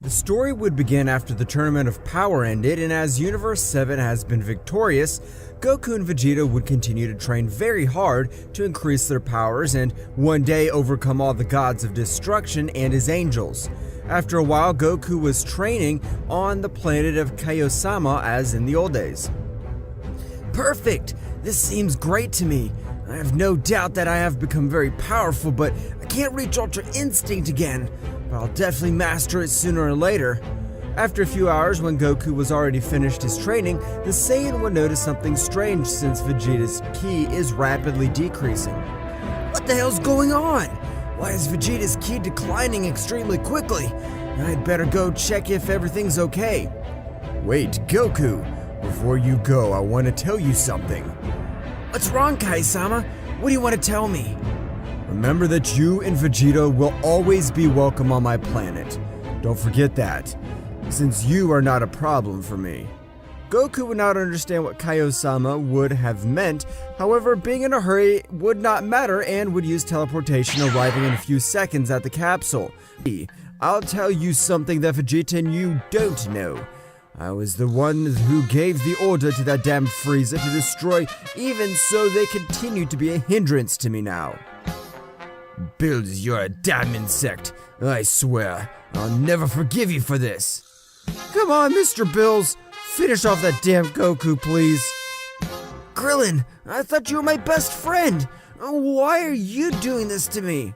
The story would begin after the Tournament of Power ended, and as Universe 7 has been victorious, Goku and Vegeta would continue to train very hard to increase their powers and one day overcome all the gods of destruction and his angels. After a while, Goku was training on the planet of Kaiosama as in the old days. Perfect! This seems great to me. I have no doubt that I have become very powerful, but I can't reach Ultra Instinct again. But I'll definitely master it sooner or later. After a few hours, when Goku was already finished his training, the Saiyan would notice something strange since Vegeta's ki is rapidly decreasing. What the hell's going on? Why is Vegeta's ki declining extremely quickly? I'd better go check if everything's okay. Wait, Goku, before you go, I want to tell you something. What's wrong, Kaiosama? What do you want to tell me? Remember that you and Vegeta will always be welcome on my planet. Don't forget that, since you are not a problem for me. Goku would not understand what Kaiosama would have meant, however, being in a hurry would not matter and would use teleportation, arriving in a few seconds at the capsule. I'll tell you something that Vegeta and you don't know. I was the one who gave the order to that damn Frieza to destroy, even so they continue to be a hindrance to me now. Bills, you're a damn insect. I swear, I'll never forgive you for this. Come on, Mr. Bills. Finish off that damn Goku, please. Krillin, I thought you were my best friend. Why are you doing this to me?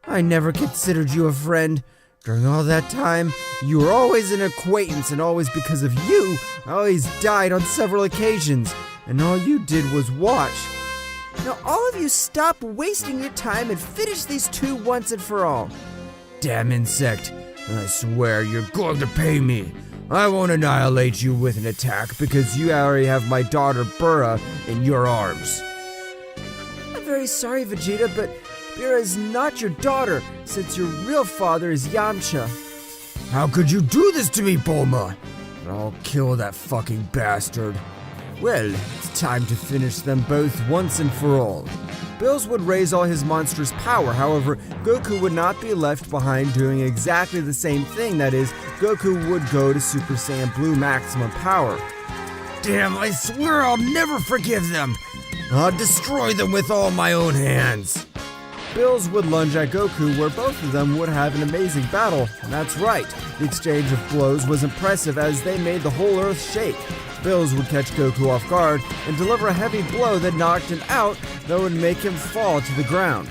I never considered you a friend. During all that time, you were always an acquaintance, and always because of you, I always died on several occasions, and all you did was watch. Now all of you stop wasting your time and finish these two once and for all. Damn insect, I swear you're going to pay me. I won't annihilate you with an attack because you already have my daughter Bura in your arms. I'm very sorry, Vegeta, but Bura is not your daughter, since your real father is Yamcha. How could you do this to me, Bulma? I'll kill that fucking bastard. Well, it's time to finish them both once and for all. Bills would raise all his monstrous power, however, Goku would not be left behind doing exactly the same thing, that is, Goku would go to Super Saiyan Blue maximum power. Damn, I swear I'll never forgive them! I'll destroy them with all my own hands! Bills would lunge at Goku, where both of them would have an amazing battle. That's right, the exchange of blows was impressive as they made the whole earth shake. Bills would catch Goku off guard and deliver a heavy blow that knocked him out that would make him fall to the ground.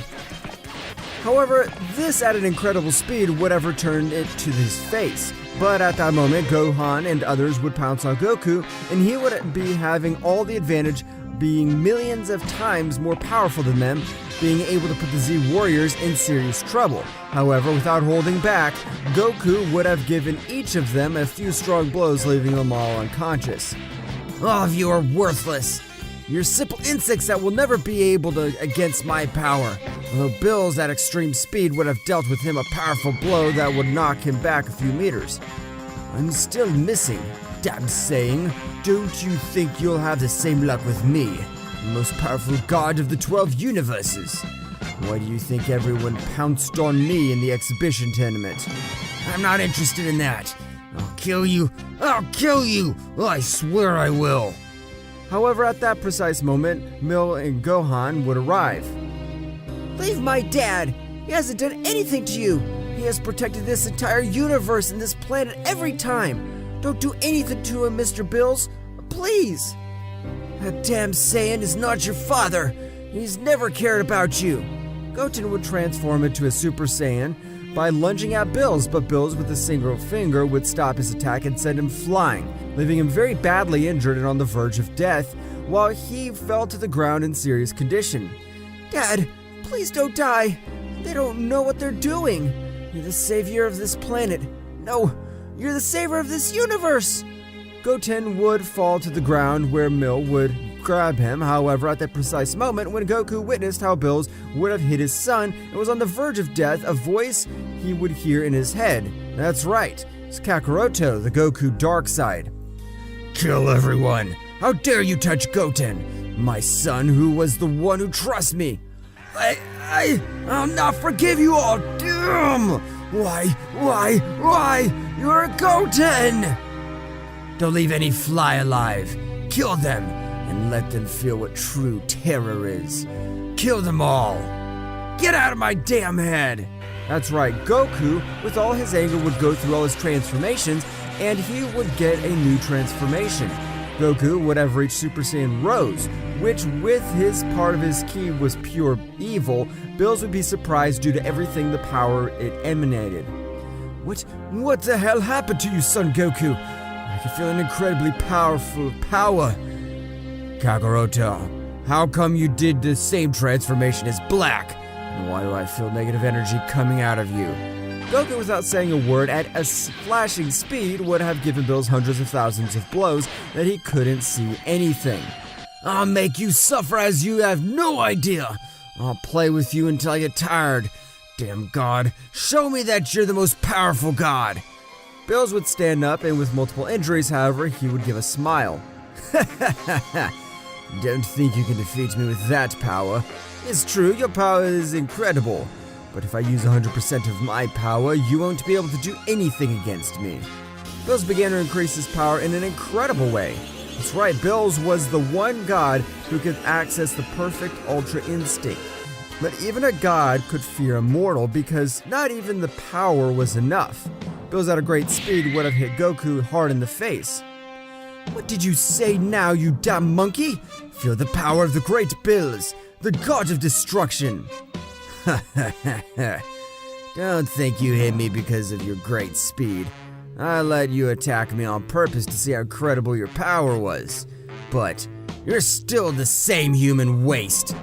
However, this at an incredible speed would have returned it to his face. But at that moment, Gohan and others would pounce on Goku, and he would be having all the advantage, being millions of times more powerful than them, being able to put the Z Warriors in serious trouble. However, without holding back, Goku would have given each of them a few strong blows, leaving them all unconscious. All of you are worthless. You're simple insects that will never be able to against my power. Although Bills at extreme speed would have dealt with him a powerful blow that would knock him back a few meters. I'm still missing. Damn saying, don't you think you'll have the same luck with me, the most powerful god of the 12 universes? Why do you think everyone pounced on me in the exhibition tournament? I'm not interested in that. I'll kill you. I'll kill you. I swear I will. However, at that precise moment, Mil and Gohan would arrive. Leave my dad. He hasn't done anything to you. He has protected this entire universe and this planet every time. Don't do anything to him, Mr. Bills. Please. That damn Saiyan is not your father. He's never cared about you. Goten would transform into a Super Saiyan by lunging at Bills, but Bills with a single finger would stop his attack and send him flying, leaving him very badly injured and on the verge of death, while he fell to the ground in serious condition. Dad, please don't die. They don't know what they're doing. You're the savior of this planet. No, you're the savior of this universe. Goten would fall to the ground where Mil would grab him. However, at that precise moment when Goku witnessed how Bills would have hit his son and was on the verge of death, a voice he would hear in his head. That's right, it's Kakaroto, the Goku dark side. Kill everyone! How dare you touch Goten, my son who was the one who trusts me! I'll not forgive you all! Damn! Why? You're a Goten! Don't leave any fly alive. Kill them, and let them feel what true terror is. Kill them all. Get out of my damn head! That's right, Goku, with all his anger, would go through all his transformations, and he would get a new transformation. Goku would have reached Super Saiyan Rose, which with his part of his ki was pure evil. Bills would be surprised due to everything the power it emanated. What the hell happened to you, Son Goku? I can feel an incredibly powerful power. Kakaroto, how come you did the same transformation as Black? And why do I feel negative energy coming out of you? Goku, without saying a word, at a flashing speed, would have given Bills hundreds of thousands of blows that he couldn't see anything. I'll make you suffer as you have no idea. I'll play with you until I get tired. Damn God, show me that you're the most powerful God. Bills would stand up, and with multiple injuries, however, he would give a smile. Don't think you can defeat me with that power. It's true, your power is incredible. But if I use 100% of my power, you won't be able to do anything against me. Bills began to increase his power in an incredible way. That's right, Bills was the one god who could access the perfect Ultra Instinct. But even a god could fear a mortal because not even the power was enough. Bills at a great speed would have hit Goku hard in the face. What did you say now, you damn monkey? Feel the power of the great Bills, the god of destruction. Don't think you hit me because of your great speed. I let you attack me on purpose to see how incredible your power was. But you're still the same human waste.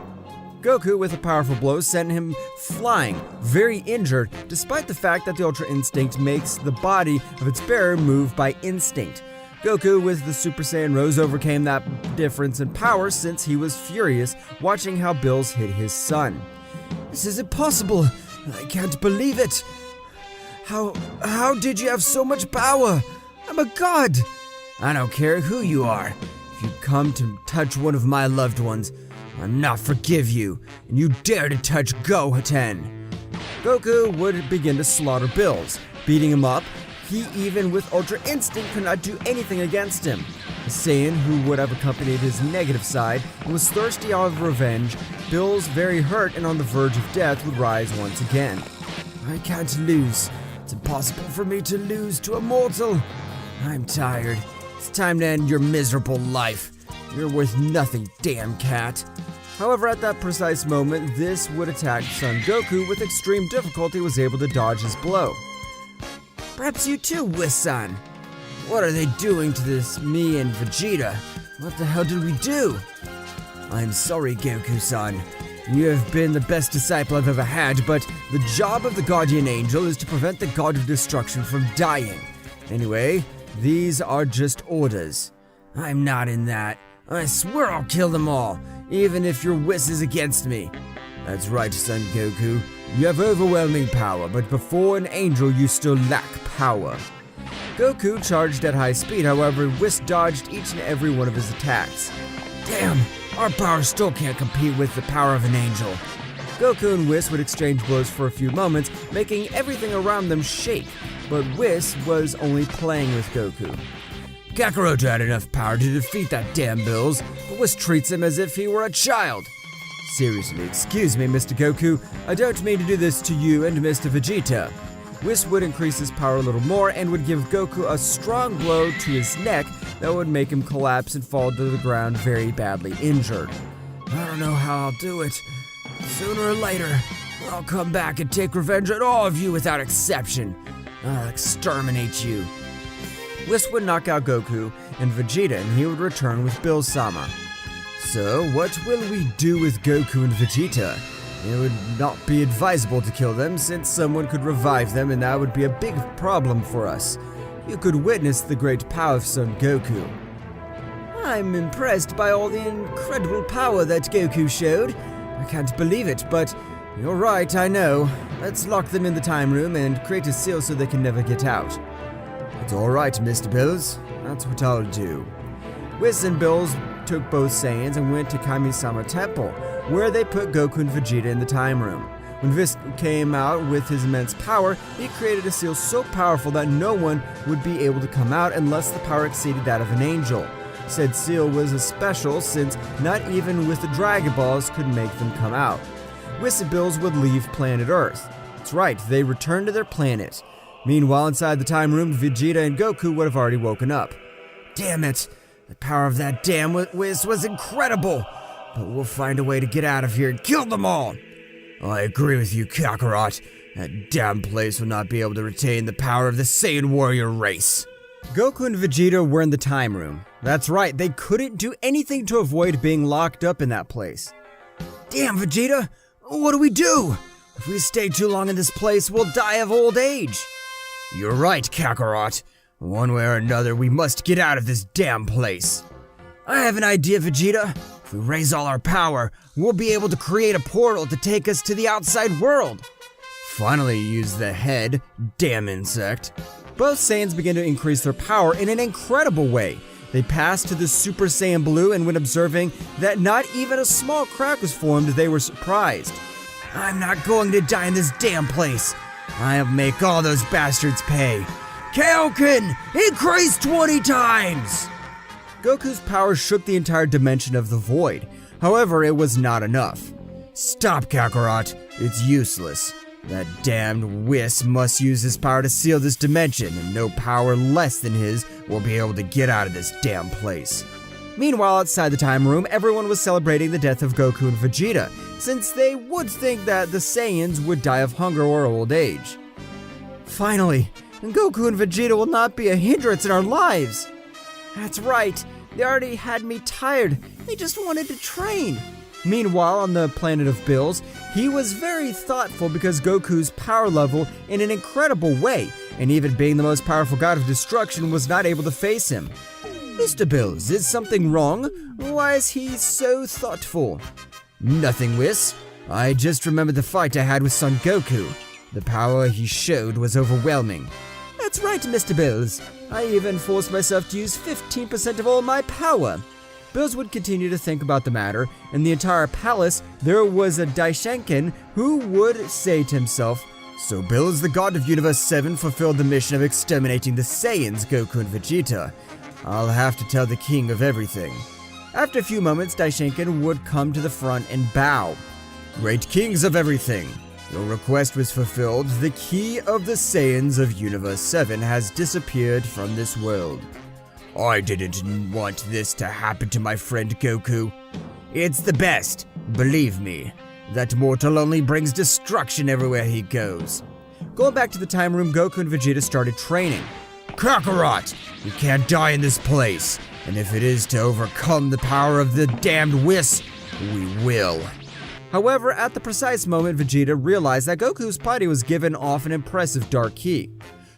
Goku, with a powerful blow, sent him flying, very injured, despite the fact that the Ultra Instinct makes the body of its bearer move by instinct. Goku, with the Super Saiyan Rose, overcame that difference in power since he was furious watching how Bills hit his son. This is impossible. I can't believe it. How did you have so much power? I'm a god. I don't care who you are. If you come to touch one of my loved ones, I'll not forgive you, and you dare to touch Goten. Goku would begin to slaughter Bills, beating him up. He, even with Ultra Instinct, could not do anything against him. A Saiyan who would have accompanied his negative side and was thirsty of revenge, Bills, very hurt and on the verge of death, would rise once again. I can't lose. It's impossible for me to lose to a mortal. I'm tired. It's time to end your miserable life. You're worth nothing, damn cat. However, at that precise moment, this would attack Son Goku with extreme difficulty, was able to dodge his blow. Perhaps you too, Whis-san. What are they doing to this, me and Vegeta? What the hell did we do? I'm sorry, Goku-san. You have been the best disciple I've ever had, but the job of the Guardian Angel is to prevent the God of Destruction from dying. Anyway, these are just orders. I'm not in that. I swear I'll kill them all, even if your Whis is against me. That's right, Son Goku. You have overwhelming power, but before an angel you still lack power. Goku charged at high speed, however, Whis dodged each and every one of his attacks. Damn, our power still can't compete with the power of an angel. Goku and Whis would exchange blows for a few moments, making everything around them shake, but Whis was only playing with Goku. Kakaroto had enough power to defeat that damn Bills, but Whis treats him as if he were a child. Seriously, excuse me, Mr. Goku, I don't mean to do this to you and Mr. Vegeta. Whis would increase his power a little more and would give Goku a strong blow to his neck that would make him collapse and fall to the ground very badly injured. I don't know how I'll do it. Sooner or later, I'll come back and take revenge on all of you without exception. I'll exterminate you. Whis would knock out Goku and Vegeta, and he would return with Bouken-sha. So, what will we do with Goku and Vegeta? It would not be advisable to kill them, since someone could revive them, and that would be a big problem for us. You could witness the great power of Son Goku. I'm impressed by all the incredible power that Goku showed. I can't believe it, but you're right, I know. Let's lock them in the time room and create a seal so they can never get out. It's alright, Mr. Bills. That's what I'll do. Whis and Bills took both Saiyans and went to Kaiosama Temple, where they put Goku and Vegeta in the time room. When Whis came out with his immense power, he created a seal so powerful that no one would be able to come out unless the power exceeded that of an angel. Said seal was a special since not even with the Dragon Balls could make them come out. Whis and Beerus would leave planet Earth. That's right, they returned to their planet. Meanwhile, inside the time room, Vegeta and Goku would have already woken up. Damn it! The power of that damn Whis was incredible! But we'll find a way to get out of here and kill them all! I agree with you, Kakarot. That damn place will not be able to retain the power of the Saiyan warrior race. Goku and Vegeta were in the time room. That's right, they couldn't do anything to avoid being locked up in that place. Damn, Vegeta! What do we do? If we stay too long in this place, we'll die of old age. You're right, Kakarot. One way or another, we must get out of this damn place. I have an idea, Vegeta. If we raise all our power, we'll be able to create a portal to take us to the outside world. Finally, use the head, damn insect. Both Saiyans began to increase their power in an incredible way. They passed to the Super Saiyan Blue, and when observing that not even a small crack was formed, they were surprised. I'm not going to die in this damn place. I'll make all those bastards pay. Kaioken, increase 20 times! Goku's power shook the entire dimension of the void. However, it was not enough. Stop, Kakarot. It's useless. That damned Whis must use his power to seal this dimension, and no power less than his will be able to get out of this damn place. Meanwhile, outside the time room, everyone was celebrating the death of Goku and Vegeta, since they would think that the Saiyans would die of hunger or old age. Finally, Goku and Vegeta will not be a hindrance in our lives. That's right, they already had me tired. They just wanted to train. Meanwhile, on the planet of Bills, he was very thoughtful because Goku's power level in an incredible way, and even being the most powerful god of destruction was not able to face him. Mr. Bills, is something wrong? Why is he so thoughtful? Nothing, Whis. I just remembered the fight I had with Son Goku. The power he showed was overwhelming. That's right, Mr. Bills. I even forced myself to use 15% of all my power. Bills would continue to think about the matter. In the entire palace, there was a Daishankin who would say to himself, so Bills, the god of Universe 7, fulfilled the mission of exterminating the Saiyans, Goku and Vegeta. I'll have to tell the king of everything. After a few moments, Daishankin would come to the front and bow. Great kings of everything, your request was fulfilled. The key of the Saiyans of Universe 7 has disappeared from this world. I didn't want this to happen to my friend Goku. It's the best, believe me. That mortal only brings destruction everywhere he goes. Going back to the time room, Goku and Vegeta started training. Kakarot, we can't die in this place. And if it is to overcome the power of the damned Whis, we will. However, at the precise moment, Vegeta realized that Goku's body was given off an impressive dark ki.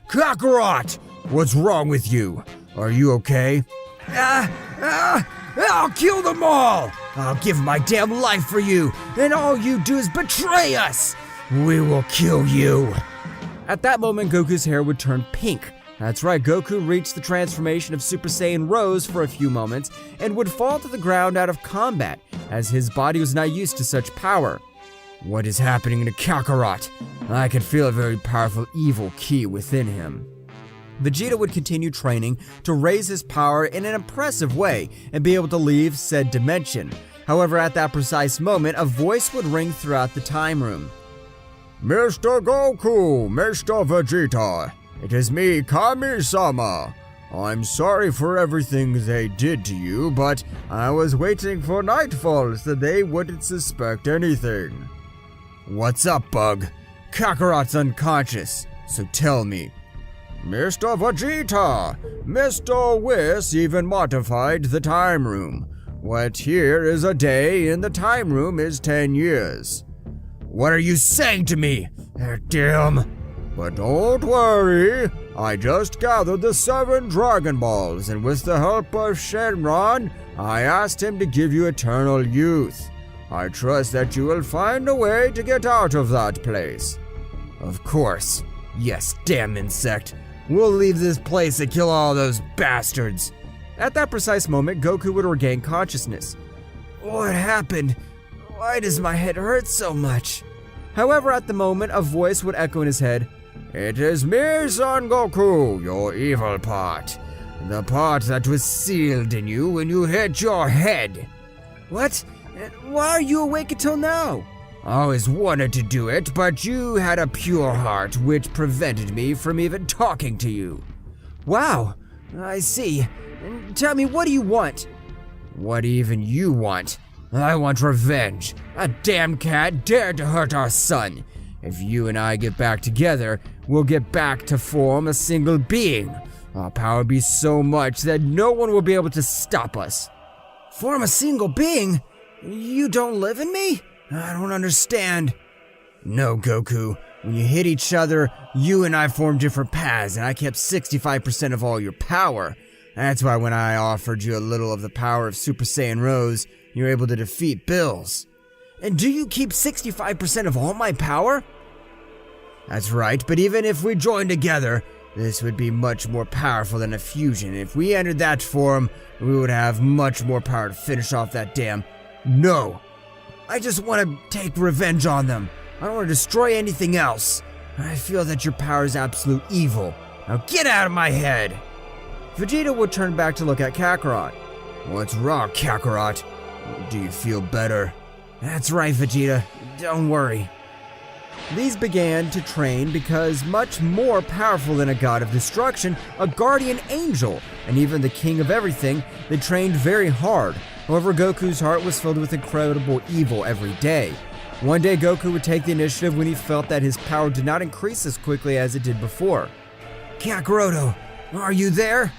Kakarot, what's wrong with you? Are you okay? I'll kill them all! I'll give my damn life for you, and all you do is betray us! We will kill you! At that moment, Goku's hair would turn pink. That's right, Goku reached the transformation of Super Saiyan Rose for a few moments and would fall to the ground out of combat, as his body was not used to such power. What is happening to Kakarot? I can feel a very powerful evil ki within him. Vegeta would continue training to raise his power in an impressive way and be able to leave said dimension. However, at that precise moment, a voice would ring throughout the time room. Mr. Goku, Mr. Vegeta, it is me, Kami-sama. I'm sorry for everything they did to you, but I was waiting for nightfall so they wouldn't suspect anything. What's up, Bug? Kakarot's unconscious, so tell me. Mr. Vegeta, Mr. Whis even modified the time room. What here is a day in the time room is 10 years. What are you saying to me? Damn. But don't worry, I just gathered the 7 Dragon Balls, and with the help of Shenron, I asked him to give you eternal youth. I trust that you will find a way to get out of that place. Of course. Yes, damn insect. We'll leave this place and kill all those bastards. At that precise moment, Goku would regain consciousness. What happened? Why does my head hurt so much? However, at the moment, a voice would echo in his head. It is me, Son Goku, your evil part. The part that was sealed in you when you hit your head. What? Why are you awake until now? I always wanted to do it, but you had a pure heart which prevented me from even talking to you. Wow, I see. Tell me, what do you want? What even you want? I want revenge. A damn cat dared to hurt our son. If you and I get back together, we'll get back to form a single being. Our power will be so much that no one will be able to stop us. Form a single being? You don't live in me? I don't understand. No, Goku. When you hit each other, you and I formed different paths, and I kept 65% of all your power. That's why when I offered you a little of the power of Super Saiyan Rose, you were able to defeat Bills. And do you keep 65% of all my power? That's right, but even if we joined together, this would be much more powerful than a fusion. If we entered that form, we would have much more power to finish off that damn... No! I just want to take revenge on them. I don't want to destroy anything else. I feel that your power is absolute evil. Now get out of my head! Vegeta would turn back to look at Kakarot. What's wrong, Kakarot? Do you feel better? That's right, Vegeta. Don't worry. These began to train because much more powerful than a god of destruction, a guardian angel, and even the king of everything, they trained very hard. However, Goku's heart was filled with incredible evil every day. One day, Goku would take the initiative when he felt that his power did not increase as quickly as it did before. Kakaroto, are you there?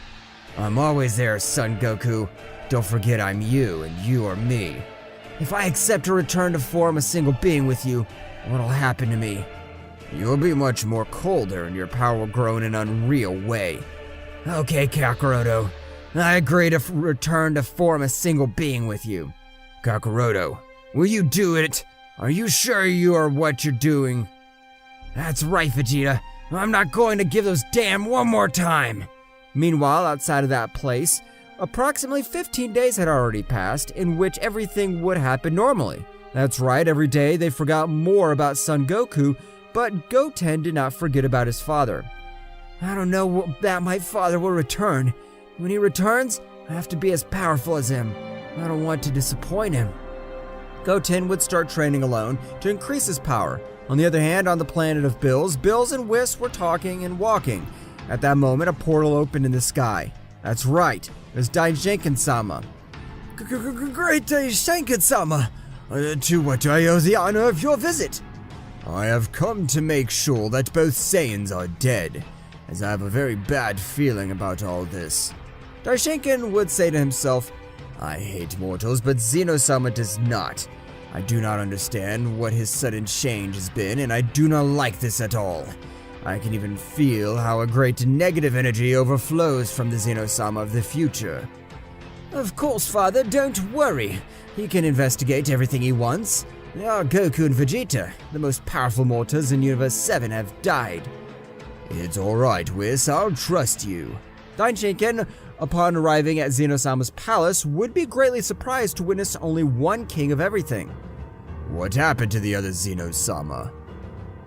I'm always there, son Goku. Don't forget I'm you, and you are me. If I accept a return to form a single being with you, what'll happen to me? You'll be much more colder, and your power will grow in an unreal way. Okay, Kakaroto. I agree to return to form a single being with you. Kakaroto, will you do it? Are you sure you are what you're doing? That's right, Vegeta. I'm not going to give those damn one more time. Meanwhile, outside of that place, approximately 15 days had already passed in which everything would happen normally. That's right, every day they forgot more about Son Goku, but Goten did not forget about his father. I don't know that my father will return. When he returns, I have to be as powerful as him. I don't want to disappoint him. Goten would start training alone to increase his power. On the other hand, on the planet of Bills and Whis were talking and walking. At that moment, a portal opened in the sky. That's right, it was Daishankin-sama. Great Daishankin-sama! To what do I owe the honor of your visit? I have come to make sure that both Saiyans are dead, as I have a very bad feeling about all this. Daishankin would say to himself, I hate mortals, but Zeno-sama does not. I do not understand what his sudden change has been, and I do not like this at all. I can even feel how a great negative energy overflows from the Zeno-sama of the future. Of course, Father, don't worry. He can investigate everything he wants. Goku and Vegeta, the most powerful mortals in Universe 7, have died. It's alright, Whis, I'll trust you. Daishankin, upon arriving at Zeno-sama's palace, would be greatly surprised to witness only one king of everything. What happened to the other Zeno-sama?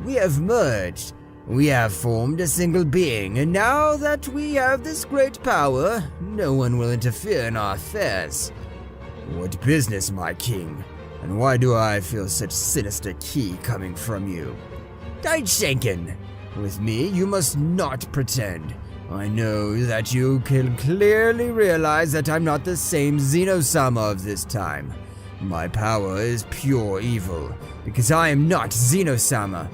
We have merged. We have formed a single being, and now that we have this great power, no one will interfere in our affairs. What business, my king? And why do I feel such sinister ki coming from you? Daishankin, with me you must not pretend. I know that you can clearly realize that I'm not the same Zeno-sama of this time. My power is pure evil, because I am not Zeno-sama.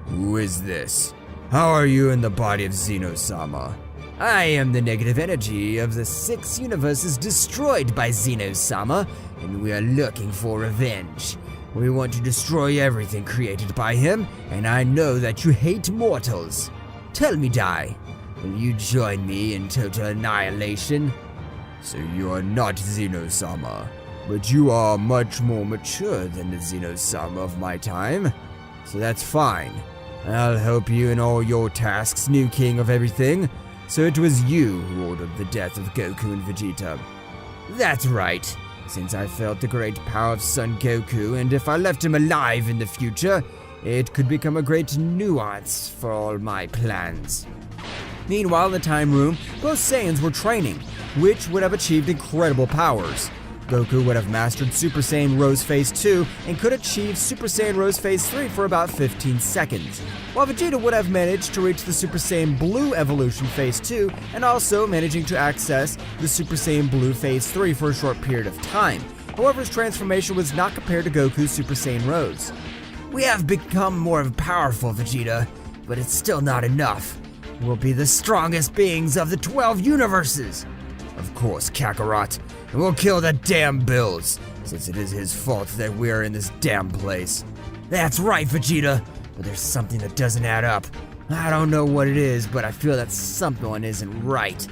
Who is this? How are you in the body of Zeno-sama? I am the negative energy of the 6 universes destroyed by Zeno-sama, and we are looking for revenge. We want to destroy everything created by him, and I know that you hate mortals. Tell me, Dai, will you join me in total annihilation? So you are not Zeno-sama, but you are much more mature than the Zeno-sama of my time. So that's fine. I'll help you in all your tasks, new king of everything. So it was you who ordered the death of Goku and Vegeta. That's right. Since I felt the great power of Son Goku, and if I left him alive in the future, It could become a great nuance for all my plans. Meanwhile, in the time room, both Saiyans were training, which would have achieved incredible powers. Goku would have mastered Super Saiyan Rose Phase 2 and could achieve Super Saiyan Rose Phase 3 for about 15 seconds, while Vegeta would have managed to reach the Super Saiyan Blue Evolution Phase 2 and also managing to access the Super Saiyan Blue Phase 3 for a short period of time. However, his transformation was not compared to Goku's Super Saiyan Rose. We have become more powerful, Vegeta, but it's still not enough. We'll be the strongest beings of the 12 universes. Of course, Kakarot, and we'll kill the damn Bills, since it is his fault that we're in this damn place. That's right, Vegeta, but there's something that doesn't add up. I don't know what it is, but I feel that something isn't right.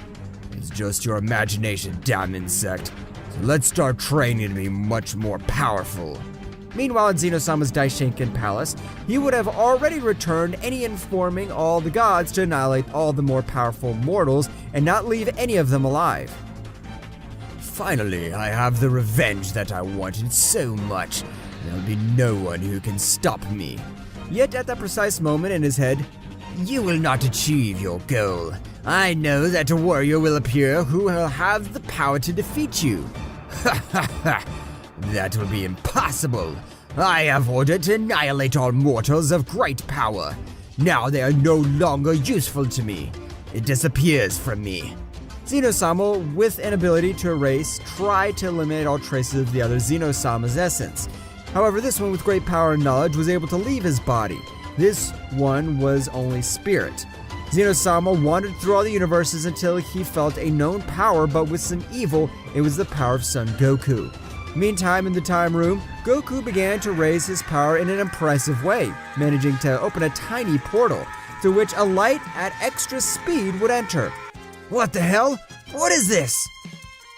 It's just your imagination, damn insect. So let's start training to be much more powerful. Meanwhile, at Zenosama's Daishankin palace, he would have already returned any informing all the gods to annihilate all the more powerful mortals and not leave any of them alive. Finally, I have the revenge that I wanted so much. There'll be no one who can stop me. Yet at that precise moment in his head, you will not achieve your goal. I know that a warrior will appear who will have the power to defeat you. Ha ha ha! That will be impossible. I have ordered to annihilate all mortals of great power. Now they are no longer useful to me. It disappears from me. Zeno-sama, with an ability to erase, tried to eliminate all traces of the other Zeno-sama's essence. However, this one with great power and knowledge was able to leave his body. This one was only spirit. Zeno-sama wandered through all the universes until he felt a known power, but with some evil. It was the power of Son Goku. Meantime, in the time room, Goku began to raise his power in an impressive way, managing to open a tiny portal, through which a light at extra speed would enter. What the hell? What is this?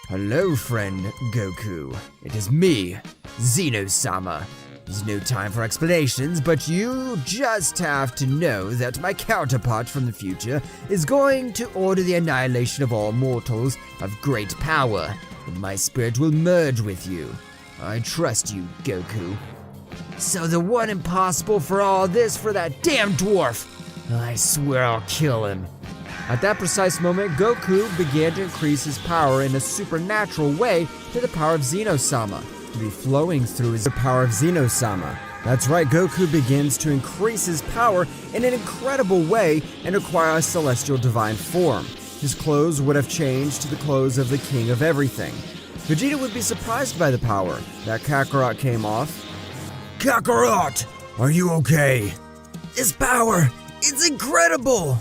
Hello, friend Goku. It is me, Zeno-sama. There's no time for explanations, but you just have to know that my counterpart from the future is going to order the annihilation of all mortals of great power, and my spirit will merge with you. I trust you, Goku. So the one impossible for all this for that damn dwarf. I swear I'll kill him. At that precise moment, Goku began to increase his power in a supernatural way to the power of Zeno-sama, to be flowing through his power of Zeno-sama. That's right, Goku begins to increase his power in an incredible way and acquire a celestial divine form. His clothes would have changed to the clothes of the king of everything. Vegeta would be surprised by the power that Kakarot came off. Kakarot, are you okay? This power, it's incredible!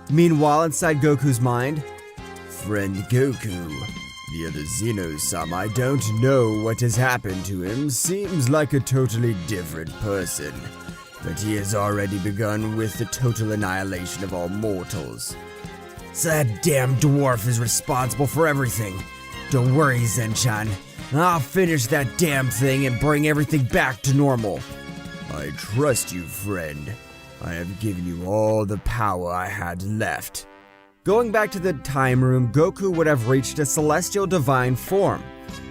Meanwhile, inside Goku's mind, friend Goku, the other Zenosama, I don't know what has happened to him, seems like a totally different person. But he has already begun with the total annihilation of all mortals. So that damn dwarf is responsible for everything. Don't worry, Zen-chan. I'll finish that damn thing and bring everything back to normal. I trust you, friend. I have given you all the power I had left. Going back to the time room, Goku would have reached a celestial divine form.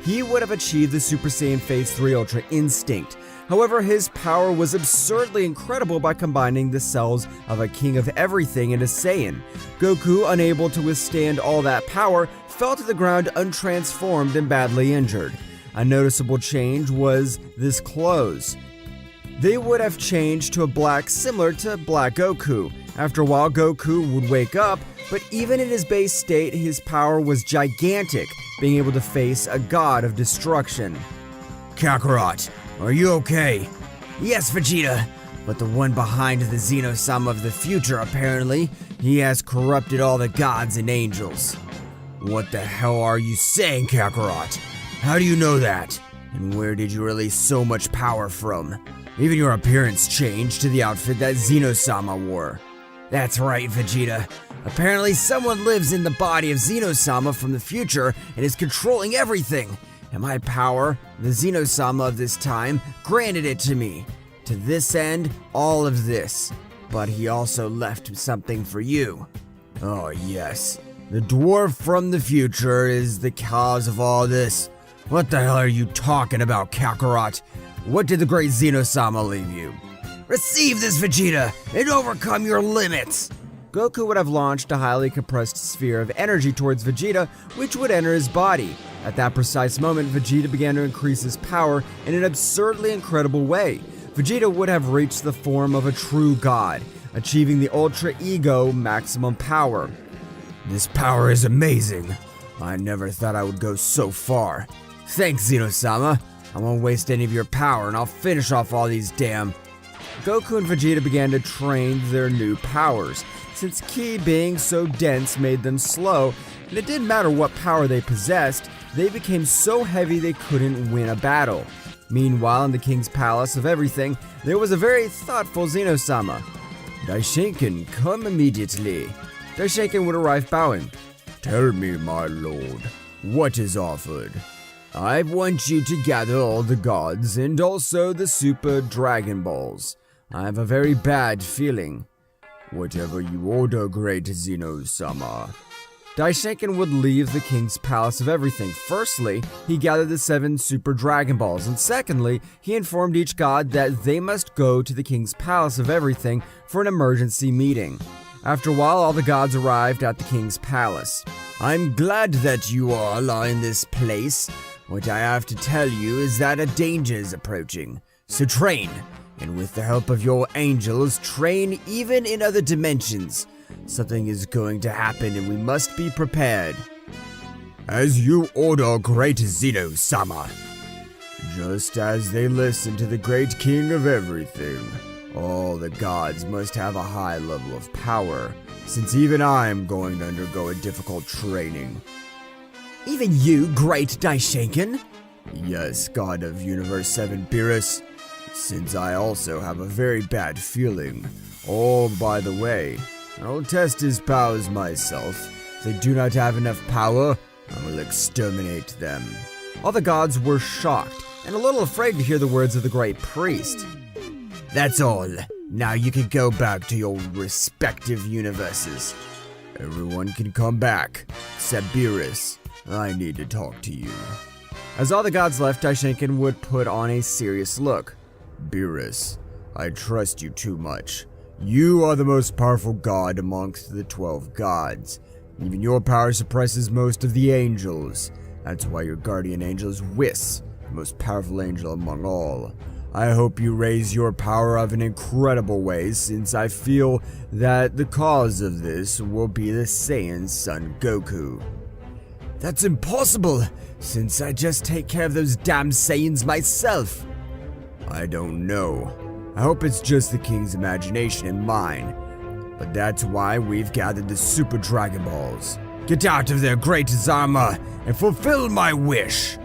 He would have achieved the Super Saiyan Phase 3 Ultra Instinct. However, his power was absurdly incredible by combining the cells of a king of everything into Saiyan. Goku, unable to withstand all that power, fell to the ground untransformed and badly injured. A noticeable change was his clothes. They would have changed to a black similar to Black Goku. After a while, Goku would wake up, but even in his base state, his power was gigantic, being able to face a god of destruction. Kakarot, are you okay? Yes, Vegeta, but the one behind the Zenosama of the future, apparently, he has corrupted all the gods and angels. What the hell are you saying, Kakarot? How do you know that? And where did you release so much power from? Even your appearance changed to the outfit that Zenosama wore. That's right, Vegeta. Apparently someone lives in the body of Zenosama from the future and is controlling everything. And my power, the Zenosama of this time, granted it to me. To this end, all of this. But he also left something for you. Oh yes, the dwarf from the future is the cause of all this. What the hell are you talking about, Kakarot? What did the great Zenosama leave you? Receive this, Vegeta, and overcome your limits! Goku would have launched a highly compressed sphere of energy towards Vegeta, which would enter his body. At that precise moment, Vegeta began to increase his power in an absurdly incredible way. Vegeta would have reached the form of a true god, achieving the Ultra Ego maximum power. This power is amazing. I never thought I would go so far. Thanks, Zeno-sama. I won't waste any of your power, and I'll finish off all these damn... Goku and Vegeta began to train their new powers, since Ki being so dense made them slow, and it didn't matter what power they possessed, they became so heavy they couldn't win a battle. Meanwhile, in the King's Palace of Everything, there was a very thoughtful Zeno-sama. Daishankin, come immediately. Daishankin would arrive bowing. Tell me, my lord, what is offered? I want you to gather all the gods and also the Super Dragon Balls. I have a very bad feeling. Whatever you order, great Zeno-sama. Daishankin would leave the King's Palace of Everything. Firstly, he gathered the 7 Super Dragon Balls, and secondly, he informed each god that they must go to the King's Palace of Everything for an emergency meeting. After a while, all the gods arrived at the King's Palace. I'm glad that you all are in this place. What I have to tell you is that a danger is approaching. So train, and with the help of your angels, train even in other dimensions. Something is going to happen and we must be prepared. As you order, great Zeno-sama. Just as they listen to the great king of everything, all the gods must have a high level of power, since even I am going to undergo a difficult training. Even you, great Daishankin? Yes, god of Universe 7 Beerus, since I also have a very bad feeling. Oh, by the way, I'll test his powers myself. If they do not have enough power, I will exterminate them. All the gods were shocked and a little afraid to hear the words of the great priest. That's all. Now you can go back to your respective universes. Everyone can come back, except Beerus. I need to talk to you. As all the gods left, Daishankin would put on a serious look. Beerus, I trust you too much. You are the most powerful god amongst the 12 gods. Even your power suppresses most of the angels. That's why your guardian angel is Whis, the most powerful angel among all. I hope you raise your power up in incredible ways, since I feel that the cause of this will be the Saiyan son Goku. That's impossible, since I just take care of those damn Saiyans myself. I don't know. I hope it's just the king's imagination and mine. But that's why we've gathered the Super Dragon Balls. Get out of there, great Zama, and fulfill my wish!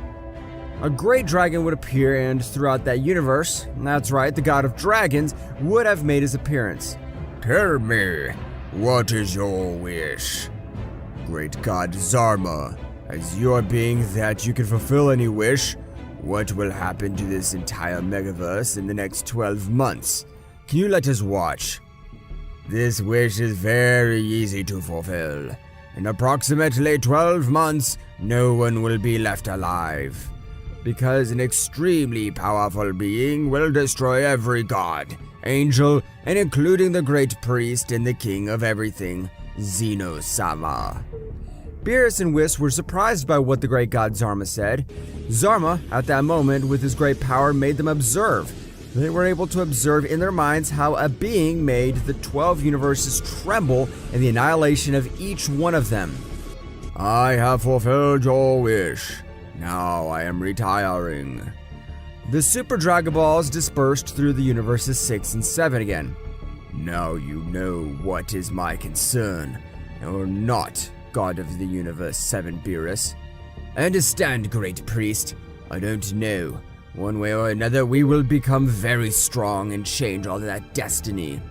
A great dragon would appear, and throughout that universe, that's right, the god of dragons would have made his appearance. Tell me, what is your wish? Great god Zarma, as your being that you can fulfill any wish, what will happen to this entire megaverse in the next 12 months? Can you let us watch? This wish is very easy to fulfill. In approximately 12 months, no one will be left alive. Because an extremely powerful being will destroy every god, angel, and including the great priest and the king of everything, Zeno-sama. Beerus and Whis were surprised by what the great god Zarma said. Zarma, at that moment, with his great power, made them observe. They were able to observe in their minds how a being made the 12 universes tremble in the annihilation of each one of them. I have fulfilled your wish. Now I am retiring. The Super Dragon Balls dispersed through the universes 6 and 7 again. Now you know what is my concern, or not, God of the Universe 7 Beerus. I understand, great priest. I don't know. One way or another, we will become very strong and change all that destiny.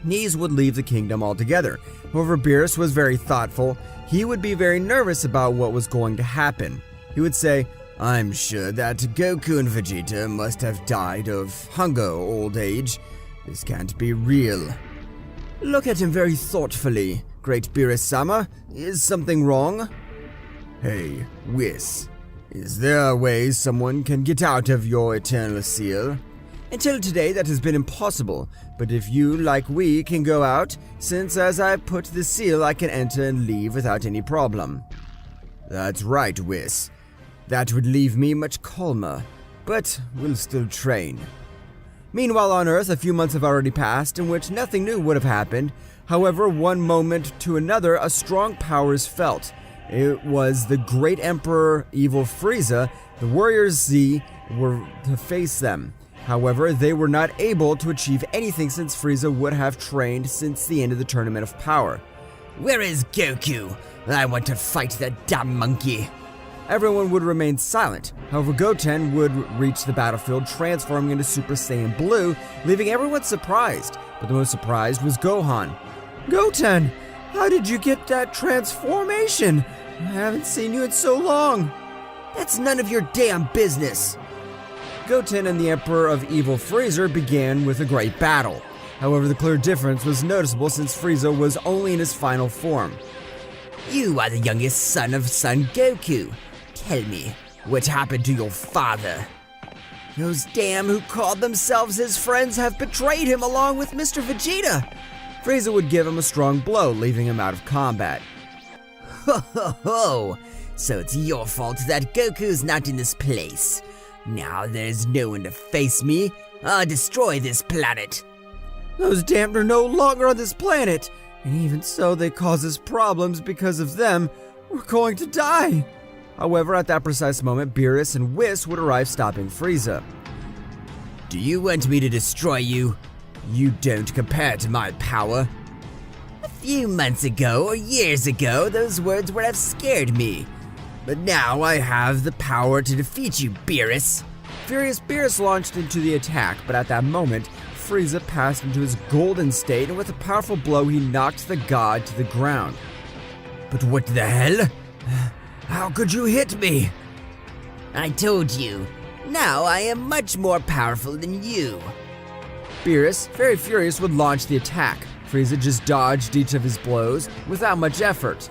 Knees would leave the kingdom altogether. However, Beerus was very thoughtful. He would be very nervous about what was going to happen. He would say, I'm sure that Goku and Vegeta must have died of hunger or old age. This can't be real. Look at him very thoughtfully, great Beerus-sama. Is something wrong? Hey, Whis. Is there a way someone can get out of your eternal seal? Until today, that has been impossible, but if you, like we, can go out, since as I put the seal, I can enter and leave without any problem. That's right, Whis. That would leave me much calmer, but we'll still train. Meanwhile on Earth, a few months have already passed in which nothing new would have happened. However, one moment to another, a strong power is felt. It was the great Emperor Evil Frieza. The Warriors Z were to face them. However, they were not able to achieve anything since Frieza would have trained since the end of the Tournament of Power. Where is Goku? I want to fight that dumb monkey. Everyone would remain silent. However, Goten would reach the battlefield, transforming into Super Saiyan Blue, leaving everyone surprised. But the most surprised was Gohan. Goten, how did you get that transformation? I haven't seen you in so long. That's none of your damn business. Goten and the Emperor of Evil Frieza began with a great battle. However, the clear difference was noticeable since Frieza was only in his final form. You are the youngest son of Son Goku. Tell me, what happened to your father? Those damn who called themselves his friends have betrayed him along with Mr. Vegeta. Frieza would give him a strong blow, leaving him out of combat. Ho ho ho! So it's your fault that Goku's not in this place. Now there's no one to face me. I'll destroy this planet. Those damned are no longer on this planet. And even so, they cause us problems because of them. We're going to die. However, at that precise moment, Beerus and Whis would arrive, stopping Frieza. Do you want me to destroy you? You don't compare to my power. A few months ago or years ago, those words would have scared me. But now I have the power to defeat you, Beerus. Furious Beerus launched into the attack, but at that moment, Frieza passed into his golden state, and with a powerful blow, he knocked the god to the ground. But what the hell? How could you hit me? I told you. Now I am much more powerful than you. Beerus, very furious, would launch the attack. Frieza just dodged each of his blows without much effort.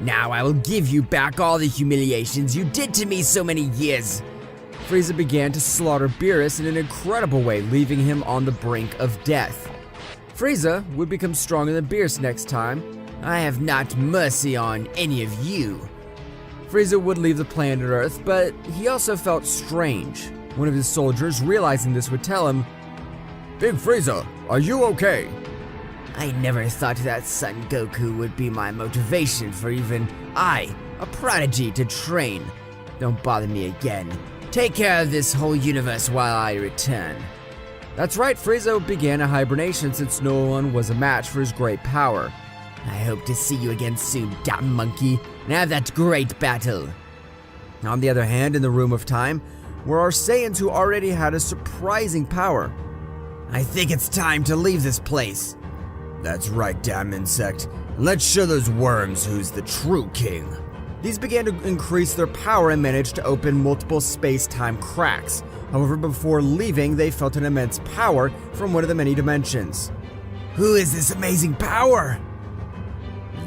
Now I will give you back all the humiliations you did to me so many years. Frieza began to slaughter Beerus in an incredible way, leaving him on the brink of death. Frieza would become stronger than Beerus next time. I have not mercy on any of you. Frieza would leave the planet Earth, but he also felt strange. One of his soldiers, realizing this, would tell him, Big Frieza, are you okay? I never thought that Son Goku would be my motivation for even I, a prodigy, to train. Don't bother me again. Take care of this whole universe while I return. That's right, Frieza began a hibernation since no one was a match for his great power. I hope to see you again soon, dumb monkey, and have that great battle. On the other hand, in the Room of Time, were our Saiyans who already had a surprising power. I think it's time to leave this place. That's right, damn insect. Let's show those worms who's the true king. These began to increase their power and managed to open multiple space-time cracks. However, before leaving, they felt an immense power from one of the many dimensions. Who is this amazing power?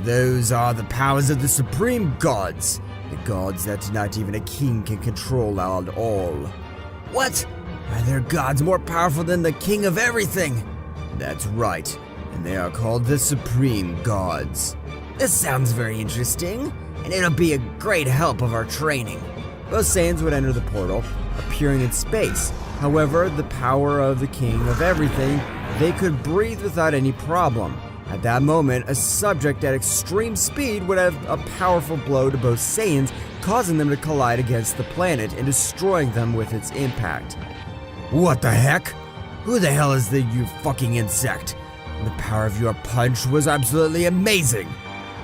Those are the powers of the supreme gods. The gods that not even a king can control at all. What? Are there gods more powerful than the king of everything? That's right, and they are called the supreme gods. This sounds very interesting, and it'll be a great help of our training. Both Saiyans would enter the portal, appearing in space. However, the power of the king of everything, they could breathe without any problem. At that moment, a subject at extreme speed would have a powerful blow to both Saiyans, causing them to collide against the planet and destroying them with its impact. What the heck? Who the hell is you fucking insect? The power of your punch was absolutely amazing.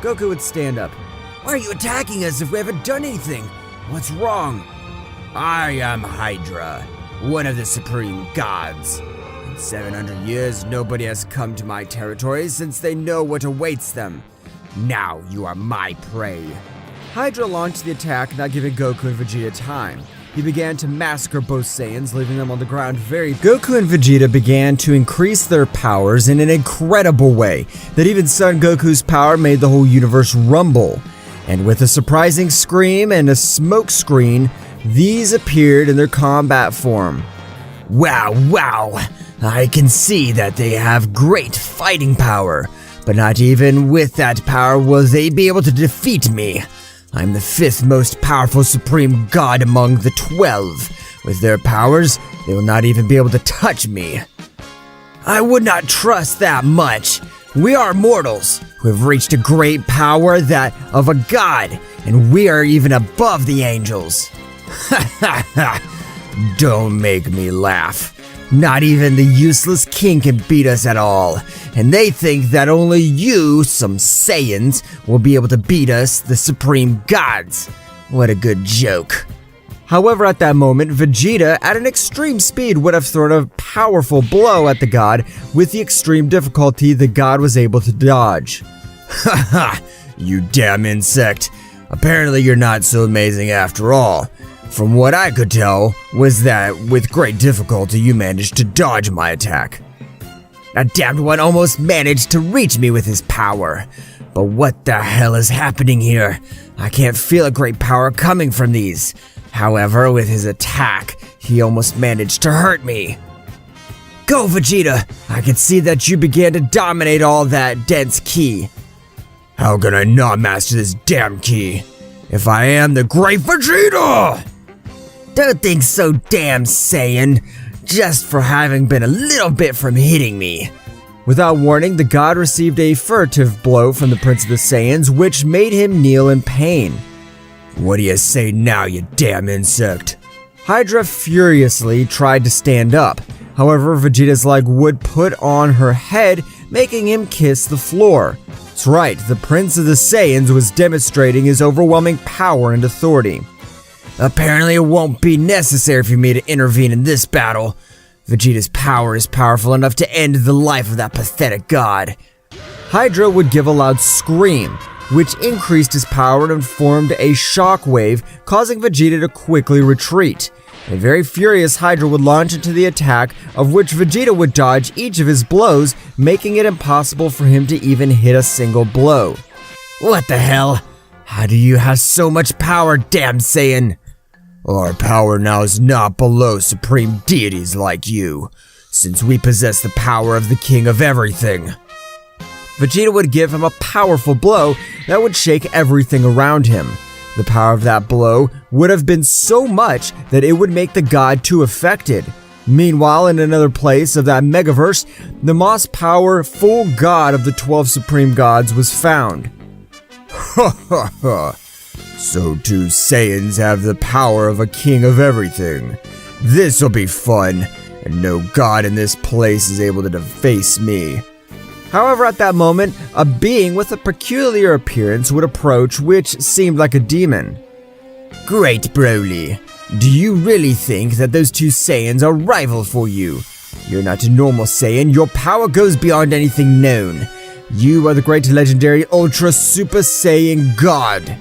Goku would stand up. Why are you attacking us if we haven't done anything? What's wrong? I am Hydra, one of the supreme gods. In 700 years, nobody has come to my territory since they know what awaits them. Now you are my prey. Hydra launched the attack, not giving Goku and Vegeta time. He began to massacre both Saiyans, leaving them on the ground very... Goku and Vegeta began to increase their powers in an incredible way, that even Son Goku's power made the whole universe rumble. And with a surprising scream and a smoke screen, these appeared in their combat form. Wow. I can see that they have great fighting power, but not even with that power will they be able to defeat me. I'm the 5th most powerful supreme god among the 12. With their powers, they will not even be able to touch me. I would not trust that much. We are mortals who have reached a great power that of a god, and we are even above the angels. Don't make me laugh. Not even the useless king can beat us at all, and they think that only you, some Saiyans, will be able to beat us, the supreme gods. What a good joke. However, at that moment, Vegeta, at an extreme speed, would have thrown a powerful blow at the god. With the extreme difficulty, the god was able to dodge. Haha, you damn insect. Apparently you're not so amazing after all. From what I could tell, was that with great difficulty you managed to dodge my attack. That damned one almost managed to reach me with his power. But what the hell is happening here? I can't feel a great power coming from these. However, with his attack, he almost managed to hurt me. Go, Vegeta! I can see that you began to dominate all that dense ki. How can I not master this damn ki? If I am the great Vegeta! Don't think so, damn Saiyan, just for having been a little bit from hitting me. Without warning, the god received a furtive blow from the Prince of the Saiyans, which made him kneel in pain. What do you say now, you damn insect? Hydra furiously tried to stand up. However, Vegeta's leg would put on her head, making him kiss the floor. That's right, the Prince of the Saiyans was demonstrating his overwhelming power and authority. Apparently it won't be necessary for me to intervene in this battle. Vegeta's power is powerful enough to end the life of that pathetic god. Hydra would give a loud scream, which increased his power and formed a shockwave, causing Vegeta to quickly retreat. A very furious Hydra would launch into the attack, of which Vegeta would dodge each of his blows, making it impossible for him to even hit a single blow. What the hell? How do you have so much power, damn Saiyan? Our power now is not below supreme deities like you, since we possess the power of the king of everything. Vegeta would give him a powerful blow that would shake everything around him. The power of that blow would have been so much that it would make the god too affected. Meanwhile, in another place of that megaverse, the most powerful god of the 12 supreme gods was found. Ha ha ha! So 2 Saiyans have the power of a king of everything. This'll be fun, and no god in this place is able to deface me. However, at that moment, a being with a peculiar appearance would approach, which seemed like a demon. Great Broly, do you really think that those 2 Saiyans are rival for you? You're not a normal Saiyan, your power goes beyond anything known. You are the great legendary Ultra Super Saiyan God.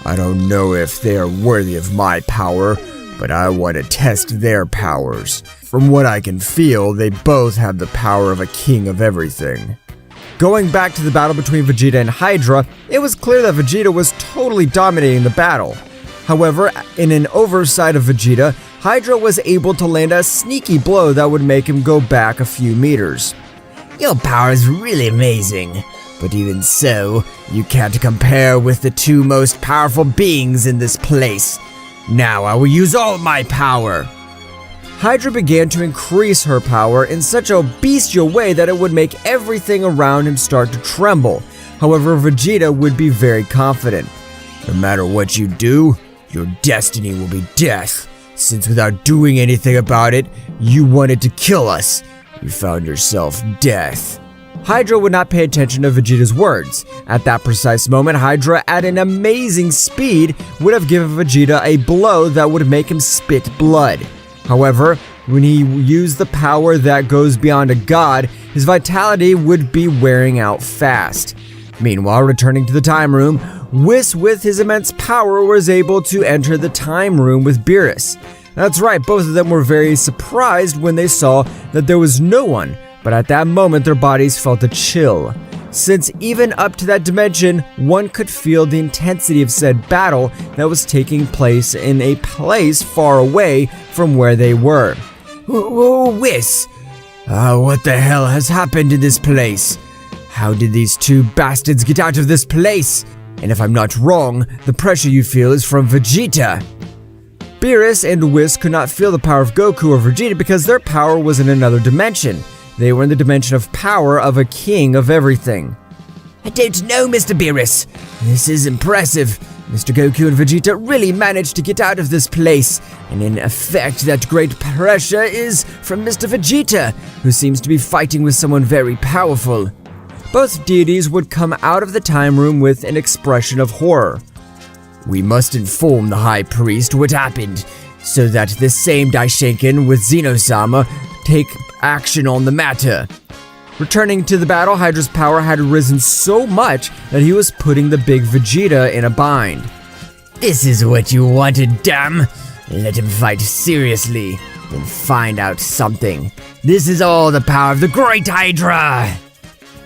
I don't know if they are worthy of my power, but I want to test their powers. From what I can feel, they both have the power of a king of everything. Going back to the battle between Vegeta and Hydra, it was clear that Vegeta was totally dominating the battle. However, in an oversight of Vegeta, Hydra was able to land a sneaky blow that would make him go back a few meters. Your power is really amazing, but even so, you can't compare with the 2 most powerful beings in this place. Now I will use all my power. Hydra began to increase her power in such a bestial way that it would make everything around him start to tremble. However, Vegeta would be very confident. No matter what you do, your destiny will be death. Since without doing anything about it, you wanted to kill us, you found yourself death. Hydra would not pay attention to Vegeta's words. At that precise moment, Hydra, at an amazing speed, would have given Vegeta a blow that would make him spit blood. However, when he used the power that goes beyond a god, his vitality would be wearing out fast. Meanwhile, returning to the time room, Whis, with his immense power, was able to enter the time room with Beerus. That's right, both of them were very surprised when they saw that there was no one, but at that moment their bodies felt a chill. Since even up to that dimension, one could feel the intensity of said battle that was taking place in a place far away from where they were. Whis! What the hell has happened in this place? How did these two bastards get out of this place? And if I'm not wrong, the pressure you feel is from Vegeta. Beerus and Whis could not feel the power of Goku or Vegeta because their power was in another dimension. They were in the dimension of power of a king of everything. I don't know, Mr. Beerus. This is impressive. Mr. Goku and Vegeta really managed to get out of this place, and in effect that great pressure is from Mr. Vegeta, who seems to be fighting with someone very powerful. Both deities would come out of the time room with an expression of horror. We must inform the High Priest what happened, so that this same Daishankin with Zeno-sama take action on the matter. Returning to the battle, Hydra's power had risen so much that he was putting the big Vegeta in a bind. This is what you wanted, damn! Let him fight seriously, then find out something. This is all the power of the Great Hydra!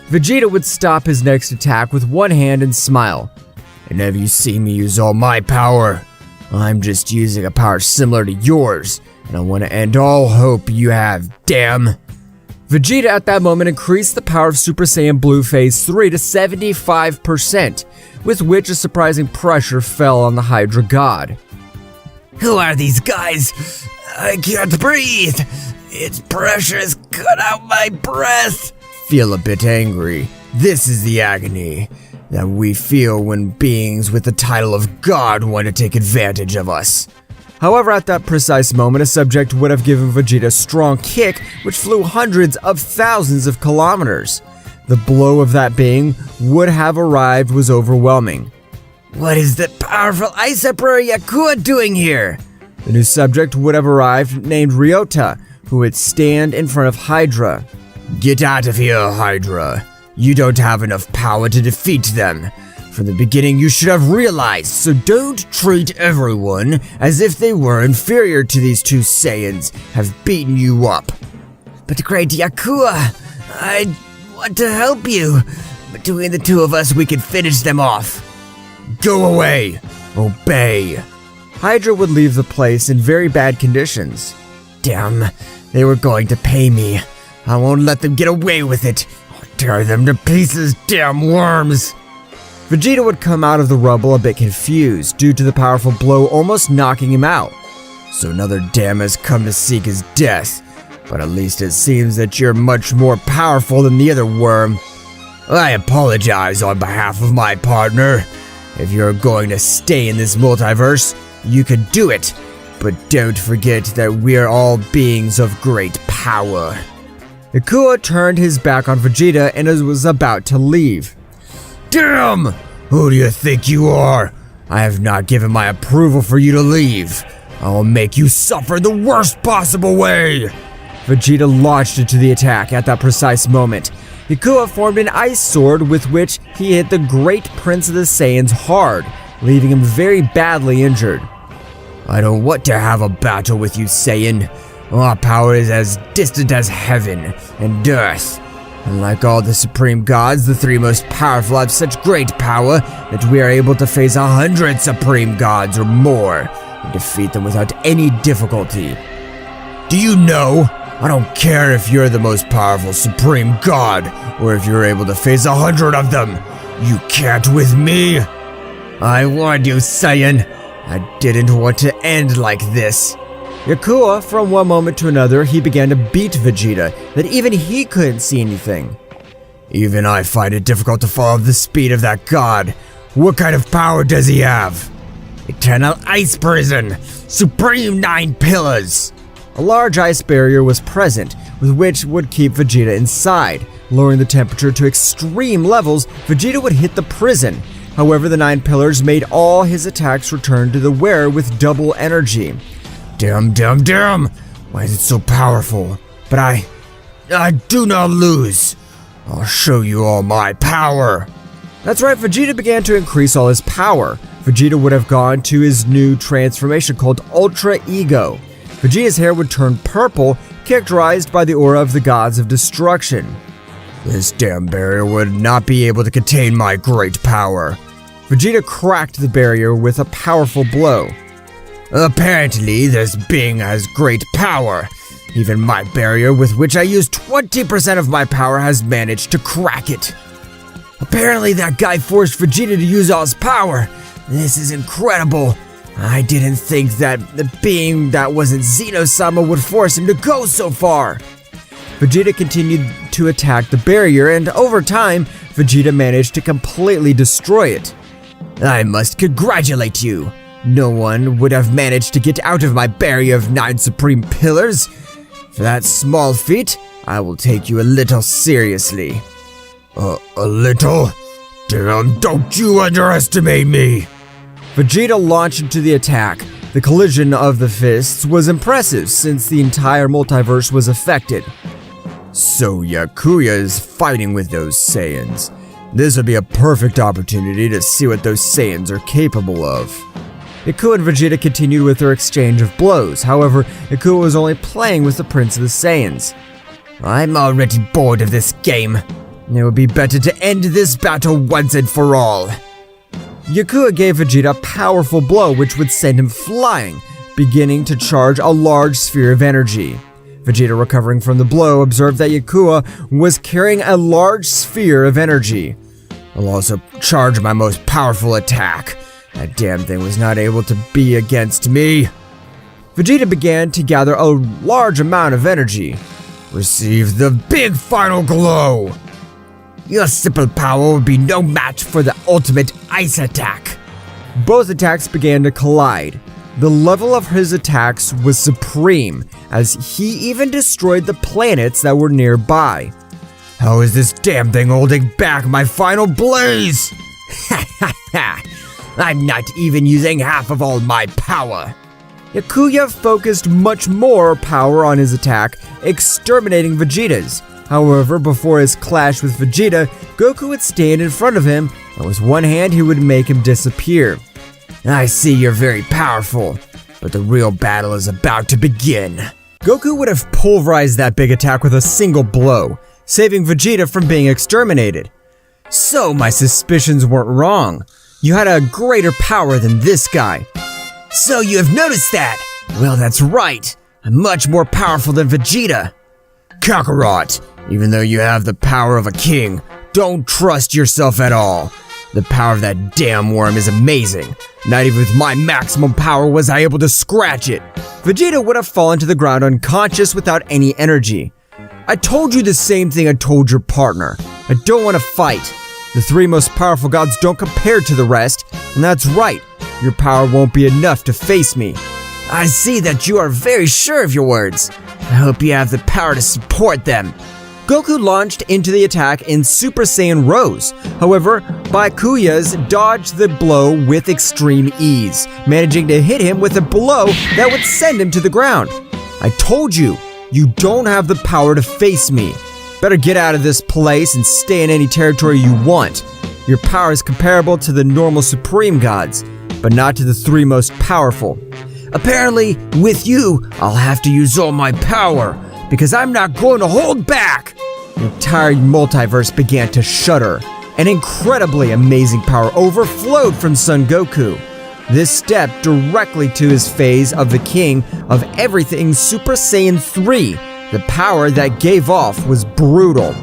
Vegeta would stop his next attack with one hand and smile. And have you seen me use all my power? I'm just using a power similar to yours, and I want to end all hope you have, damn! Vegeta at that moment increased the power of Super Saiyan Blue Phase 3 to 75%, with which a surprising pressure fell on the Hydra god. Who are these guys? I can't breathe! Its pressure has cut out my breath! Feel a bit angry. This is the agony that we feel when beings with the title of God want to take advantage of us. However, at that precise moment, a subject would have given Vegeta a strong kick, which flew hundreds of thousands of kilometers. The blow of that being would have arrived was overwhelming. What is that powerful Ice Emperor Yakuza doing here? The new subject would have arrived named Ryota, who would stand in front of Hydra. Get out of here, Hydra. You don't have enough power to defeat them. From the beginning you should have realized, so don't treat everyone as if they were inferior to these two Saiyans have beaten you up. But Great Yakuza, I want to help you. Between the two of us we can finish them off. Go away. Obey. Hydra would leave the place in very bad conditions. Damn, they were going to pay me. I won't let them get away with it. I'll tear them to pieces, damn worms. Vegeta would come out of the rubble a bit confused due to the powerful blow almost knocking him out. So another damn has come to seek his death, but at least it seems that you're much more powerful than the other worm. I apologize on behalf of my partner. If you're going to stay in this multiverse, you could do it, but don't forget that we're all beings of great power. Yakuza turned his back on Vegeta and was about to leave. Damn! Who do you think you are? I have not given my approval for you to leave. I will make you suffer the worst possible way! Vegeta launched into the attack at that precise moment. Yakuza formed an ice sword with which he hit the Great Prince of the Saiyans hard, leaving him very badly injured. I don't want to have a battle with you, Saiyan. Our power is as distant as heaven and earth. And like all the supreme gods, the three most powerful have such great power that we are able to face 100 supreme gods or more and defeat them without any difficulty. Do you know? I don't care if you're the most powerful supreme god or if you're able to face 100 of them. You can't with me. I warned you, Saiyan. I didn't want to end like this. Yakuza, from one moment to another, he began to beat Vegeta, that even he couldn't see anything. Even I find it difficult to follow the speed of that god. What kind of power does he have? Eternal Ice Prison! Supreme 9 Pillars! A large ice barrier was present, with which would keep Vegeta inside. Lowering the temperature to extreme levels, Vegeta would hit the prison. However, the 9 pillars made all his attacks return to the wearer with double energy. Damn. Why is it so powerful? But I do not lose. I'll show you all my power. That's right, Vegeta began to increase all his power. Vegeta would have gone to his new transformation called Ultra Ego. Vegeta's hair would turn purple, characterized by the aura of the gods of destruction. This damn barrier would not be able to contain my great power. Vegeta cracked the barrier with a powerful blow. Apparently, this being has great power. Even my barrier, with which I use 20% of my power, has managed to crack it. Apparently that guy forced Vegeta to use all his power. This is incredible. I didn't think that the being that wasn't Zeno-sama would force him to go so far. Vegeta continued to attack the barrier, and over time, Vegeta managed to completely destroy it. I must congratulate you. No one would have managed to get out of my barrier of 9 supreme pillars. For that small feat, I will take you a little seriously. A little? Damn, don't you underestimate me! Vegeta launched into the attack. The collision of the fists was impressive since the entire multiverse was affected. So Yakuya is fighting with those Saiyans. This would be a perfect opportunity to see what those Saiyans are capable of. Yakuya and Vegeta continued with their exchange of blows. However, Yakuya was only playing with the Prince of the Saiyans. I'm already bored of this game. It would be better to end this battle once and for all. Yakuya gave Vegeta a powerful blow which would send him flying, beginning to charge a large sphere of energy. Vegeta, recovering from the blow, observed that Yakuya was carrying a large sphere of energy. I'll also charge my most powerful attack. That damn thing was not able to be against me. Vegeta began to gather a large amount of energy. Receive the big final glow! Your simple power will be no match for the ultimate ice attack. Both attacks began to collide. The level of his attacks was supreme, as he even destroyed the planets that were nearby. How is this damn thing holding back my final blaze? Ha ha ha! I'm not even using half of all my power. Yakuya focused much more power on his attack, exterminating Vegeta's. However, before his clash with Vegeta, Goku would stand in front of him, and with one hand he would make him disappear. I see you're very powerful, but the real battle is about to begin. Goku would have pulverized that big attack with a single blow, saving Vegeta from being exterminated. So my suspicions weren't wrong. You had a greater power than this guy. So you have noticed that? Well, that's right. I'm much more powerful than Vegeta. Kakarot, even though you have the power of a king, don't trust yourself at all. The power of that damn worm is amazing. Not even with my maximum power was I able to scratch it. Vegeta would have fallen to the ground unconscious without any energy. I told you the same thing I told your partner. I don't want to fight. The 3 most powerful gods don't compare to the rest, and that's right. Your power won't be enough to face me. I see that you are very sure of your words. I hope you have the power to support them. Goku launched into the attack in Super Saiyan Rose. However, Bakuyas dodged the blow with extreme ease, managing to hit him with a blow that would send him to the ground. I told you, you don't have the power to face me. Better get out of this place and stay in any territory you want. Your power is comparable to the normal Supreme Gods, but not to the 3 most powerful. Apparently, with you, I'll have to use all my power, because I'm not going to hold back! The entire multiverse began to shudder. An incredibly amazing power overflowed from Son Goku. This stepped directly to his phase of the king of everything Super Saiyan 3. The power that gave off was brutal.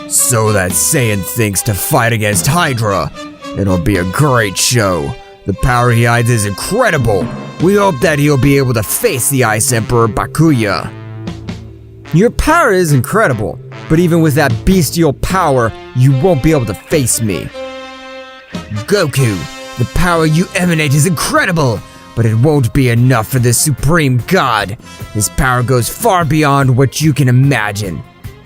So that Saiyan thinks to fight against Hydra. It'll be a great show. The power he hides is incredible. We hope that he'll be able to face the Ice Emperor Bakuya. Your power is incredible, but even with that bestial power, you won't be able to face me. Goku, the power you emanate is incredible, but it won't be enough for the Supreme God. His power goes far beyond what you can imagine.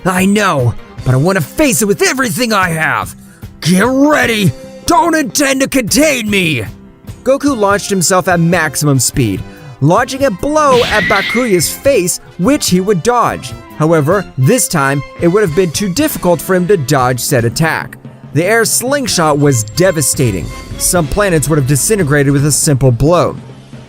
I know, but I want to face it with everything I have. Get ready! Don't intend to contain me! Goku launched himself at maximum speed, launching a blow at Bakuya's face, which he would dodge. However, this time, it would have been too difficult for him to dodge said attack. The air slingshot was devastating. Some planets would have disintegrated with a simple blow.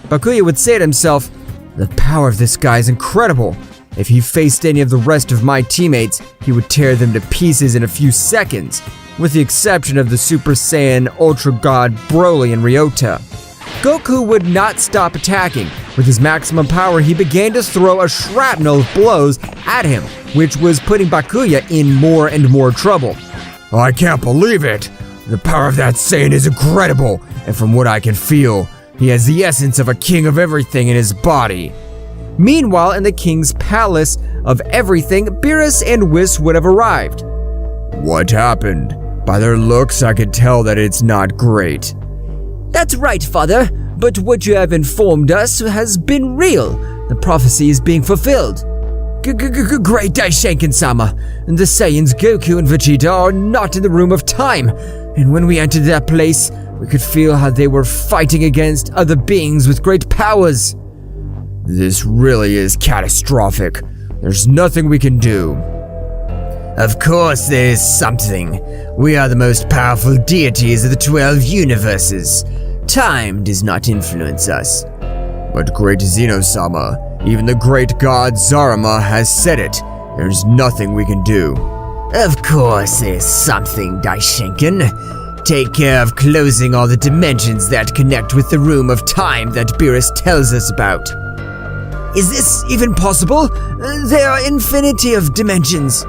Bakuya would say to himself, "The power of this guy is incredible. If he faced any of the rest of my teammates, he would tear them to pieces in a few seconds, with the exception of the Super Saiyan Ultra God Broly and Ryota." Goku would not stop attacking, With his maximum power, he began to throw a shrapnel of blows at him, which was putting Byakuya in more and more trouble. I can't believe it! The power of that Saiyan is incredible, and from what I can feel, he has the essence of a king of everything in his body. Meanwhile, in the king's palace of everything, Beerus and Whis would have arrived. What happened? By their looks, I could tell that it's not great. That's right, Father, but what you have informed us has been real. The prophecy is being fulfilled. Great Daishankin-sama. The Saiyans Goku and Vegeta are not in the room of time, and when we entered that place, we could feel how they were fighting against other beings with great powers. This really is catastrophic. There's nothing we can do. Of course there is something. We are the most powerful deities of the 12 universes. Time does not influence us. But great Zeno-sama, even the great god Zarama has said it. There's nothing we can do. Of course there's something, Daishankin. Take care of closing all the dimensions that connect with the room of time that Beerus tells us about. Is this even possible? There are infinity of dimensions.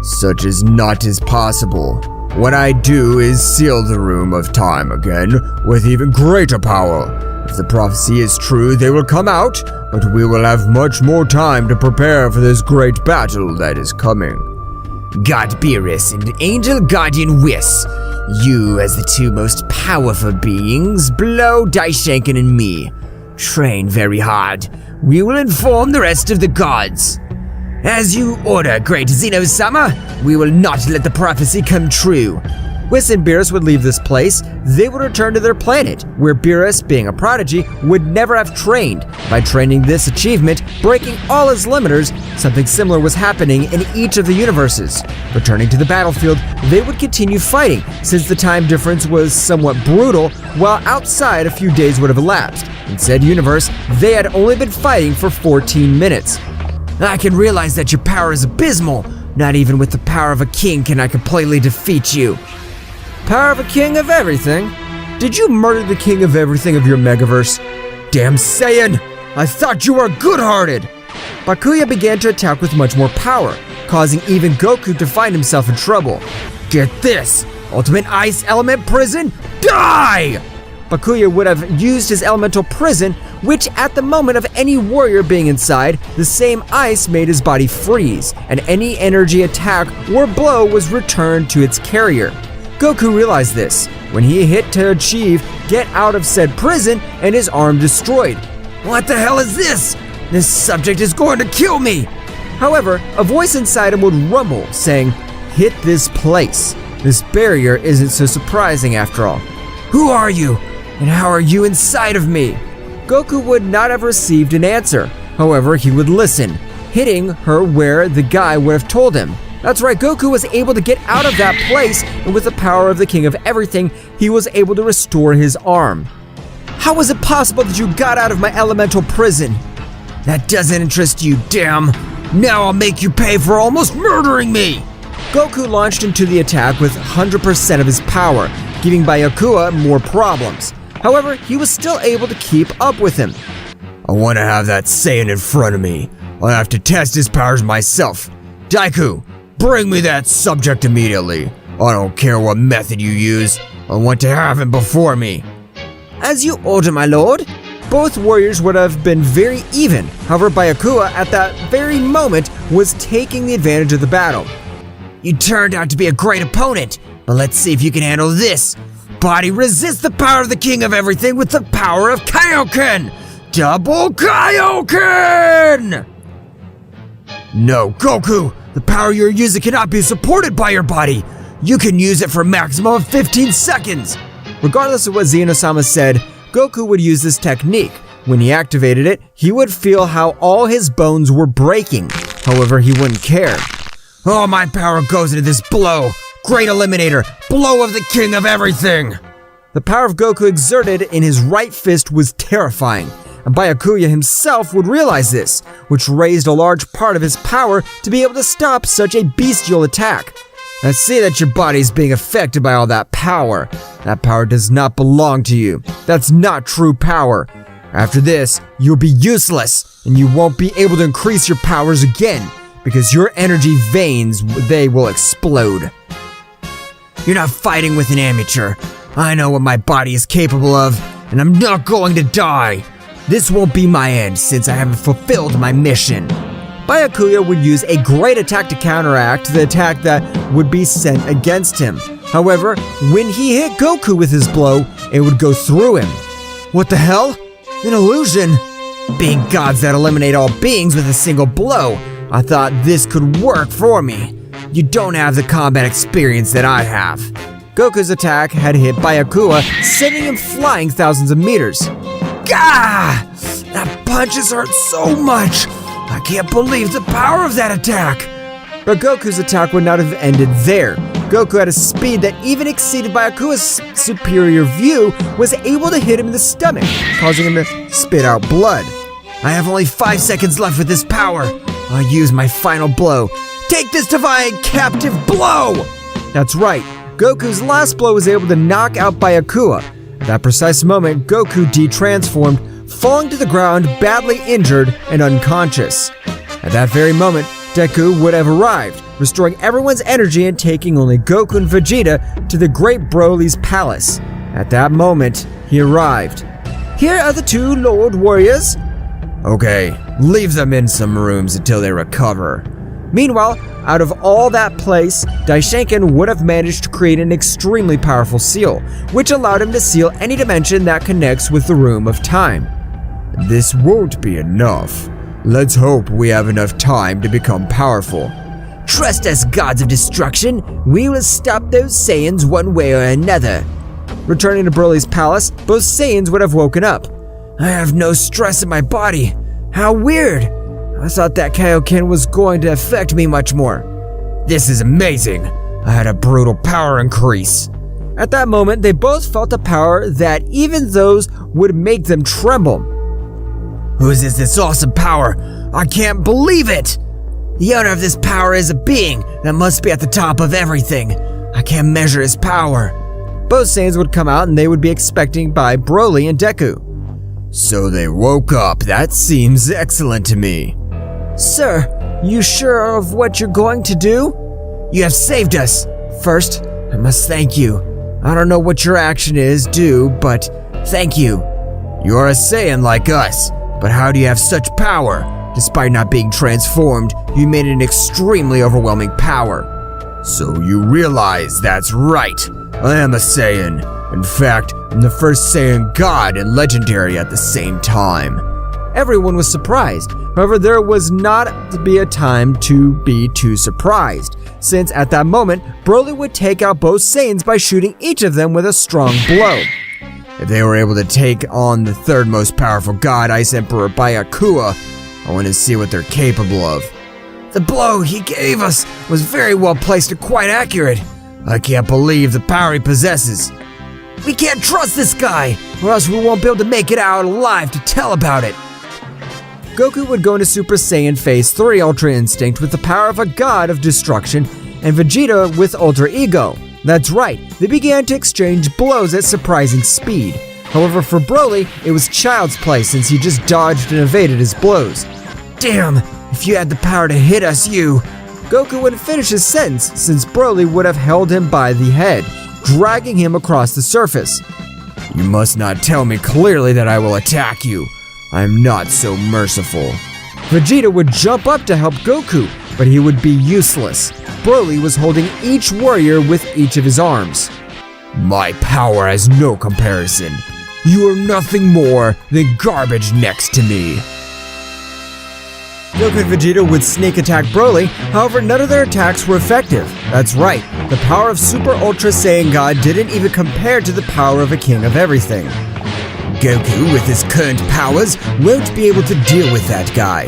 Such is not as possible. What I do is seal the room of time again with even greater power. If the prophecy is true, they will come out, but we will have much more time to prepare for this great battle that is coming. God Beerus and Angel Guardian Whis, you as the two most powerful beings, blow Daishankin and me. Train very hard. We will inform the rest of the gods. As you order, great Zeno-sama, we will not let the prophecy come true. Whis and Beerus would leave this place. They would return to their planet, where Beerus, being a prodigy, would never have trained. By training this achievement, breaking all his limiters, something similar was happening in each of the universes. Returning to the battlefield, they would continue fighting, since the time difference was somewhat brutal, while outside a few days would have elapsed. In said universe, they had only been fighting for 14 minutes. I can realize that your power is abysmal. Not even with the power of a king can I completely defeat you. Power of a king of everything? Did you murder the king of everything of your megaverse? Damn Saiyan! I thought you were good-hearted! Byakuya began to attack with much more power, causing even Goku to find himself in trouble. Get this! Ultimate Ice Element Prison, die! Byakuya would have used his elemental prison, which at the moment of any warrior being inside, the same ice made his body freeze, and any energy attack or blow was returned to its carrier. Goku realized this when he hit to achieve get out of said prison and his arm destroyed. What the hell is this? This subject is going to kill me! However, a voice inside him would rumble, saying, "Hit this place. This barrier isn't so surprising after all." Who are you? And how are you inside of me? Goku would not have received an answer. However, he would listen, hitting her where the guy would have told him. That's right, Goku was able to get out of that place, and with the power of the King of Everything, he was able to restore his arm. How was it possible that you got out of my elemental prison? That doesn't interest you, damn. Now I'll make you pay for almost murdering me! Goku launched into the attack with 100% of his power, giving Byakuya more problems. However, he was still able to keep up with him. I want to have that Saiyan in front of me. I'll have to test his powers myself. Daiku, bring me that subject immediately. I don't care what method you use. I want to have him before me. As you order, my lord. Both warriors would have been very even. However, Byakuya at that very moment was taking the advantage of the battle. You turned out to be a great opponent, but let's see if you can handle this. Body resist the power of the King of Everything with the power of Kaioken! Double Kaioken! No, Goku! The power you're using cannot be supported by your body! You can use it for a maximum of 15 seconds! Regardless of what Zenosama said, Goku would use this technique. When he activated it, he would feel how all his bones were breaking. However, he wouldn't care. All my power goes into this blow! Great Eliminator! Blow of the King of Everything! The power of Goku exerted in his right fist was terrifying, and Byakuya himself would realize this, which raised a large part of his power to be able to stop such a bestial attack. I see that your body's being affected by all that power. That power does not belong to you. That's not true power. After this, you'll be useless, and you won't be able to increase your powers again, because your energy veins, they will explode. You're not fighting with an amateur. I know what my body is capable of, and I'm not going to die. This won't be my end since I haven't fulfilled my mission. Byakuya would use a great attack to counteract the attack that would be sent against him. However, when he hit Goku with his blow, it would go through him. What the hell? An illusion! Being gods that eliminate all beings with a single blow, I thought this could work for me. You don't have the combat experience that I have. Goku's attack had hit Byakuya, sending him flying thousands of meters. Gah! That punches hurt so much! I can't believe the power of that attack! But Goku's attack would not have ended there. Goku had a speed that even exceeded Byakuya's superior view, was able to hit him in the stomach, causing him to spit out blood. I have only 5 seconds left with this power. I'll use my final blow. Take this divine captive blow! That's right, Goku's last blow was able to knock out Byakuya. At that precise moment, Goku de-transformed, falling to the ground badly injured and unconscious. At that very moment, Deku would have arrived, restoring everyone's energy and taking only Goku and Vegeta to the Great Broly's palace. At that moment, he arrived. Here are the 2 Lord Warriors. Okay, leave them in some rooms until they recover. Meanwhile, out of all that place, Daishankin would have managed to create an extremely powerful seal, which allowed him to seal any dimension that connects with the Room of Time. This won't be enough. Let's hope we have enough time to become powerful. Trust us, gods of destruction. We will stop those Saiyans one way or another. Returning to Broly's palace, both Saiyans would have woken up. I have no stress in my body. How weird. I thought that Kaioken was going to affect me much more. This is amazing. I had a brutal power increase. At that moment, they both felt a power that even those would make them tremble. Whose is this awesome power? I can't believe it! The owner of this power is a being that must be at the top of everything. I can't measure his power. Both Saiyans would come out and they would be expected by Broly and Deku. So they woke up. That seems excellent to me. Sir, you sure of what you're going to do? You have saved us. First, I must thank you. I don't know what your action is due, but thank you. You're a Saiyan like us, but how do you have such power? Despite not being transformed, you made an extremely overwhelming power. So you realize that's right. I am a Saiyan. In fact, I'm the first Saiyan god and legendary at the same time. Everyone was surprised. However, there was not to be a time to be too surprised, since at that moment, Broly would take out both Saiyans by shooting each of them with a strong blow. If they were able to take on the third most powerful god, Ice Emperor Byakuya, I want to see what they're capable of. The blow he gave us was very well placed and quite accurate. I can't believe the power he possesses. We can't trust this guy, or else we won't be able to make it out alive to tell about it. Goku would go into Super Saiyan Phase 3 Ultra Instinct with the power of a god of destruction, and Vegeta with Ultra Ego. That's right, they began to exchange blows at surprising speed. However, for Broly, it was child's play since he just dodged and evaded his blows. Damn, if you had the power to hit us, you... Goku wouldn't finish his sentence since Broly would have held him by the head, dragging him across the surface. You must not tell me clearly that I will attack you. I am not so merciful. Vegeta would jump up to help Goku, but he would be useless. Broly was holding each warrior with each of his arms. My power has no comparison. You are nothing more than garbage next to me. Goku and Vegeta would sneak attack Broly, however none of their attacks were effective. That's right, the power of Super Ultra Saiyan God didn't even compare to the power of a king of everything. Goku, with his current powers, won't be able to deal with that guy.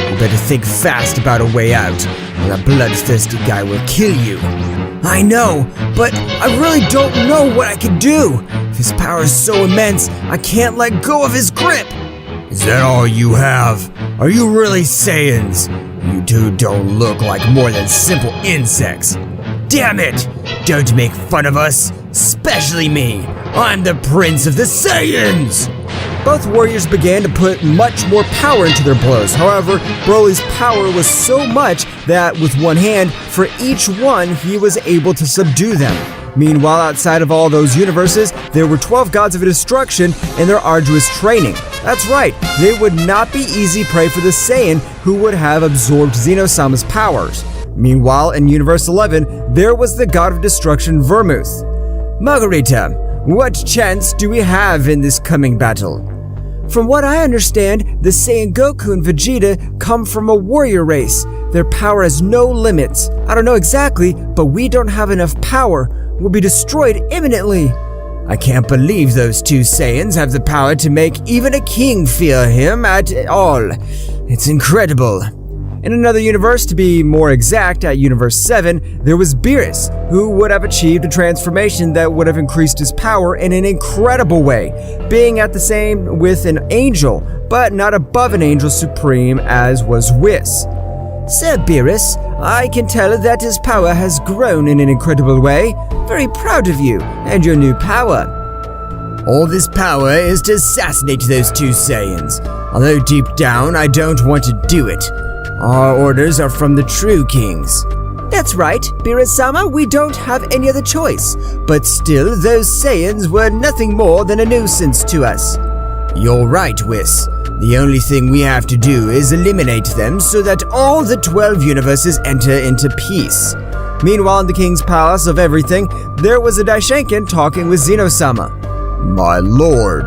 You better think fast about a way out, or that bloodthirsty guy will kill you. I know, but I really don't know what I can do. His power is so immense, I can't let go of his grip. Is that all you have? Are you really Saiyans? You two don't look like more than simple insects. Damn it! Don't make fun of us, especially me. I'm the Prince of the Saiyans! Both warriors began to put much more power into their blows. However, Broly's power was so much that with one hand, for each one, he was able to subdue them. Meanwhile, outside of all those universes, there were 12 gods of destruction in their arduous training. That's right, they would not be easy prey for the Saiyan who would have absorbed Zenosama's powers. Meanwhile, in Universe 11, there was the god of destruction Vermouth. Margarita, what chance do we have in this coming battle? From what I understand, the Saiyan Goku and Vegeta come from a warrior race. Their power has no limits. I don't know exactly, but we don't have enough power. We'll be destroyed imminently. I can't believe those two Saiyans have the power to make even a king fear him at all. It's incredible. In another universe, to be more exact, at Universe 7, there was Beerus, who would have achieved a transformation that would have increased his power in an incredible way, being at the same with an angel, but not above an angel supreme as was Whis. Sir Beerus, I can tell that his power has grown in an incredible way. Very proud of you and your new power. All this power is to assassinate those two Saiyans, although deep down I don't want to do it. Our orders are from the true kings. That's right, Beerus-sama, we don't have any other choice. But still, those Saiyans were nothing more than a nuisance to us. You're right, Whis. The only thing we have to do is eliminate them so that all the 12 universes enter into peace. Meanwhile, in the king's palace of everything, there was a Daishankin talking with Zeno-sama. My lord,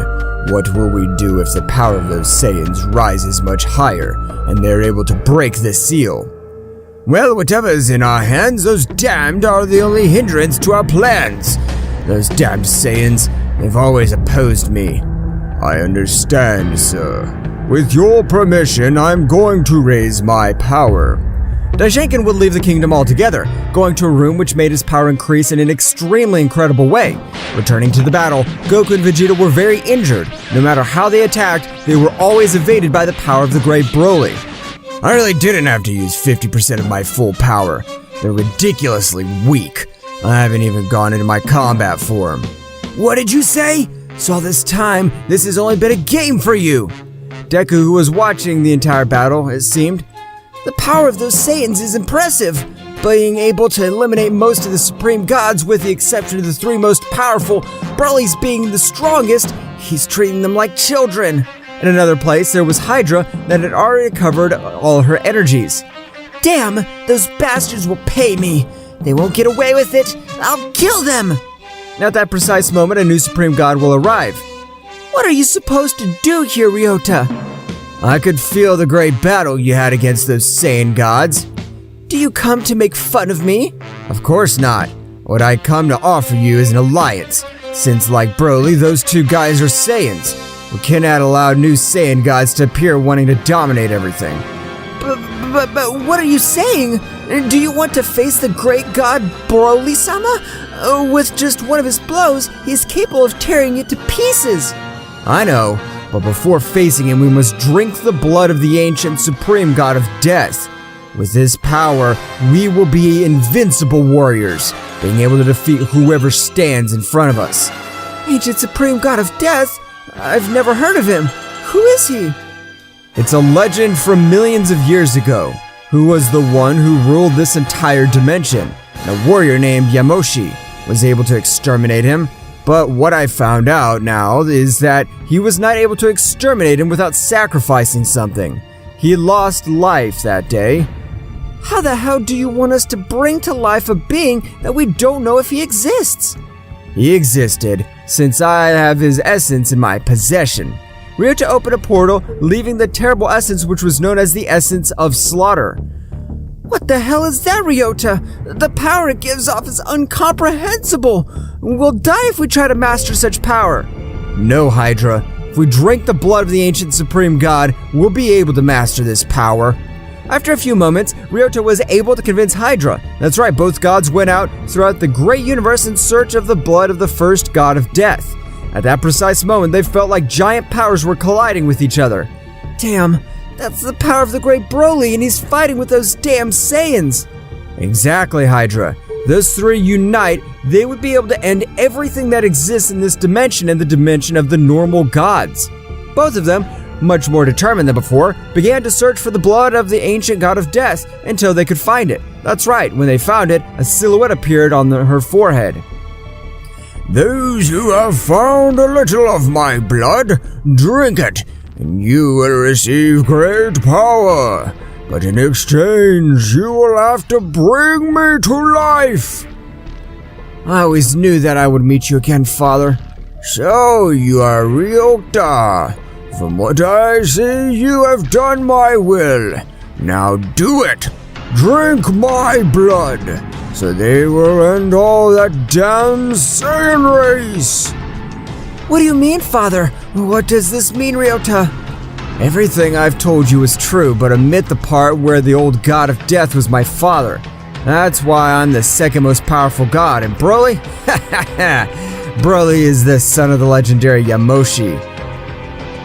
what will we do if the power of those Saiyans rises much higher and they're able to break the seal? Well, whatever's in our hands, those damned are the only hindrance to our plans. Those damned Saiyans, they've always opposed me. I understand, sir. With your permission, I'm going to raise my power. Daishankin would leave the kingdom altogether, going to a room which made his power increase in an extremely incredible way. Returning to the battle, Goku and Vegeta were very injured. No matter how they attacked, they were always evaded by the power of the great Broly. I really didn't have to use 50% of my full power. They're ridiculously weak. I haven't even gone into my combat form. What did you say? So all this time, this has only been a game for you. Deku, who was watching the entire battle, it seemed. The power of those Saiyans is impressive. Being able to eliminate most of the supreme gods with the exception of the three most powerful, Broly's being the strongest, he's treating them like children. In another place, there was Hydra that had already covered all her energies. Damn, those bastards will pay me. They won't get away with it. I'll kill them. At that precise moment, a new supreme god will arrive. What are you supposed to do here, Ryota? I could feel the great battle you had against those Saiyan gods. Do you come to make fun of me? Of course not. What I come to offer you is an alliance, since like Broly, those two guys are Saiyans. We cannot allow new Saiyan gods to appear wanting to dominate everything. But what are you saying? Do you want to face the great god Broly-sama? With just one of his blows, he's capable of tearing it to pieces. I know, but before facing him, we must drink the blood of the ancient supreme god of death. With this power, we will be invincible warriors, being able to defeat whoever stands in front of us. Ancient supreme god of death? I've never heard of him. Who is he? It's a legend from millions of years ago, who was the one who ruled this entire dimension. And a warrior named Yamoshi was able to exterminate him. But what I found out now is that he was not able to exterminate him without sacrificing something. He lost life that day. How the hell do you want us to bring to life a being that we don't know if he exists? He existed, since I have his essence in my possession. Ryuk opened a portal, leaving the terrible essence which was known as the Essence of Slaughter. What the hell is that, Ryota? The power it gives off is incomprehensible. We'll die if we try to master such power. No, Hydra. If we drink the blood of the ancient supreme god, we'll be able to master this power. After a few moments, Ryota was able to convince Hydra. That's right, both gods went out throughout the great universe in search of the blood of the first god of death. At that precise moment, they felt like giant powers were colliding with each other. Damn, that's the power of the great Broly, and he's fighting with those damn Saiyans. Exactly, Hydra. Those three unite, they would be able to end everything that exists in this dimension and the dimension of the normal gods. Both of them, much more determined than before, began to search for the blood of the ancient god of death until they could find it. That's right, when they found it, a silhouette appeared on her forehead. Those who have found a little of my blood, drink it, and you will receive great power. But in exchange, you will have to bring me to life. I always knew that I would meet you again, Father. So you are Ryuk. From what I see, you have done my will. Now do it. Drink my blood, so they will end all that damn Saiyan race. What do you mean, Father? What does this mean, Ryota? Everything I've told you is true, but omit the part where the old god of death was my father. That's why I'm the second most powerful god, and Broly? Broly is the son of the legendary Yamoshi.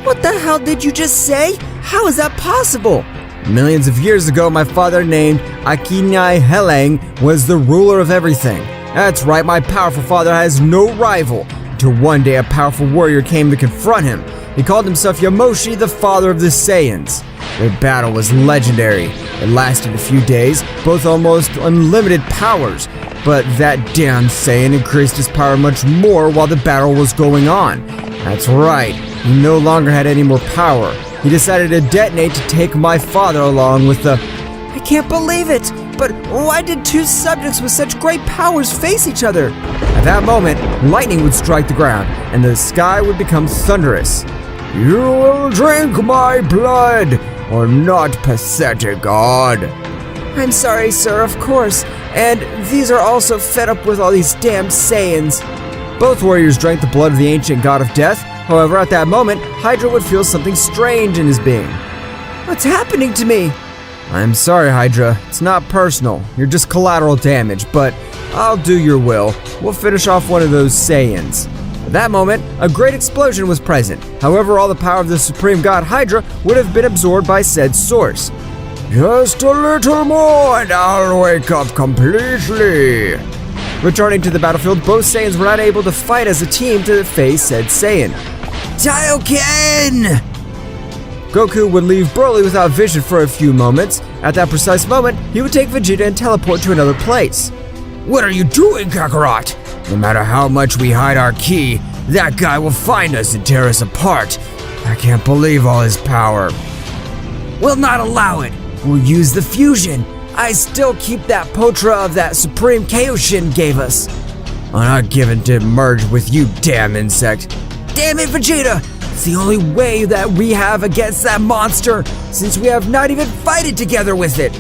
What the hell did you just say? How is that possible? Millions of years ago, my father named Akinai Heleng was the ruler of everything. That's right, my powerful father has no rival, until one day a powerful warrior came to confront him. He called himself Yamoshi, the father of the Saiyans. Their battle was legendary. It lasted a few days, both almost unlimited powers, but that damn Saiyan increased his power much more while the battle was going on. That's right, he no longer had any more power. He decided to detonate to take my father along with the... I can't believe it! But why did two subjects with such great powers face each other? At that moment, lightning would strike the ground, and the sky would become thunderous. You will drink my blood, or not, pathetic god. I'm sorry, sir, of course. And these are also fed up with all these damn Saiyans. Both warriors drank the blood of the ancient god of death. However, at that moment, Hydra would feel something strange in his being. What's happening to me? I'm sorry, Hydra. It's not personal. You're just collateral damage, but I'll do your will. We'll finish off one of those Saiyans. At that moment, a great explosion was present. However, all the power of the supreme god Hydra would have been absorbed by said source. Just a little more and I'll wake up completely. Returning to the battlefield, both Saiyans were not able to fight as a team to face said Saiyan. Taioken! Goku would leave Broly without vision for a few moments. At that precise moment, he would take Vegeta and teleport to another place. What are you doing, Kakarot? No matter how much we hide our ki, that guy will find us and tear us apart. I can't believe all his power. We'll not allow it. We'll use the fusion. I still keep that Potra of that Supreme Kaioshin gave us. I'm not given to merge with you, damn insect. Damn it, Vegeta! It's the only way that we have against that monster, since we have not even fighted together with it.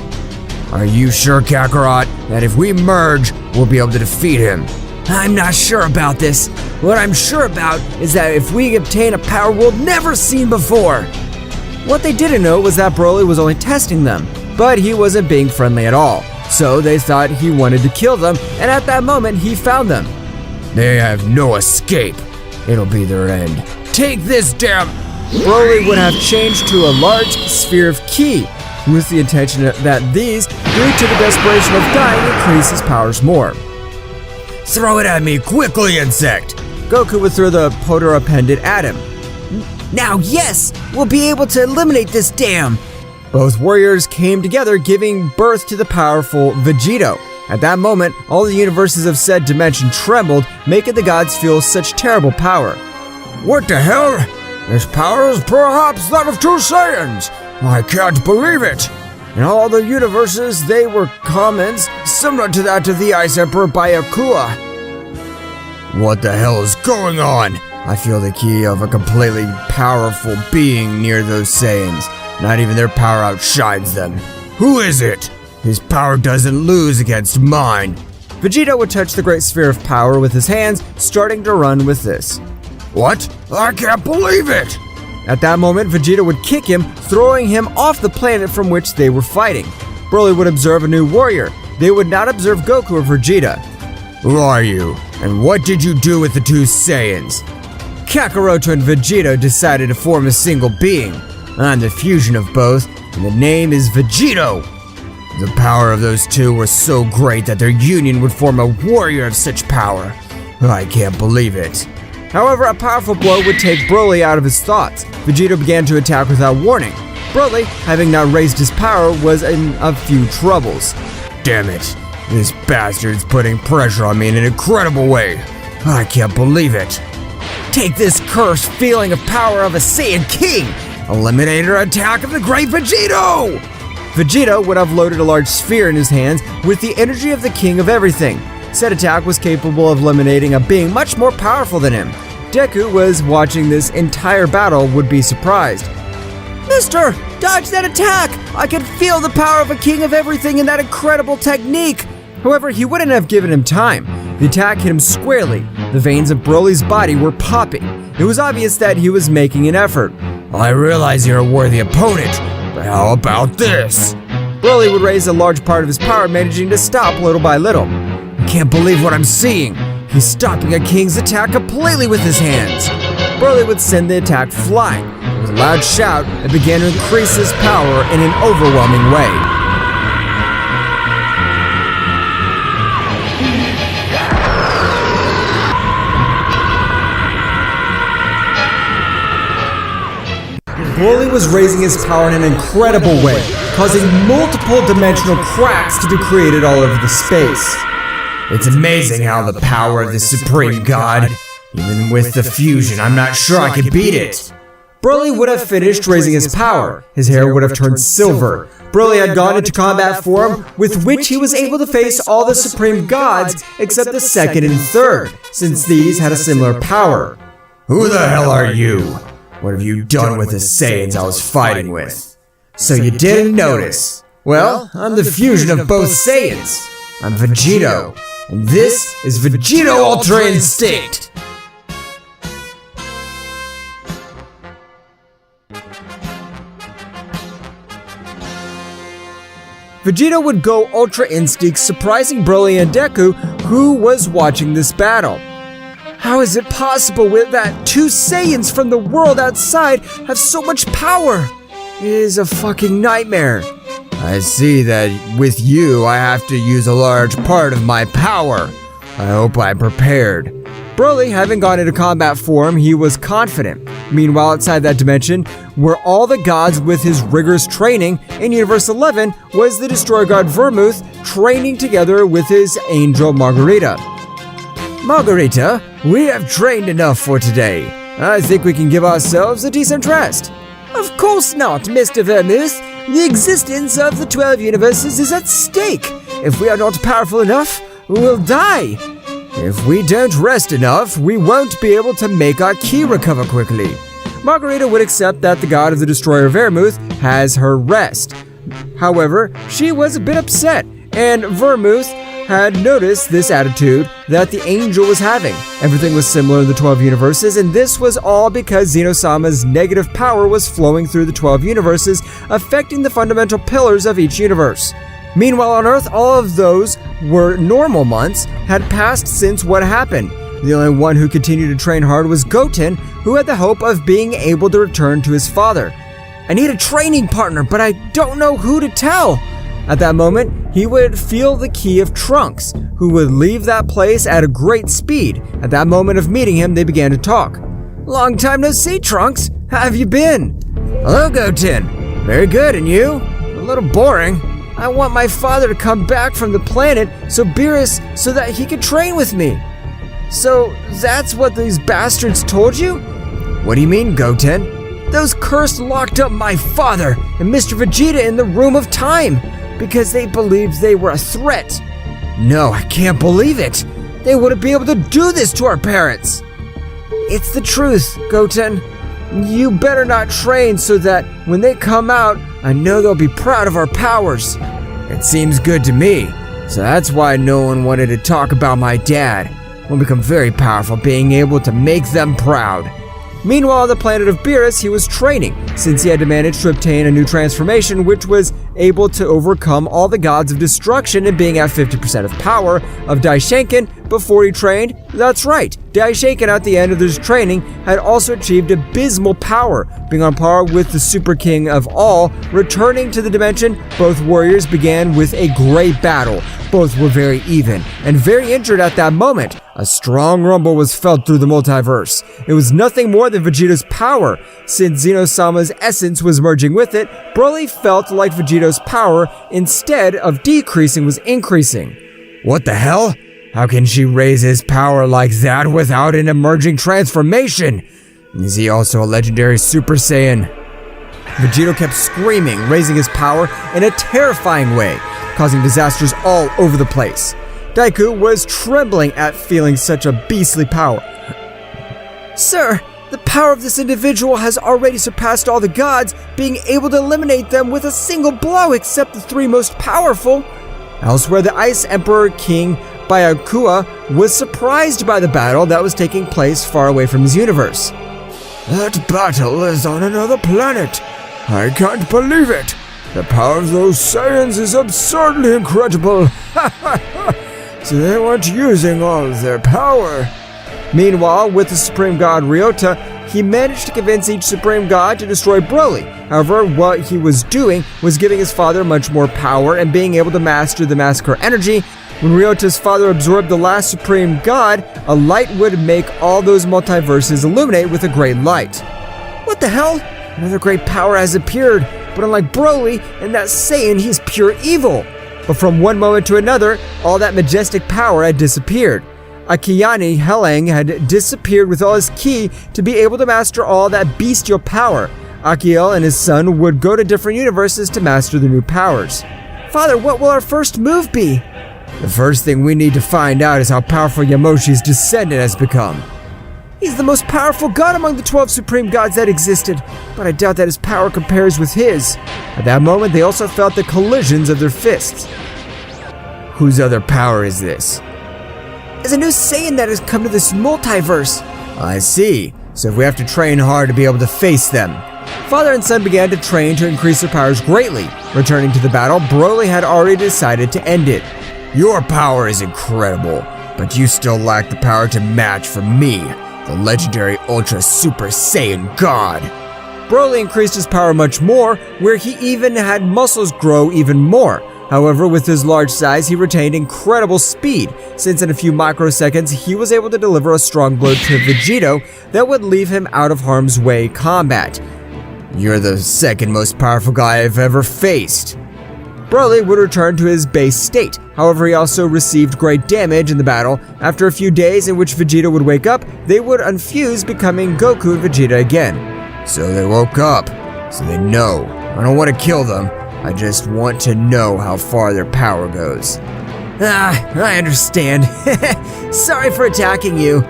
Are you sure, Kakarot, that if we merge, we'll be able to defeat him? I'm not sure about this. What I'm sure about is that if we obtain a power we've never seen before. What they didn't know was that Broly was only testing them, but he wasn't being friendly at all. So they thought he wanted to kill them, and at that moment he found them. They have no escape. It'll be their end. Take this damn... Broly would have changed to a large sphere of ki, with the intention that these, due to the desperation of dying, increase his powers more. Throw it at me quickly, insect! Goku would throw the Potra appended at him. Now, yes! We'll be able to eliminate this dam! Both warriors came together, giving birth to the powerful Vegeta. At that moment, all the universes of said dimension trembled, making the gods feel such terrible power. What the hell? This power is perhaps that of two Saiyans! I can't believe it! In all the universes, they were commons, similar to that of the Ice Emperor Byakuya. What the hell is going on? I feel the ki of a completely powerful being near those Saiyans. Not even their power outshines them. Who is it? His power doesn't lose against mine. Vegeta would touch the great sphere of power with his hands, starting to run with this. What? I can't believe it! At that moment, Vegeta would kick him, throwing him off the planet from which they were fighting. Broly would observe a new warrior. They would not observe Goku or Vegeta. Who are you? And what did you do with the two Saiyans? Kakaroto and Vegeta decided to form a single being. I'm the fusion of both, and the name is Vegito. The power of those two was so great that their union would form a warrior of such power. I can't believe it. However, a powerful blow would take Broly out of his thoughts. Vegeta began to attack without warning. Broly, having now raised his power, was in a few troubles. Damn it. This bastard's putting pressure on me in an incredible way. I can't believe it. Take this cursed feeling of power of a Saiyan King! Eliminator attack of the Great Vegito! Vegeta would have loaded a large sphere in his hands with the energy of the King of Everything. Said attack was capable of eliminating a being much more powerful than him. Deku was watching this entire battle would be surprised. Mister, dodge that attack! I can feel the power of a King of Everything in that incredible technique! However, he wouldn't have given him time. The attack hit him squarely. The veins of Broly's body were popping. It was obvious that he was making an effort. I realize you're a worthy opponent, but how about this? Broly would raise a large part of his power, managing to stop little by little. I can't believe what I'm seeing. He's stopping a king's attack completely with his hands. Broly would send the attack flying. With a loud shout, it began to increase his power in an overwhelming way. Broly was raising his power in an incredible way, causing multiple dimensional cracks to be created all over the space. It's amazing how the power of the Supreme God, even with the fusion, I'm not sure I could beat it. Broly would have finished raising his power. His hair would have turned silver. Broly had gone into combat form, with which he was able to face all the Supreme Gods except the second and third, since these had a similar power. Who the hell are you? What have you done with the Saiyans I was fighting with? So you didn't notice? Well, I'm the fusion of both Saiyans. I'm Vegito, and this is Vegito Ultra Instinct! Vegeta would go Ultra Instinct, surprising Broly and Deku, who was watching this battle. How is it possible that two Saiyans from the world outside have so much power? It is a fucking nightmare. I see that with you, I have to use a large part of my power. I hope I'm prepared. Broly, having gone into combat form, he was confident. Meanwhile, outside that dimension, where all the gods with his rigorous training, in Universe 11 was the Destroyer God Vermouth training together with his angel Margarita. Margarita, we have trained enough for today. I think we can give ourselves a decent rest. Of course not, Mr. Vermouth. The existence of the 12 universes is at stake. If we are not powerful enough, we will die. If we don't rest enough, we won't be able to make our ki recover quickly. Margarita would accept that the god of the Destroyer Vermouth has her rest. However, she was a bit upset, and Vermouth had noticed this attitude that the angel was having. Everything was similar in the 12 universes, and this was all because Zenosama's negative power was flowing through the 12 universes, affecting the fundamental pillars of each universe. Meanwhile, on Earth, all of those were normal months had passed since what happened. The only one who continued to train hard was Goten, who had the hope of being able to return to his father. I need a training partner, but I don't know who to tell. At that moment, he would feel the key of Trunks, who would leave that place at a great speed. At that moment of meeting him, they began to talk. Long time no see, Trunks. How have you been? Hello, Goten. Very good, and you? A little boring. I want my father to come back from the planet so that he could train with me. So that's what these bastards told you? What do you mean, Goten? Those cursed locked up my father and Mr. Vegeta in the Room of Time because they believed they were a threat. No, I can't believe it. They wouldn't be able to do this to our parents. It's the truth, Goten. You better not train so that when they come out, I know they'll be proud of our powers. It seems good to me. So that's why no one wanted to talk about my dad. We'll become very powerful, being able to make them proud. Meanwhile, on the planet of Beerus, he was training, since he had to manage to obtain a new transformation which was able to overcome all the gods of destruction and being at 50% of power of Daishankin before he trained. That's right, Daishankin at the end of his training had also achieved abysmal power, being on par with the Super King of all. Returning to the dimension, both warriors began with a great battle. Both were very even and very injured at that moment. A strong rumble was felt through the multiverse. It was nothing more than Vegeta's power. Since Zeno-sama's essence was merging with it, Broly felt like Vegeta's power, instead of decreasing, was increasing. What the hell? How can she raise his power like that without an emerging transformation? Is he also a legendary Super Saiyan? Vegeta kept screaming, raising his power in a terrifying way, causing disasters all over the place. Daiku was trembling at feeling such a beastly power. Sir, the power of this individual has already surpassed all the gods, being able to eliminate them with a single blow except the three most powerful. Elsewhere, the Ice Emperor King Byakuya was surprised by the battle that was taking place far away from his universe. That battle is on another planet. I can't believe it. The power of those Saiyans is absurdly incredible. So they weren't using all of their power. Meanwhile, with the Supreme God Ryota, he managed to convince each Supreme God to destroy Broly. However, what he was doing was giving his father much more power and being able to master the Massacre energy. When Ryota's father absorbed the last Supreme God, a light would make all those multiverses illuminate with a great light. What the hell? Another great power has appeared, but unlike Broly and that Saiyan, he's pure evil. But from one moment to another, all that majestic power had disappeared. Akiyani Helang had disappeared with all his ki to be able to master all that bestial power. Akiel and his son would go to different universes to master the new powers. Father, what will our first move be? The first thing we need to find out is how powerful Yamoshi's descendant has become. He's the most powerful god among the 12 supreme gods that existed, but I doubt that his power compares with his. At that moment, they also felt the collisions of their fists. Whose other power is this? There's a new Saiyan that has come to this multiverse. I see. So we have to train hard to be able to face them. Father and son began to train to increase their powers greatly. Returning to the battle, Broly had already decided to end it. Your power is incredible, but you still lack the power to match for me, the legendary Ultra Super Saiyan God. Broly increased his power much more, where he even had muscles grow even more. However, with his large size, he retained incredible speed, since in a few microseconds, he was able to deliver a strong blow to Vegeta that would leave him out of harm's way combat. You're the second most powerful guy I've ever faced. Broly would return to his base state. However, he also received great damage in the battle. After a few days in which Vegeta would wake up, they would unfuse, becoming Goku and Vegeta again. So they woke up. So they know. I don't want to kill them. I just want to know how far their power goes. I understand. Sorry for attacking you.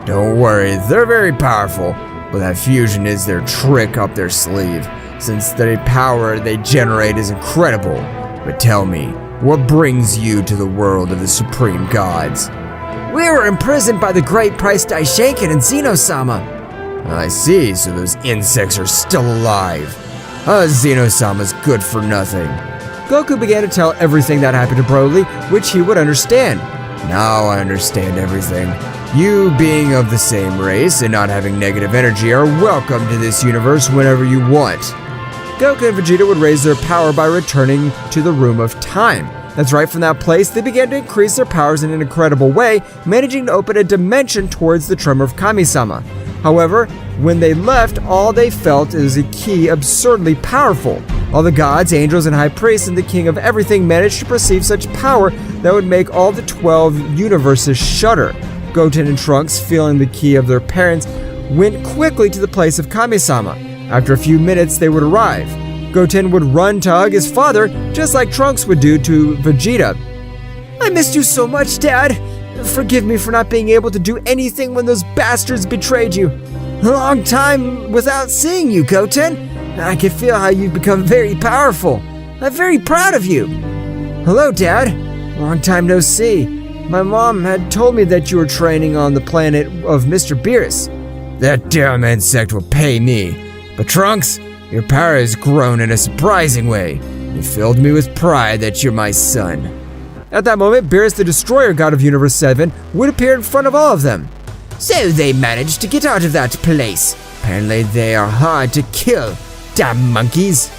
Don't worry, they're very powerful, but that fusion is their trick up their sleeve, since the power they generate is incredible. But tell me, what brings you to the world of the Supreme Gods? We were imprisoned by the great price Daishankin and Zeno-sama. I see, so those insects are still alive. Zeno-sama's good for nothing. Goku began to tell everything that happened to Broly, which he would understand. Now I understand everything. You, being of the same race and not having negative energy, are welcome to this universe whenever you want. Goku and Vegeta would raise their power by returning to the Room of Time. That's right, from that place, they began to increase their powers in an incredible way, managing to open a dimension towards the Tremor of Kami-sama. However, when they left, all they felt is a ki absurdly powerful. All the gods, angels, and high priests and the king of everything managed to perceive such power that would make all the 12 universes shudder. Goten and Trunks, feeling the ki of their parents, went quickly to the place of Kami-sama. After a few minutes, they would arrive. Goten would run to hug his father, just like Trunks would do to Vegeta. I missed you so much, Dad. Forgive me for not being able to do anything when those bastards betrayed you. A long time without seeing you, Goten. I can feel how you've become very powerful. I'm very proud of you. Hello, Dad. Long time no see. My mom had told me that you were training on the planet of Mr. Beerus. That damn insect will pay me. But Trunks, your power has grown in a surprising way. You filled me with pride that you're my son. At that moment, Beerus the Destroyer God of Universe 7 would appear in front of all of them. So they managed to get out of that place. Apparently they are hard to kill, damn monkeys.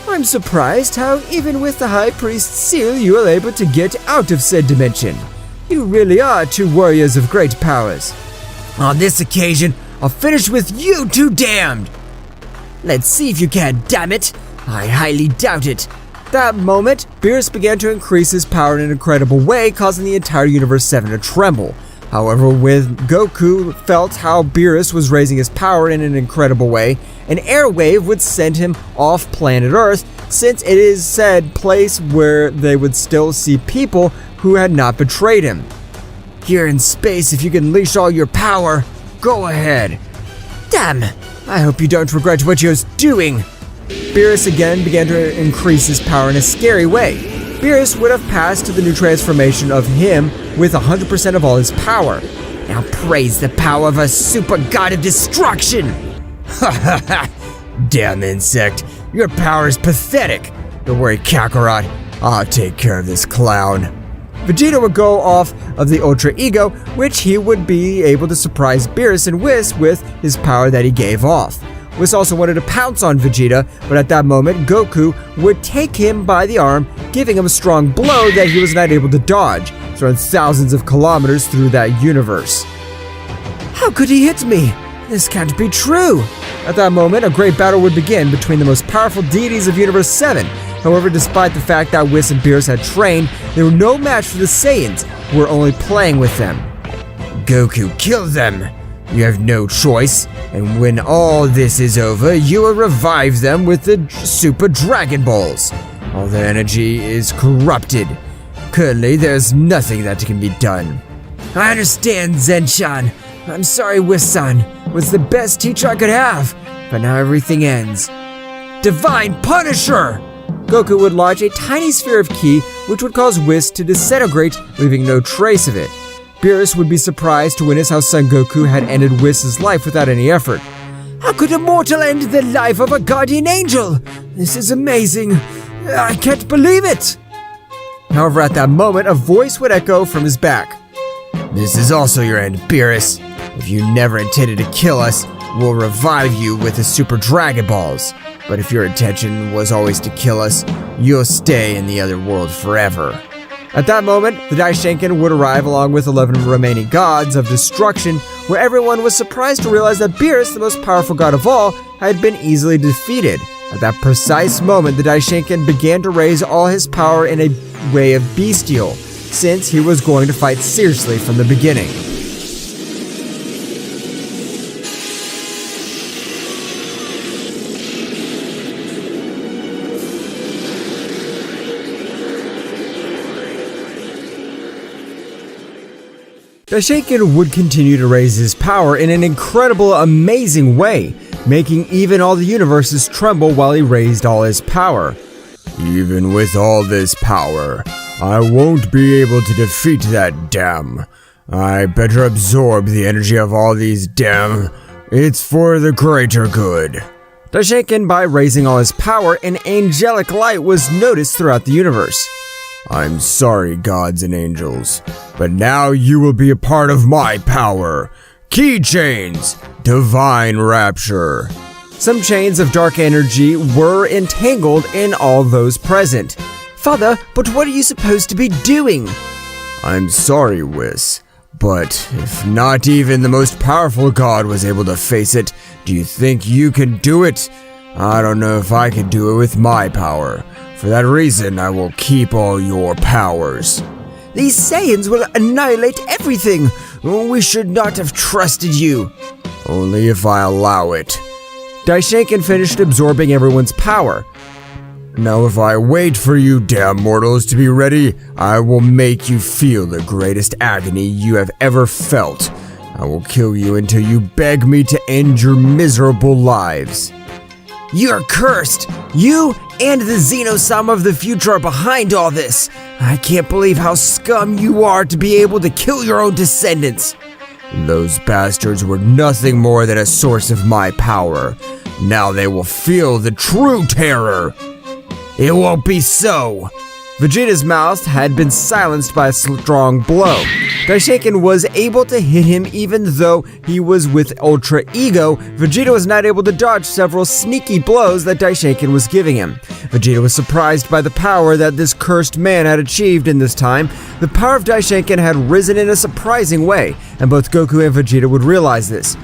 I'm surprised how even with the High Priest's seal you are able to get out of said dimension. You really are two warriors of great powers. On this occasion, I'll finish with you two damned! Let's see if you can, damn it! I highly doubt it. That moment, Beerus began to increase his power in an incredible way, causing the entire Universe 7 to tremble. However, when Goku felt how Beerus was raising his power in an incredible way, an air wave would send him off planet Earth, since it is said place where they would still see people who had not betrayed him. Here in space, if you can unleash all your power, go ahead. Damn, I hope you don't regret what you're doing. Beerus again began to increase his power in a scary way. Beerus would have passed to the new transformation of him with 100% of all his power. Now praise the power of a super god of destruction! Ha ha ha! Damn insect, your power is pathetic! Don't worry, Kakarot, I'll take care of this clown. Vegeta would go off of the Ultra Ego, which he would be able to surprise Beerus and Whis with his power that he gave off. Whis also wanted to pounce on Vegeta, but at that moment, Goku would take him by the arm, giving him a strong blow that he was not able to dodge, throwing thousands of kilometers through that universe. How could he hit me? This can't be true! At that moment, a great battle would begin between the most powerful deities of Universe 7. However, despite the fact that Whis and Beerus had trained, they were no match for the Saiyans, who were only playing with them. Goku, kill them! You have no choice, and when all this is over, you will revive them with the Super Dragon Balls. All their energy is corrupted. Currently, there's nothing that can be done. I understand, Zen-chan. I'm sorry, Whis-san. Was the best teacher I could have, but now everything ends. Divine Punisher! Goku would launch a tiny sphere of ki, which would cause Whis to disintegrate, leaving no trace of it. Beerus would be surprised to witness how Son Goku had ended Whis' life without any effort. How could a mortal end the life of a guardian angel? This is amazing. I can't believe it! However, at that moment, a voice would echo from his back. This is also your end, Beerus. If you never intended to kill us, we'll revive you with the Super Dragon Balls. But if your intention was always to kill us, you'll stay in the other world forever. At that moment, the Daishankin would arrive along with 11 remaining gods of destruction, where everyone was surprised to realize that Beerus, the most powerful god of all, had been easily defeated. At that precise moment, the Daishankin began to raise all his power in a way of bestial, since he was going to fight seriously from the beginning. Daishankin would continue to raise his power in an incredible, amazing way, making even all the universes tremble while he raised all his power. Even with all this power, I won't be able to defeat that dam. I better absorb the energy of all these dam. It's for the greater good. Daishankin, by raising all his power, an angelic light was noticed throughout the universe. I'm sorry, gods and angels, but now you will be a part of my power. Keychains, divine rapture. Some chains of dark energy were entangled in all those present. Father, but what are you supposed to be doing? I'm sorry, Whis, but if not even the most powerful god was able to face it, do you think you can do it? I don't know if I can do it with my power. For that reason, I will keep all your powers. These Saiyans will annihilate everything. We should not have trusted you. Only if I allow it. Daishankin finished absorbing everyone's power. Now if I wait for you damn mortals to be ready, I will make you feel the greatest agony you have ever felt. I will kill you until you beg me to end your miserable lives. You're cursed! You and the Zeno-sama of the future are behind all this! I can't believe how scum you are to be able to kill your own descendants! Those bastards were nothing more than a source of my power. Now they will feel the true terror! It won't be so! Vegeta's mouth had been silenced by a strong blow. Daishankin was able to hit him even though he was with Ultra Ego. Vegeta was not able to dodge several sneaky blows that Daishankin was giving him. Vegeta was surprised by the power that this cursed man had achieved in this time. The power of Daishankin had risen in a surprising way, and both Goku and Vegeta would realize this.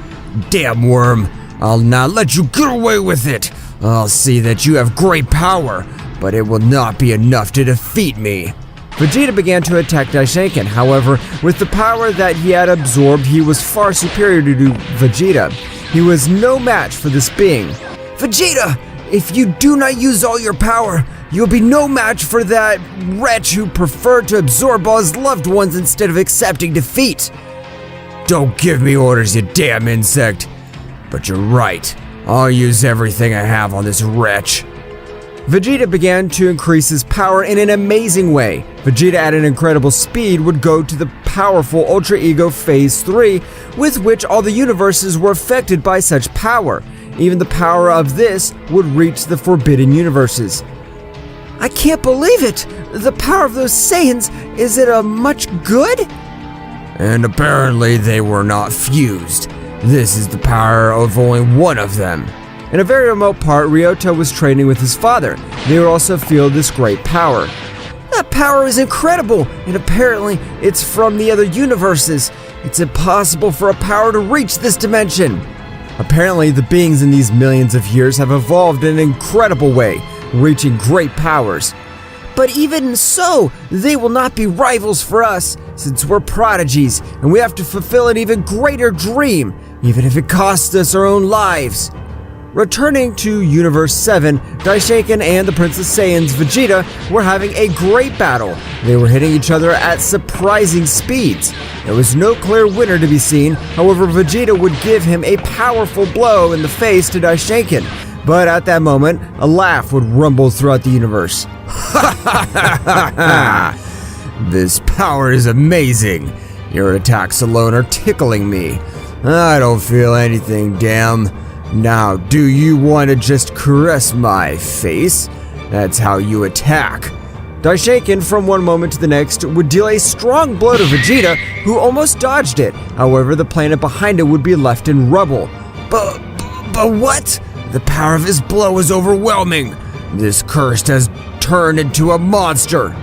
Damn worm, I'll not let you get away with it. I'll see that you have great power, but it will not be enough to defeat me. Vegeta began to attack Daishankin. However, with the power that he had absorbed, he was far superior to Vegeta. He was no match for this being. Vegeta, if you do not use all your power, you'll be no match for that wretch who preferred to absorb all his loved ones instead of accepting defeat. Don't give me orders, you damn insect. But you're right. I'll use everything I have on this wretch. Vegeta began to increase his power in an amazing way. Vegeta at an incredible speed would go to the powerful Ultra Ego Phase 3, with which all the universes were affected by such power. Even the power of this would reach the Forbidden Universes. I can't believe it! The power of those Saiyans, is it a much good? And apparently they were not fused. This is the power of only one of them. In a very remote part, Ryota was training with his father. They would also feel this great power. That power is incredible, and apparently it's from the other universes. It's impossible for a power to reach this dimension. Apparently, the beings in these millions of years have evolved in an incredible way, reaching great powers. But even so, they will not be rivals for us, since we're prodigies, and we have to fulfill an even greater dream, even if it costs us our own lives. Returning to Universe 7, Daishankin and the Princess Saiyan's Vegeta were having a great battle. They were hitting each other at surprising speeds. There was no clear winner to be seen, however Vegeta would give him a powerful blow in the face to Daishankin. But at that moment, a laugh would rumble throughout the universe. This power is amazing. Your attacks alone are tickling me. I don't feel anything, damn. Now, do you want to just caress my face? That's how you attack. Daishankin, from one moment to the next, would deal a strong blow to Vegeta, who almost dodged it. However, the planet behind it would be left in rubble. But what? The power of his blow is overwhelming. This cursed has turned into a monster.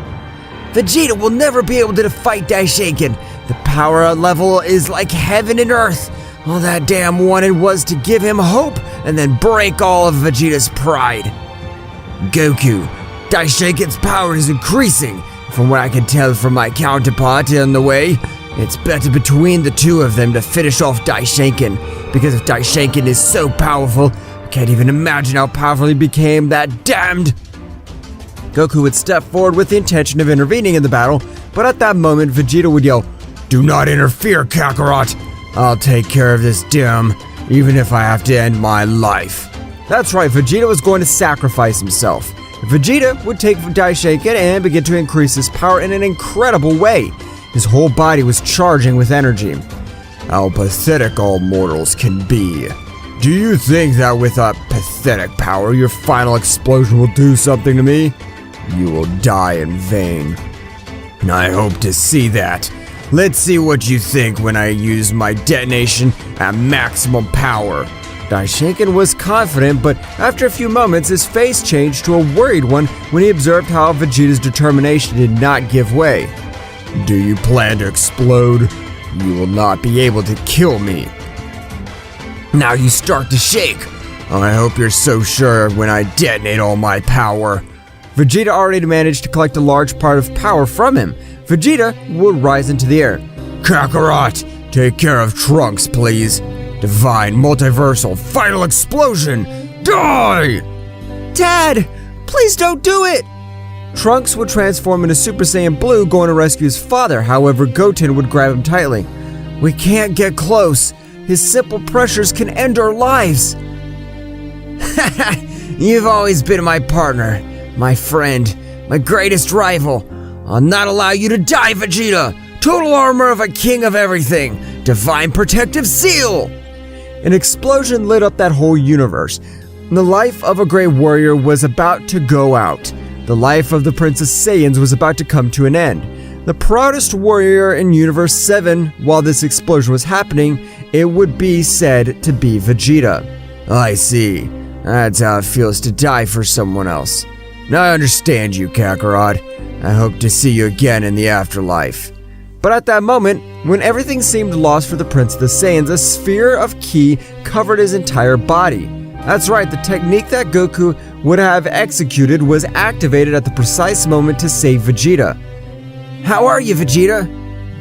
Vegeta will never be able to fight Daishankin. The power level is like heaven and earth. All that damn wanted was to give him hope and then break all of Vegeta's pride. Goku, Daishankin's power is increasing. From what I can tell from my counterpart on the way, it's better between the two of them to finish off Daishankin. Because if Daishankin is so powerful, I can't even imagine how powerful he became, that damned. Goku would step forward with the intention of intervening in the battle, but at that moment Vegeta would yell, "Do not interfere, Kakarot! I'll take care of this dim, even if I have to end my life." That's right, Vegeta was going to sacrifice himself. Vegeta would take Daishankin and begin to increase his power in an incredible way. His whole body was charging with energy. How pathetic all mortals can be. Do you think that with a pathetic power, your final explosion will do something to me? You will die in vain. I hope to see that. Let's see what you think when I use my detonation at maximum power. Daishankin was confident, but after a few moments his face changed to a worried one when he observed how Vegeta's determination did not give way. Do you plan to explode? You will not be able to kill me. Now you start to shake. I hope you're so sure when I detonate all my power. Vegeta already managed to collect a large part of power from him. Vegeta would rise into the air. Kakarot, take care of Trunks, please. Divine multiversal final explosion. Die! Dad, please don't do it! Trunks would transform into Super Saiyan Blue, going to rescue his father. However, Goten would grab him tightly. We can't get close. His simple pressures can end our lives. You've always been my partner, my friend, my greatest rival. I'll not allow you to die, Vegeta! Total armor of a king of everything! Divine protective seal! An explosion lit up that whole universe. The life of a great warrior was about to go out. The life of the Prince of Saiyans was about to come to an end. The proudest warrior in Universe 7, while this explosion was happening, it would be said to be Vegeta. I see. That's how it feels to die for someone else. Now I understand you, Kakarot. I hope to see you again in the afterlife. But at that moment, when everything seemed lost for the Prince of the Saiyans, a sphere of ki covered his entire body. That's right, the technique that Goku would have executed was activated at the precise moment to save Vegeta. How are you, Vegeta?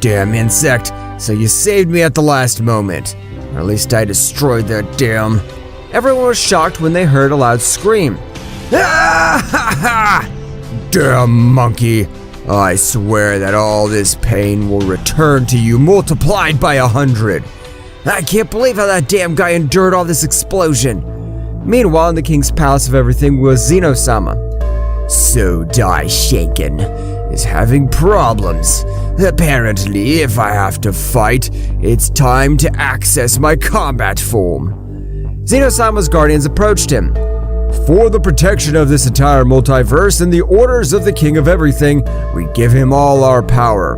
Damn insect, so you saved me at the last moment. Or at least I destroyed that damn... Everyone was shocked when they heard a loud scream. Ah, ha, ha! Damn monkey. I swear that all this pain will return to you multiplied by 100. I can't believe how that damn guy endured all this explosion. Meanwhile, in the king's palace of everything was Zeno-sama. So Daishankin is having problems. Apparently, if I have to fight, it's time to access my combat form. Zeno-sama's guardians approached him. For the protection of this entire multiverse and the orders of the King of Everything, we give him all our power.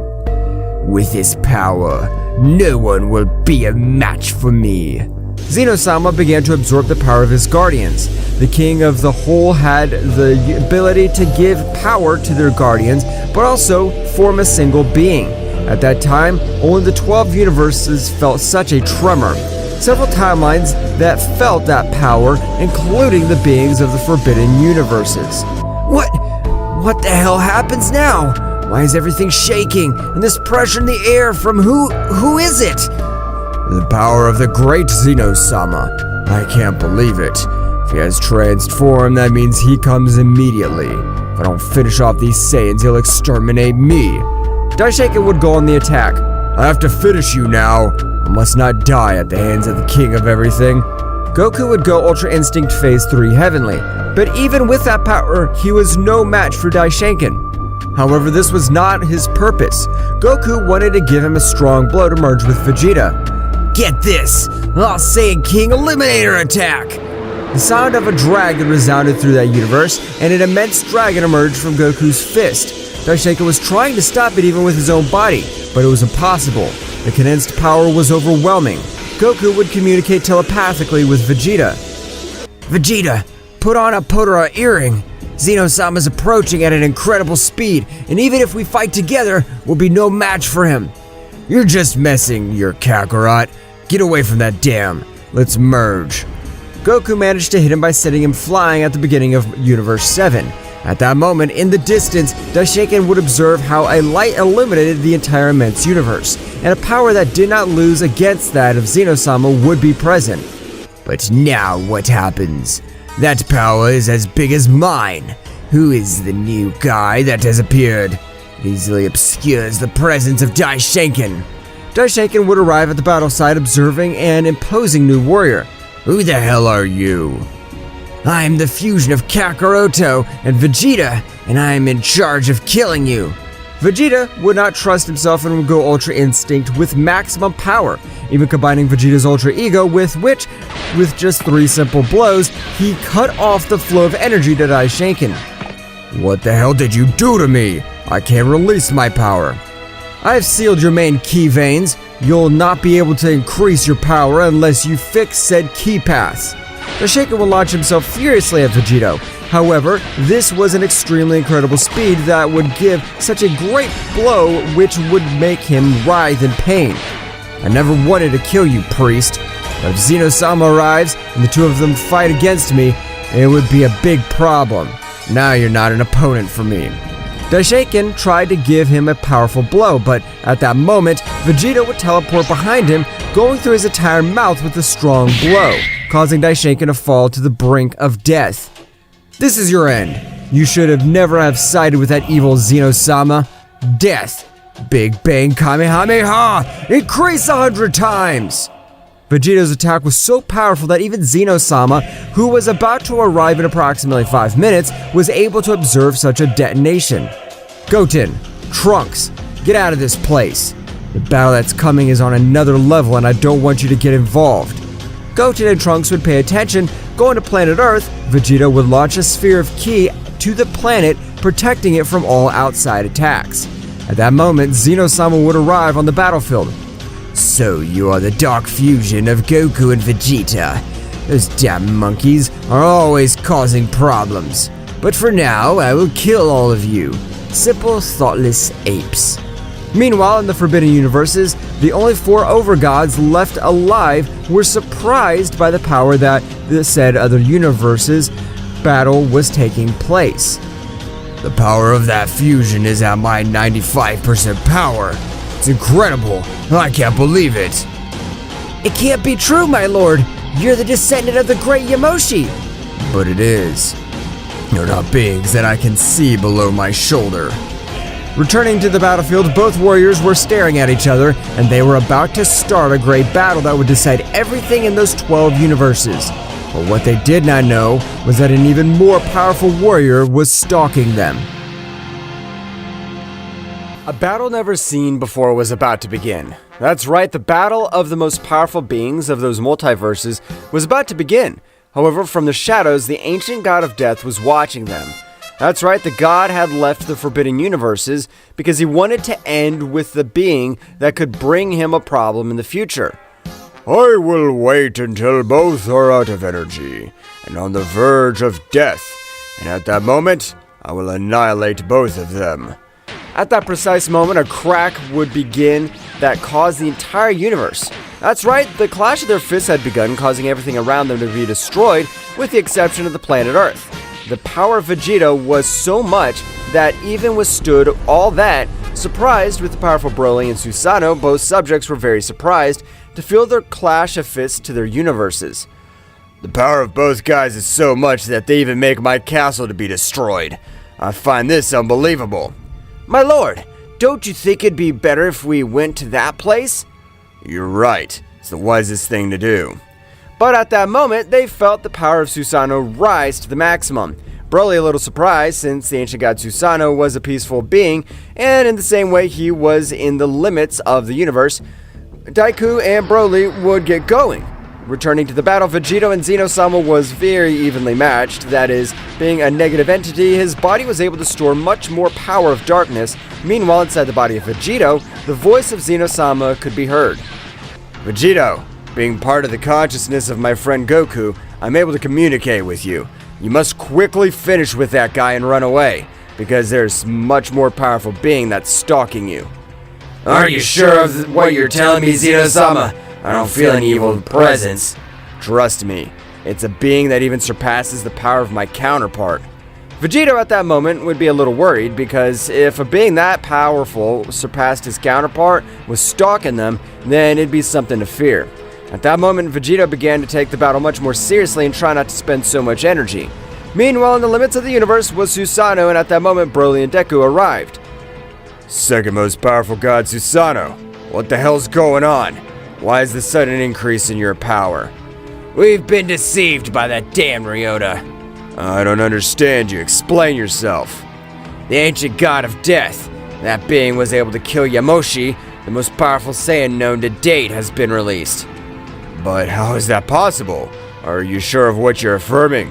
With this power, no one will be a match for me. Zeno-sama began to absorb the power of his guardians. The king of the whole had the ability to give power to their guardians, but also form a single being. At that time, only the 12 universes felt such a tremor. Several timelines that felt that power, including the beings of the Forbidden Universes. What the hell happens now? Why is everything shaking and this pressure in the air from who is it? The power of the great Zeno-sama. I can't believe it. If he has transformed, that means he comes immediately. If I don't finish off these Saiyans, he'll exterminate me. Daishankin would go on the attack. I have to finish you now. I must not die at the hands of the King of Everything. Goku would go Ultra Instinct Phase 3 Heavenly, but even with that power, he was no match for Daishankin. However, this was not his purpose. Goku wanted to give him a strong blow to merge with Vegeta. Get this! I'll Saiyan King Eliminator Attack! The sound of a dragon resounded through that universe, and an immense dragon emerged from Goku's fist. Daishankin was trying to stop it even with his own body, but it was impossible. The condensed power was overwhelming. Goku would communicate telepathically with Vegeta. Vegeta, put on a Potara earring. Zeno-sama's approaching at an incredible speed, and even if we fight together, we'll be no match for him. You're just messing, your Kakarot. Get away from that dam. Let's merge. Goku managed to hit him by sending him flying at the beginning of Universe 7. At that moment, in the distance, Daishankin would observe how a light illuminated the entire immense universe, and a power that did not lose against that of Zeno-sama would be present. But now what happens? That power is as big as mine. Who is the new guy that has appeared? It easily obscures the presence of Daishankin. Daishankin would arrive at the battle site observing an imposing new warrior. Who the hell are you? I am the fusion of Kakaroto and Vegeta, and I am in charge of killing you. Vegeta would not trust himself and would go Ultra Instinct with maximum power, even combining Vegeta's Ultra Ego with just 3 simple blows, he cut off the flow of energy to Daishankin. What the hell did you do to me? I can't release my power. I have sealed your main ki veins. You'll not be able to increase your power unless you fix said ki paths. Daishankin will launch himself furiously at Vegeta. However, this was an extremely incredible speed that would give such a great blow which would make him writhe in pain. I never wanted to kill you, priest, but if Zeno-sama arrives and the two of them fight against me, it would be a big problem. Now you're not an opponent for me. Daishankin tried to give him a powerful blow, but at that moment, Vegeta would teleport behind him, going through his entire mouth with a strong blow, causing Daishankin to fall to the brink of death. This is your end. You should have never have sided with that evil Zeno-sama. Death. Big Bang Kamehameha! Increase 100 times! Vegeta's attack was so powerful that even Zeno-sama, who was about to arrive in approximately 5 minutes, was able to observe such a detonation. Goten, Trunks, get out of this place. The battle that's coming is on another level and I don't want you to get involved. Goten and Trunks would pay attention. Going to planet Earth, Vegeta would launch a sphere of ki to the planet, protecting it from all outside attacks. At that moment, Zenosama would arrive on the battlefield. So you are the dark fusion of Goku and Vegeta. Those damn monkeys are always causing problems. But for now, I will kill all of you. Simple, thoughtless apes. Meanwhile, in the Forbidden Universes, the only 4 overgods left alive were surprised by the power that the said other universes battle was taking place. The power of that fusion is at my 95% power. It's incredible. I can't believe it. It can't be true, my lord. You're the descendant of the great Yamoshi. But it is. You're not beings that I can see below my shoulder. Returning to the battlefield, both warriors were staring at each other, and they were about to start a great battle that would decide everything in those 12 universes. But what they did not know was that an even more powerful warrior was stalking them. A battle never seen before was about to begin. That's right, the battle of the most powerful beings of those multiverses was about to begin. However, from the shadows, the ancient god of death was watching them. That's right, the god had left the Forbidden Universes because he wanted to end with the being that could bring him a problem in the future. I will wait until both are out of energy and on the verge of death, and at that moment, I will annihilate both of them. At that precise moment, a crack would begin that caused the entire universe. That's right, the clash of their fists had begun, causing everything around them to be destroyed, with the exception of the planet Earth. The power of Vegeta was so much that even withstood all that. Surprised with the powerful Broly and Susanoo, both subjects were very surprised to feel their clash of fists to their universes. The power of both guys is so much that they even make my castle to be destroyed. I find this unbelievable. My lord, don't you think it'd be better if we went to that place? You're right. It's the wisest thing to do. But at that moment, they felt the power of Susanoo rise to the maximum. Broly a little surprised, since the ancient god Susanoo was a peaceful being, and in the same way he was in the limits of the universe, Daiku and Broly would get going. Returning to the battle, Vegeta and Zenosama was very evenly matched. That is, being a negative entity, his body was able to store much more power of darkness. Meanwhile, inside the body of Vegeta, the voice of Zenosama could be heard. Vegeta, being part of the consciousness of my friend Goku, I'm able to communicate with you. You must quickly finish with that guy and run away, because there's a much more powerful being that's stalking you. Are you sure of what you're telling me, Zeno-sama? I don't feel any evil presence. Trust me, it's a being that even surpasses the power of my counterpart. Vegeta at that moment would be a little worried, because if a being that powerful surpassed his counterpart, was stalking them, then it'd be something to fear. At that moment, Vegeta began to take the battle much more seriously and try not to spend so much energy. Meanwhile, in the limits of the universe was Susanoo, and at that moment, Broly and Deku arrived. Second most powerful god Susanoo, what the hell's going on? Why is the sudden increase in your power? We've been deceived by that damn Ryota. I don't understand you. Explain yourself. The ancient god of death. That being was able to kill Yamoshi. The most powerful Saiyan known to date has been released. But how is that possible? Are you sure of what you're affirming?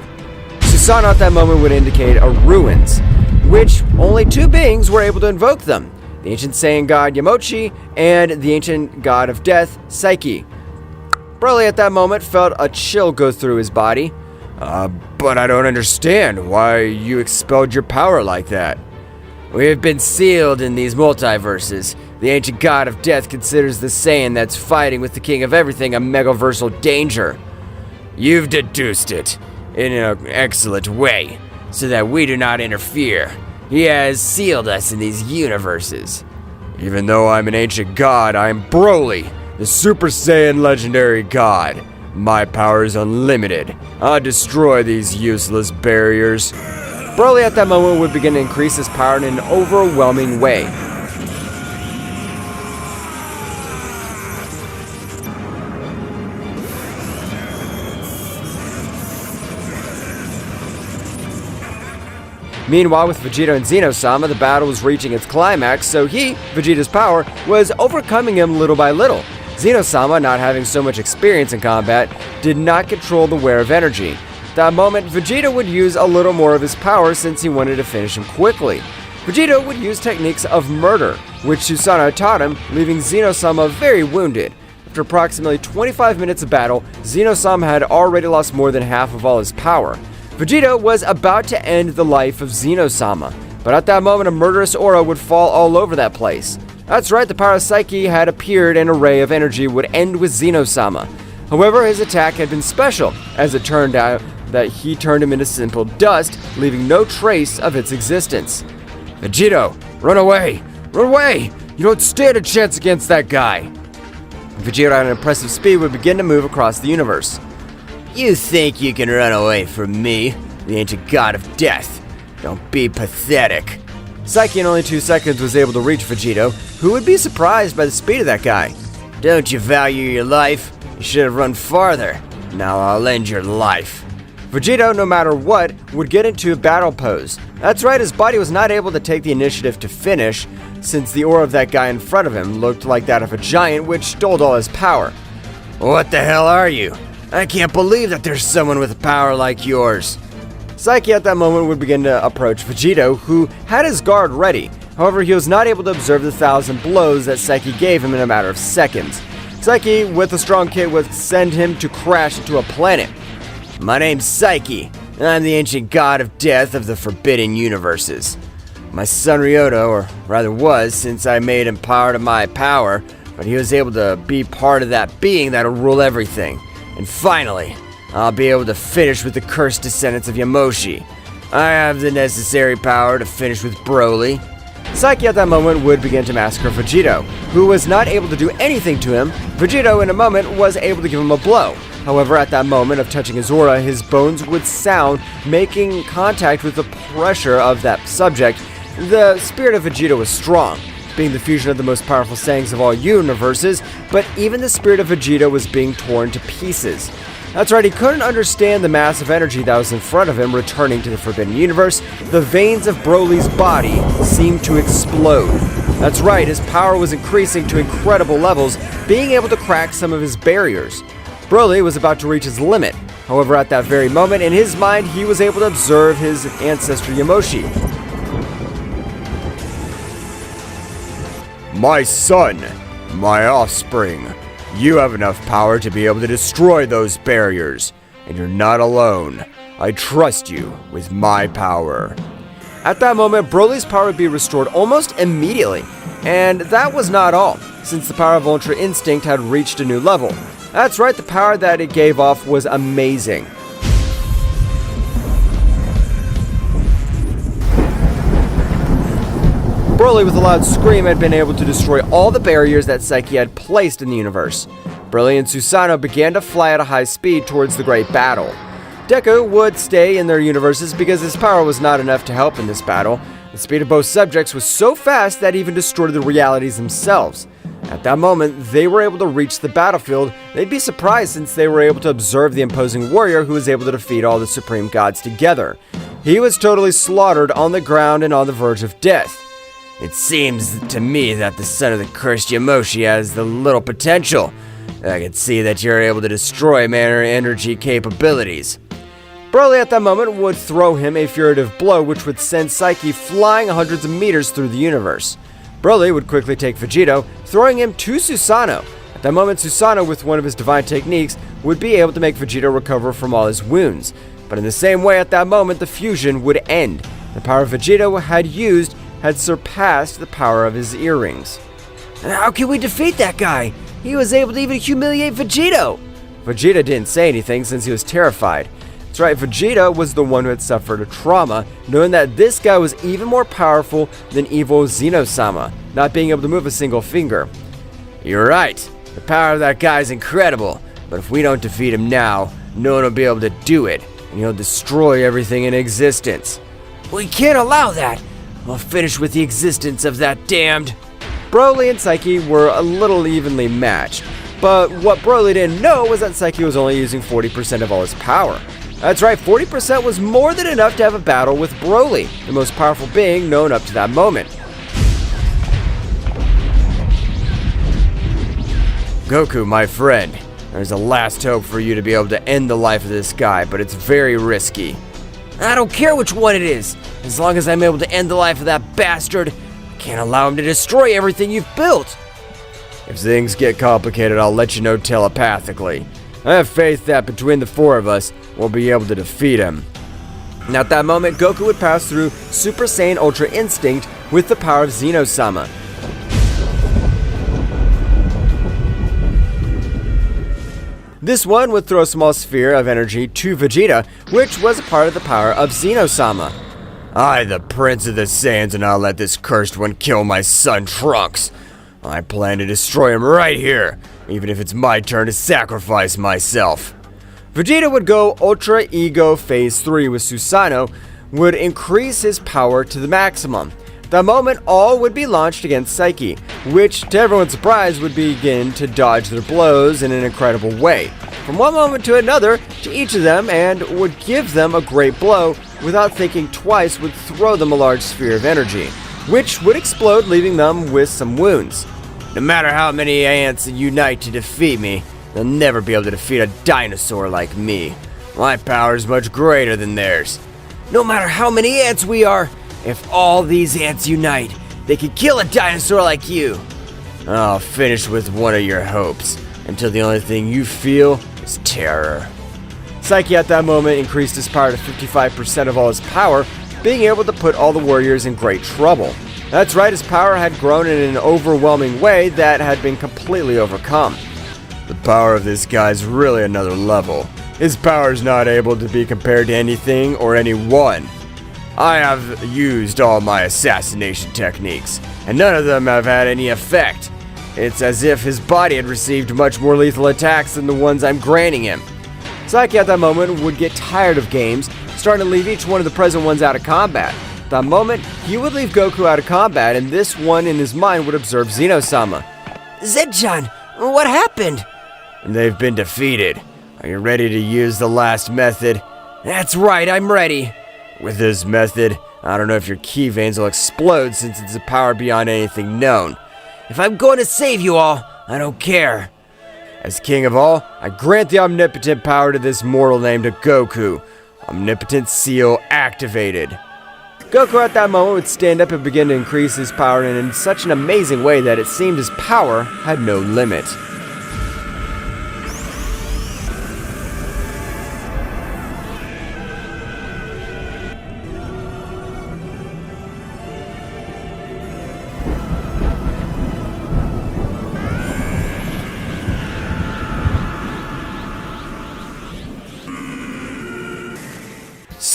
Susanoo at that moment would indicate a ruins, which only 2 beings were able to invoke them. The ancient Saiyan god Yamoshi and the ancient god of death, Psyche. Broly at that moment felt a chill go through his body. But I don't understand why you expelled your power like that. We have been sealed in these multiverses. The ancient god of death considers the Saiyan that's fighting with the king of everything a megaversal danger. You've deduced it in an excellent way, so that we do not interfere. He has sealed us in these universes. Even though I'm an ancient god, I am Broly, the Super Saiyan legendary god. My power is unlimited. I'll destroy these useless barriers. Broly at that moment would begin to increase his power in an overwhelming way. Meanwhile, with Vegeta and Zenosama, the battle was reaching its climax, so Vegeta's power, was overcoming him little by little. Zenosama, not having so much experience in combat, did not control the wear of energy. At that moment, Vegeta would use a little more of his power since he wanted to finish him quickly. Vegeta would use techniques of murder, which Susanoo taught him, leaving Zeno-sama very wounded. After approximately 25 minutes of battle, Zeno-sama had already lost more than half of all his power. Vegeta was about to end the life of Zeno-sama, but at that moment a murderous aura would fall all over that place. That's right, the power of Psyche had appeared and an array of energy would end with Zeno-sama. However, his attack had been special, as it turned out that he turned him into simple dust, leaving no trace of its existence. Vegito, run away! Run away! You don't stand a chance against that guy! Vegeta at an impressive speed would begin to move across the universe. You think you can run away from me, the ancient god of death? Don't be pathetic. Psyche in only 2 seconds was able to reach Vegito, who would be surprised by the speed of that guy. Don't you value your life? You should have run farther. Now I'll end your life. Vegito, no matter what, would get into a battle pose. That's right, his body was not able to take the initiative to finish, since the aura of that guy in front of him looked like that of a giant, which stole all his power. What the hell are you? I can't believe that there's someone with power like yours. Psyche at that moment would begin to approach Vegito, who had his guard ready. However, he was not able to observe the 1,000 blows that Psyche gave him in a matter of seconds. Psyche, with a strong kick, would send him to crash into a planet. My name's Psyche, and I'm the ancient god of death of the Forbidden Universes. My son Ryota, or rather was, since I made him part of my power, but he was able to be part of that being that'll rule everything. And finally, I'll be able to finish with the cursed descendants of Yamoshi. I have the necessary power to finish with Broly. Psyche at that moment would begin to massacre Vegito, who was not able to do anything to him. Vegito in a moment was able to give him a blow. However, at that moment of touching his aura, his bones would sound, making contact with the pressure of that subject. The spirit of Vegeta was strong, being the fusion of the most powerful Saiyans of all universes, but even the spirit of Vegeta was being torn to pieces. That's right, he couldn't understand the massive energy that was in front of him returning to the Forbidden Universe. The veins of Broly's body seemed to explode. That's right, his power was increasing to incredible levels, being able to crack some of his barriers. Broly was about to reach his limit. However, at that very moment, in his mind, he was able to observe his ancestor Yamoshi. My son, my offspring, you have enough power to be able to destroy those barriers, and you're not alone. I trust you with my power. At that moment, Broly's power would be restored almost immediately. And that was not all, since the power of Ultra Instinct had reached a new level. That's right, the power that it gave off was amazing. Broly, with a loud scream, had been able to destroy all the barriers that Psyche had placed in the universe. Broly and Susanoo began to fly at a high speed towards the great battle. Deku would stay in their universes because his power was not enough to help in this battle. The speed of both subjects was so fast that it even distorted the realities themselves. At that moment, they were able to reach the battlefield. They'd be surprised since they were able to observe the imposing warrior who was able to defeat all the supreme gods together. He was totally slaughtered on the ground and on the verge of death. It seems to me that the son of the cursed Yamoshi has the little potential. I can see that you're able to destroy mana energy capabilities. Broly at that moment would throw him a furtive blow which would send Psyche flying hundreds of meters through the universe. Broly would quickly take Vegito, throwing him to Susanoo. At that moment, Susanoo, with one of his divine techniques, would be able to make Vegito recover from all his wounds. But in the same way, at that moment, the fusion would end. The power Vegito had used had surpassed the power of his earrings. How can we defeat that guy? He was able to even humiliate Vegito. Vegeta didn't say anything since he was terrified. That's right, Vegeta was the one who had suffered a trauma, knowing that this guy was even more powerful than evil Zeno-sama, not being able to move a single finger. You're right, the power of that guy is incredible, but if we don't defeat him now, no one will be able to do it, and he'll destroy everything in existence. We can't allow that. We'll finish with the existence of that damned... Broly and Psyche were a little evenly matched, but what Broly didn't know was that Psyche was only using 40% of all his power. That's right, 40% was more than enough to have a battle with Broly, the most powerful being known up to that moment. Goku, my friend, There's a last hope for you to be able to end the life of this guy, but it's very risky. I don't care which one it is. As long as I'm able to end the life of that bastard, I can't allow him to destroy everything you've built. If things get complicated, I'll let you know telepathically. I have faith that between the four of us, we'll be able to defeat him. And at that moment, Goku would pass through Super Saiyan Ultra Instinct with the power of Zeno-sama. This one would throw a small sphere of energy to Vegeta, which was a part of the power of Zeno-sama. I, the Prince of the Saiyans, and I'll let this cursed one kill my son Trunks. I plan to destroy him right here, even if it's my turn to sacrifice myself. Vegeta would go Ultra Ego Phase 3 with Susanoo, would increase his power to the maximum. At that moment, all would be launched against Psyche, which, to everyone's surprise, would begin to dodge their blows in an incredible way. From one moment to another, to each of them, and would give them a great blow, without thinking twice would throw them a large sphere of energy, which would explode, leaving them with some wounds. No matter how many ants unite to defeat me, they'll never be able to defeat a dinosaur like me. My power is much greater than theirs. No matter how many ants we are, if all these ants unite, they could kill a dinosaur like you. I'll finish with one of your hopes, until the only thing you feel is terror. Psyche at that moment increased his power to 55% of all his power, being able to put all the warriors in great trouble. That's right, his power had grown in an overwhelming way that had been completely overcome. The power of this guy's really another level. His power is not able to be compared to anything or anyone. I have used all my assassination techniques, and none of them have had any effect. It's as if his body had received much more lethal attacks than the ones I'm granting him. Psyche at that moment would get tired of games, starting to leave each one of the present ones out of combat. At that moment, he would leave Goku out of combat, and this one in his mind would observe Zeno-sama. Zed-chan, what happened? They've been defeated. Are you ready to use the last method? That's right, I'm ready. With this method, I don't know if your key veins will explode since it's a power beyond anything known. If I'm going to save you all, I don't care. As king of all, I grant the omnipotent power to this mortal named Goku. Omnipotent seal activated. Goku at that moment would stand up and begin to increase his power in such an amazing way that it seemed his power had no limit.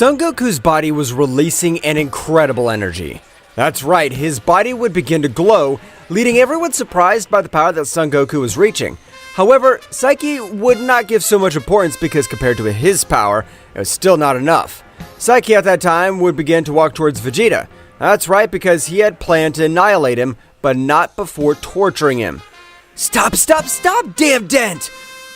Son Goku's body was releasing an incredible energy. That's right, his body would begin to glow, leading everyone surprised by the power that Son Goku was reaching. However, Psyche would not give so much importance because compared to his power, it was still not enough. Psyche at that time would begin to walk towards Vegeta. That's right, because he had planned to annihilate him, but not before torturing him. Stop, damn dent!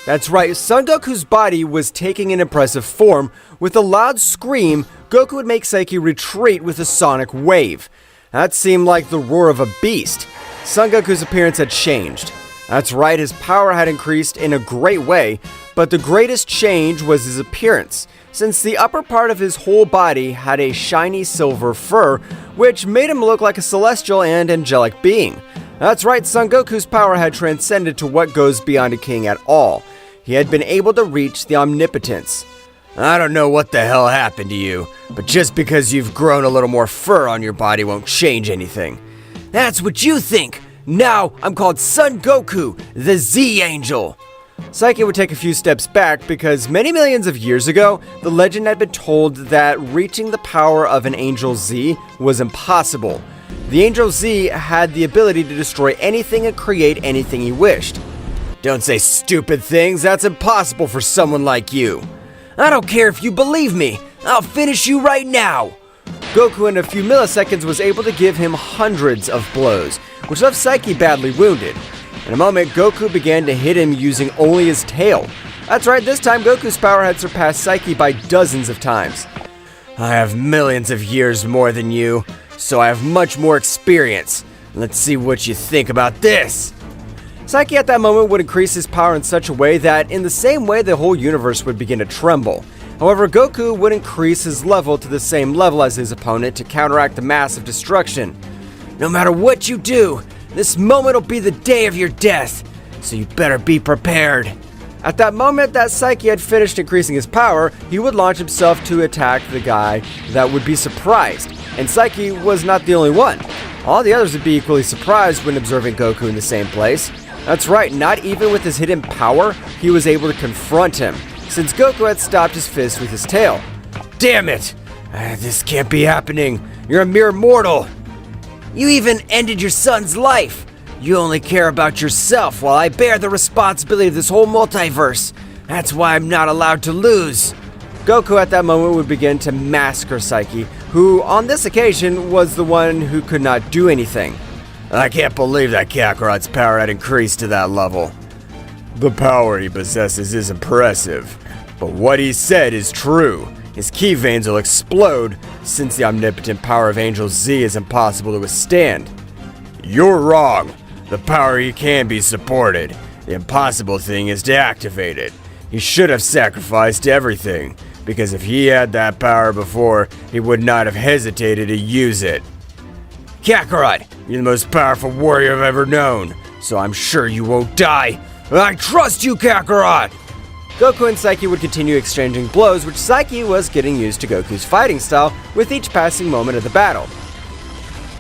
That's right, Son Goku's body was taking an impressive form. With a loud scream, Goku would make Psyche retreat with a sonic wave. That seemed like the roar of a beast. Son Goku's appearance had changed. That's right, his power had increased in a great way, but the greatest change was his appearance, since the upper part of his whole body had a shiny silver fur, which made him look like a celestial and angelic being. That's right, Son Goku's power had transcended to what goes beyond a king at all. He had been able to reach the omnipotence. I don't know what the hell happened to you, but just because you've grown a little more fur on your body won't change anything. That's what you think! Now I'm called Son Goku, the Z-Angel! Psyche would take a few steps back because many millions of years ago, the legend had been told that reaching the power of an Angel Z was impossible. The Angel Z had the ability to destroy anything and create anything he wished. Don't say stupid things, that's impossible for someone like you. I don't care if you believe me, I'll finish you right now! Goku in a few milliseconds was able to give him hundreds of blows, which left Psyche badly wounded. In a moment, Goku began to hit him using only his tail. That's right, this time Goku's power had surpassed Psyche by dozens of times. I have millions of years more than you, so I have much more experience. Let's see what you think about this. Saiki at that moment would increase his power in such a way that in the same way the whole universe would begin to tremble. However, Goku would increase his level to the same level as his opponent to counteract the massive destruction. No matter what you do, this moment will be the day of your death, so you better be prepared. At that moment that Saiki had finished increasing his power, he would launch himself to attack the guy that would be surprised. And Saiki was not the only one. All the others would be equally surprised when observing Goku in the same place. That's right, not even with his hidden power, he was able to confront him, since Goku had stopped his fist with his tail. Damn it! This can't be happening. You're a mere mortal. You even ended your son's life. You only care about yourself while I bear the responsibility of this whole multiverse. That's why I'm not allowed to lose. Goku at that moment would begin to massacre Saiki, who on this occasion was the one who could not do anything. I can't believe that Kakarot's power had increased to that level. The power he possesses is impressive, but what he said is true. His ki veins will explode, since the omnipotent power of Angel Z is impossible to withstand. You're wrong. The power he can be supported. The impossible thing is to activate it. He should have sacrificed everything, because if he had that power before, he would not have hesitated to use it. Kakarot, you're the most powerful warrior I've ever known, so I'm sure you won't die. I trust you, Kakarot! Goku and Saiki would continue exchanging blows, which Saiki was getting used to Goku's fighting style with each passing moment of the battle.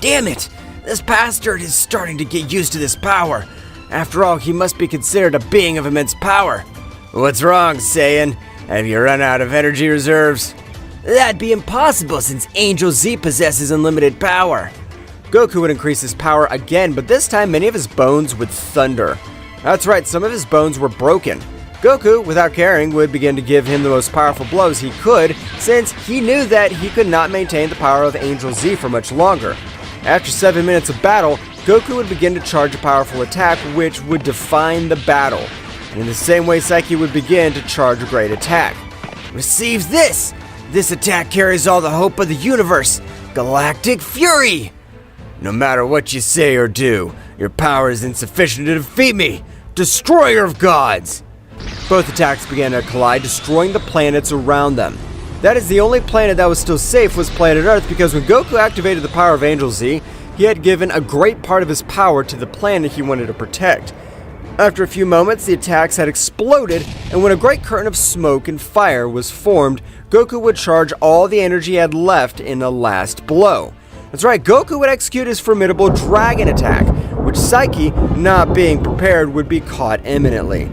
Damn it! This bastard is starting to get used to this power. After all, he must be considered a being of immense power. What's wrong, Saiyan? Have you run out of energy reserves? That'd be impossible since Angel Z possesses unlimited power. Goku would increase his power again, but this time many of his bones would thunder. That's right, some of his bones were broken. Goku, without caring, would begin to give him the most powerful blows he could, since he knew that he could not maintain the power of Angel Z for much longer. After 7 minutes of battle, Goku would begin to charge a powerful attack which would define the battle. And in the same way, Saiki would begin to charge a great attack. Receive this! This attack carries all the hope of the universe! Galactic Fury! No matter what you say or do, your power is insufficient to defeat me! Destroyer of gods! Both attacks began to collide, destroying the planets around them. That is, the only planet that was still safe was planet Earth, because when Goku activated the power of Angel Z, he had given a great part of his power to the planet he wanted to protect. After a few moments, the attacks had exploded, and when a great curtain of smoke and fire was formed, Goku would charge all the energy he had left in a last blow. That's right, Goku would execute his formidable dragon attack, which Saiki, not being prepared, would be caught imminently.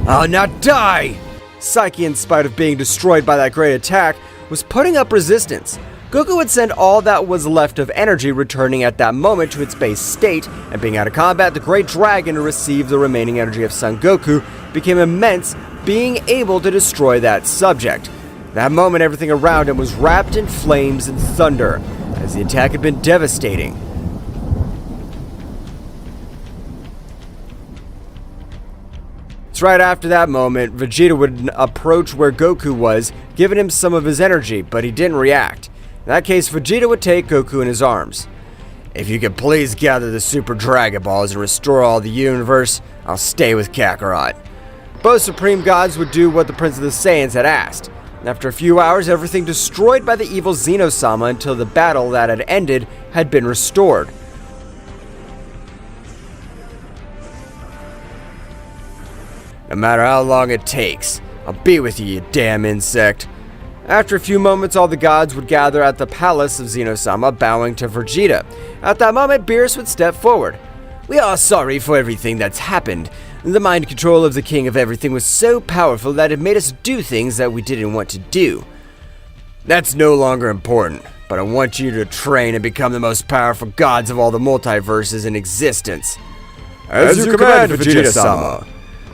I'll not die! Saiki, in spite of being destroyed by that great attack, was putting up resistance. Goku would send all that was left of energy returning at that moment to its base state, and being out of combat, the great dragon to receive the remaining energy of Son Goku became immense, being able to destroy that subject. That moment, everything around him was wrapped in flames and thunder, as the attack had been devastating. Right after that moment, Vegeta would approach where Goku was, giving him some of his energy, but he didn't react. In that case, Vegeta would take Goku in his arms. If you could please gather the Super Dragon Balls and restore all the universe, I'll stay with Kakarot. Both Supreme Gods would do what the Prince of the Saiyans had asked. After a few hours, everything destroyed by the evil Zeno-sama until the battle that had ended had been restored. No matter how long it takes, I'll be with you, you damn insect. After a few moments, all the gods would gather at the palace of Zenosama, bowing to Vegeta. At that moment, Beerus would step forward. We are sorry for everything that's happened. The mind control of the King of Everything was so powerful that it made us do things that we didn't want to do. That's no longer important, but I want you to train and become the most powerful gods of all the multiverses in existence. As you command, Vegeta-sama.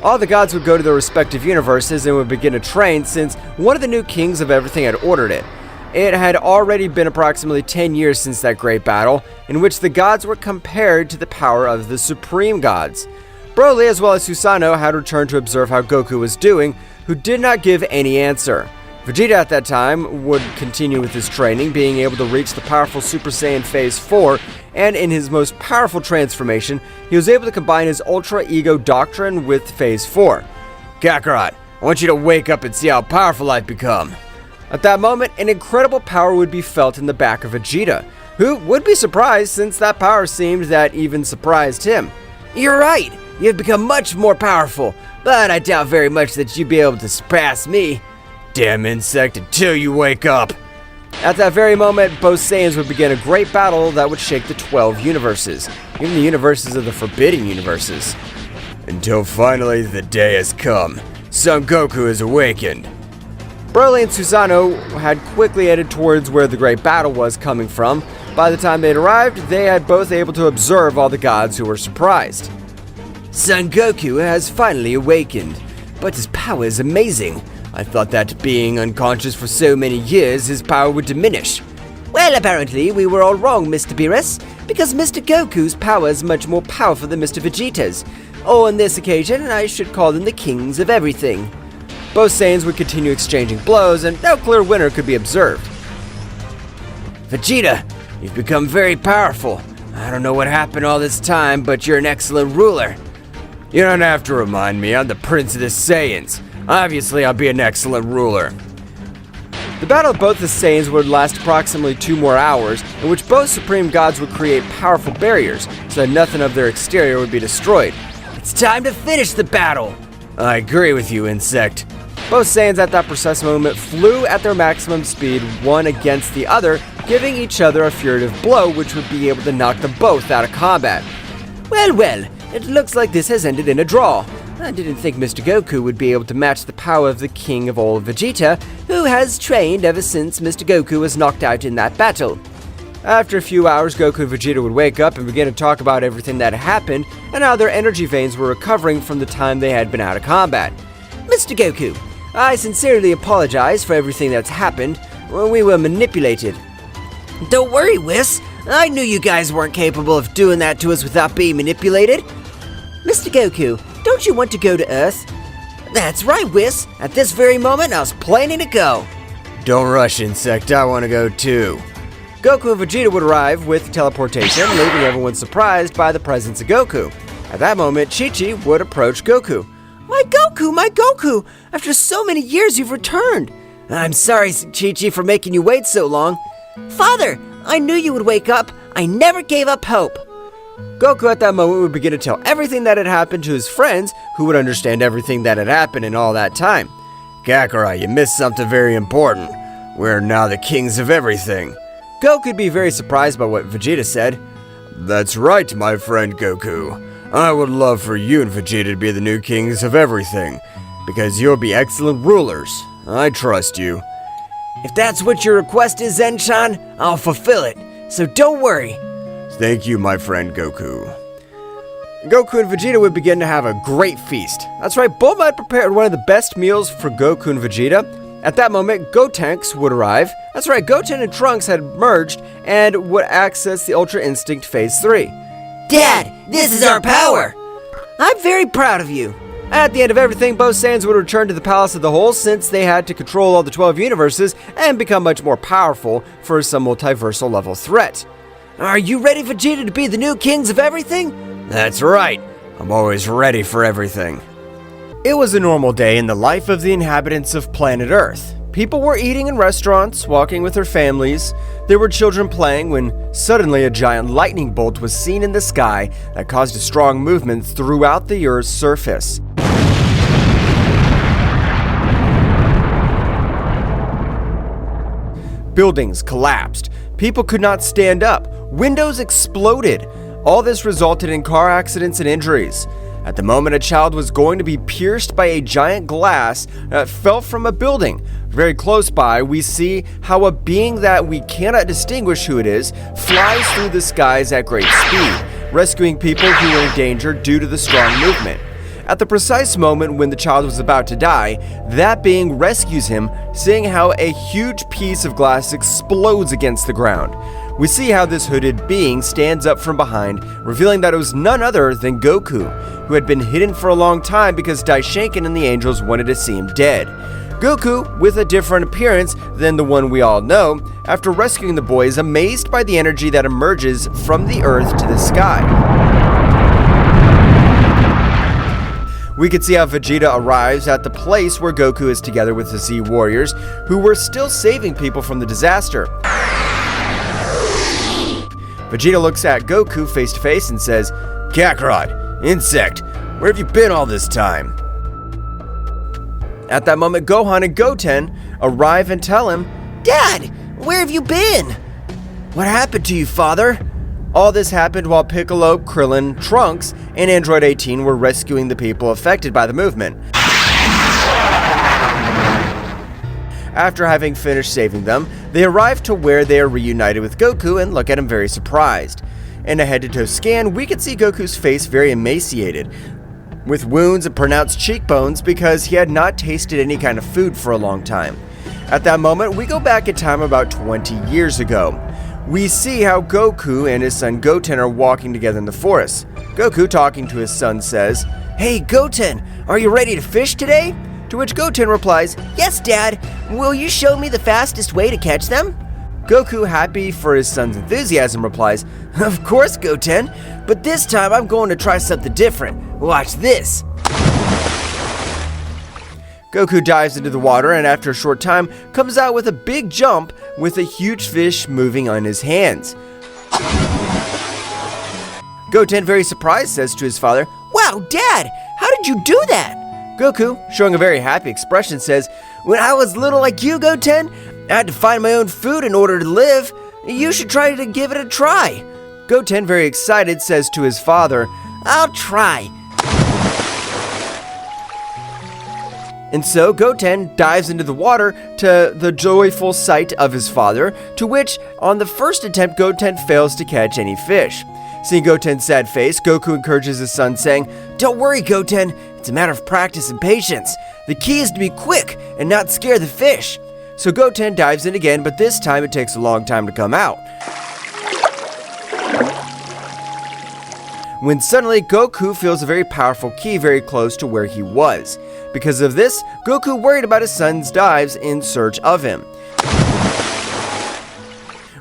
All the gods would go to their respective universes and would begin to train, since one of the new kings of everything had ordered it. It had already been approximately 10 years since that great battle, in which the gods were compared to the power of the supreme gods. Broly, as well as Susanoo, had returned to observe how Goku was doing, who did not give any answer. Vegeta at that time would continue with his training, being able to reach the powerful Super Saiyan Phase 4, and in his most powerful transformation, he was able to combine his Ultra Ego Doctrine with Phase 4. Kakarot, I want you to wake up and see how powerful I've become. At that moment, an incredible power would be felt in the back of Vegeta, who would be surprised since that power seemed that even surprised him. You're right, you have become much more powerful, but I doubt very much that you'd be able to surpass me. Damn insect, until you wake up! At that very moment, both Saiyans would begin a great battle that would shake the 12 universes, even the universes of the Forbidden Universes. Until finally the day has come. Son Goku is awakened. Broly and Susanoo had quickly headed towards where the great battle was coming from. By the time they'd arrived, they had both able to observe all the gods who were surprised. Son Goku has finally awakened, but his power is amazing. I thought that being unconscious for so many years, his power would diminish. Well, apparently we were all wrong, Mr. Beerus, because Mr. Goku's power is much more powerful than Mr. Vegeta's. On this occasion, I should call them the kings of everything. Both Saiyans would continue exchanging blows, and no clear winner could be observed. Vegeta, you've become very powerful. I don't know what happened all this time, but you're an excellent ruler. You don't have to remind me, I'm the Prince of the Saiyans. Obviously, I'll be an excellent ruler. The battle of both the Saiyans would last approximately 2 more hours, in which both Supreme Gods would create powerful barriers, so that nothing of their exterior would be destroyed. It's time to finish the battle! I agree with you, Insect. Both Saiyans at that precise moment flew at their maximum speed, one against the other, giving each other a furtive blow which would be able to knock them both out of combat. Well, it looks like this has ended in a draw. I didn't think Mr. Goku would be able to match the power of the king of all Vegeta, who has trained ever since Mr. Goku was knocked out in that battle. After a few hours, Goku and Vegeta would wake up and begin to talk about everything that happened and how their energy veins were recovering from the time they had been out of combat. Mr. Goku, I sincerely apologize for everything that's happened. We were manipulated. Don't worry, Whis. I knew you guys weren't capable of doing that to us without being manipulated. Mr. Goku, don't you want to go to Earth? That's right, Whis. At this very moment, I was planning to go. Don't rush, Insect. I want to go too. Goku and Vegeta would arrive with teleportation, leaving everyone surprised by the presence of Goku. At that moment, Chi-Chi would approach Goku. My Goku! After so many years, you've returned. I'm sorry, Chi-Chi, for making you wait so long. Father, I knew you would wake up. I never gave up hope. Goku at that moment would begin to tell everything that had happened to his friends, who would understand everything that had happened in all that time. Kakarot, you missed something very important. We're now the kings of everything. Goku would be very surprised by what Vegeta said. That's right, my friend Goku. I would love for you and Vegeta to be the new kings of everything, because you'll be excellent rulers. I trust you. If that's what your request is, Zen-chan, I'll fulfill it, so don't worry. Thank you, my friend Goku. Goku and Vegeta would begin to have a great feast. That's right, Bulma had prepared one of the best meals for Goku and Vegeta. At that moment, Gotenks would arrive. That's right, Goten and Trunks had merged and would access the Ultra Instinct Phase 3. Dad, this is our power! I'm very proud of you. At the end of everything, both Saiyans would return to the Palace of the Whole since they had to control all the 12 universes and become much more powerful for some multiversal level threat. Are you ready, Vegeta, to be the new kings of everything? That's right. I'm always ready for everything. It was a normal day in the life of the inhabitants of planet Earth. People were eating in restaurants, walking with their families. There were children playing when suddenly a giant lightning bolt was seen in the sky that caused a strong movement throughout the Earth's surface. Buildings collapsed. People could not stand up. Windows exploded. All this resulted in car accidents and injuries. At the moment, a child was going to be pierced by a giant glass that fell from a building. Very close by, we see how a being that we cannot distinguish who it is flies through the skies at great speed, rescuing people who were in danger due to the strong movement. At the precise moment when the child was about to die, that being rescues him, seeing how a huge piece of glass explodes against the ground. We see how this hooded being stands up from behind, revealing that it was none other than Goku, who had been hidden for a long time because Daishankin and the angels wanted to see him dead. Goku, with a different appearance than the one we all know, after rescuing the boy, is amazed by the energy that emerges from the earth to the sky. We can see how Vegeta arrives at the place where Goku is together with the Z Warriors, who were still saving people from the disaster. Vegeta looks at Goku face to face and says, "Kakarot, insect, where have you been all this time?" At that moment, Gohan and Goten arrive and tell him, Dad, where have you been? "What happened to you, father?" All this happened while Piccolo, Krillin, Trunks, and Android 18 were rescuing the people affected by the movement. After having finished saving them, they arrive to where they are reunited with Goku and look at him very surprised. In a head-to-toe scan, we can see Goku's face very emaciated, with wounds and pronounced cheekbones because he had not tasted any kind of food for a long time. At that moment, we go back in time about 20 years ago. We see how Goku and his son Goten are walking together in the forest. Goku, talking to his son, says, Hey Goten, are you ready to fish today? to which Goten replies, Yes, Dad. Will you show me the fastest way to catch them? Goku, happy for his son's enthusiasm, replies, Of course, Goten, but this time I'm going to try something different. Watch this. Goku dives into the water and after a short time comes out with a big jump with a huge fish moving on his hands. Goten, very surprised, says to his father, Wow, Dad, how did you do that? Goku, showing a very happy expression, says, When I was little like you, Goten, I had to find my own food in order to live. You should try to give it a try. Goten, very excited, says to his father, I'll try. And so Goten dives into the water to the joyful sight of his father, to which, on the first attempt, Goten fails to catch any fish. Seeing Goten's sad face, Goku encourages his son, saying, Don't worry, Goten. It's a matter of practice and patience. The key is to be quick and not scare the fish. So Goten dives in again, but this time it takes a long time to come out. When suddenly Goku feels a very powerful key very close to where he was. Because of this, Goku worried about his son's dives in search of him.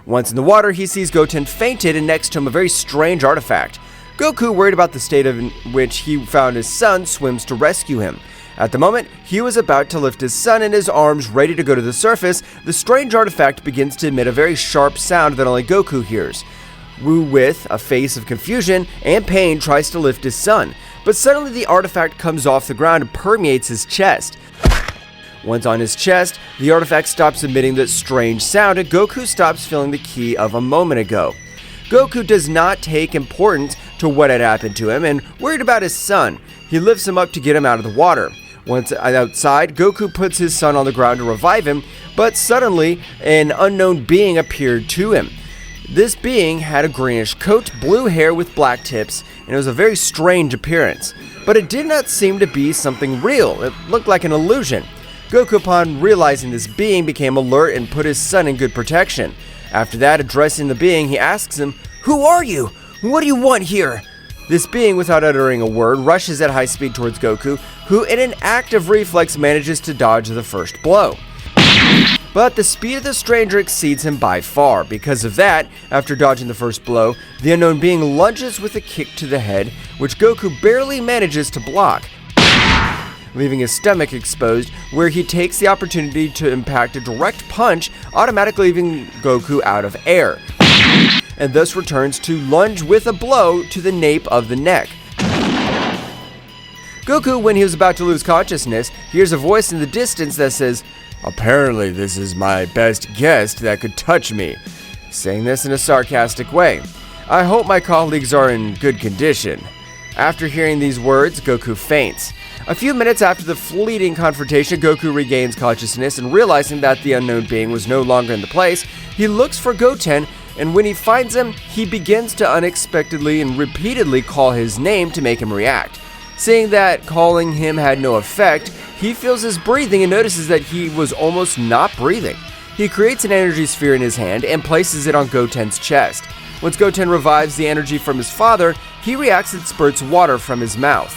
Once in the water, he sees Goten fainted and next to him a very strange artifact. Goku, worried about the state in which he found his son, swims to rescue him. At the moment, he was about to lift his son in his arms, ready to go to the surface, the strange artifact begins to emit a very sharp sound that only Goku hears. Wu, with a face of confusion and pain, tries to lift his son, but suddenly the artifact comes off the ground and permeates his chest. Once on his chest, the artifact stops emitting that strange sound and Goku stops feeling the ki of a moment ago. Goku does not take importance to what had happened to him and worried about his son. He lifts him up to get him out of the water. Once outside, Goku puts his son on the ground to revive him, but suddenly an unknown being appeared to him. This being had a greenish coat, blue hair with black tips, and it was a very strange appearance. But it did not seem to be something real. It looked like an illusion. Goku, upon realizing this being, became alert and put his son in good protection. After that, addressing the being, he asks him, Who are you? What do you want here? This being, without uttering a word, rushes at high speed towards Goku, who in an act of reflex manages to dodge the first blow. But the speed of the stranger exceeds him by far. Because of that, after dodging the first blow, the unknown being lunges with a kick to the head, which Goku barely manages to block, leaving his stomach exposed, where he takes the opportunity to impact a direct punch, automatically leaving Goku out of air, and thus returns to lunge with a blow to the nape of the neck. Goku, when he was about to lose consciousness, hears a voice in the distance that says, "Apparently this is my best guest that could touch me," saying this in a sarcastic way. "I hope my colleagues are in good condition." After hearing these words, Goku faints. A few minutes after the fleeting confrontation, Goku regains consciousness and realizing that the unknown being was no longer in the place, he looks for Goten, and when he finds him, he begins to unexpectedly and repeatedly call his name to make him react. Seeing that calling him had no effect, he feels his breathing and notices that he was almost not breathing. He creates an energy sphere in his hand and places it on Goten's chest. Once Goten revives the energy from his father, he reacts and spurts water from his mouth.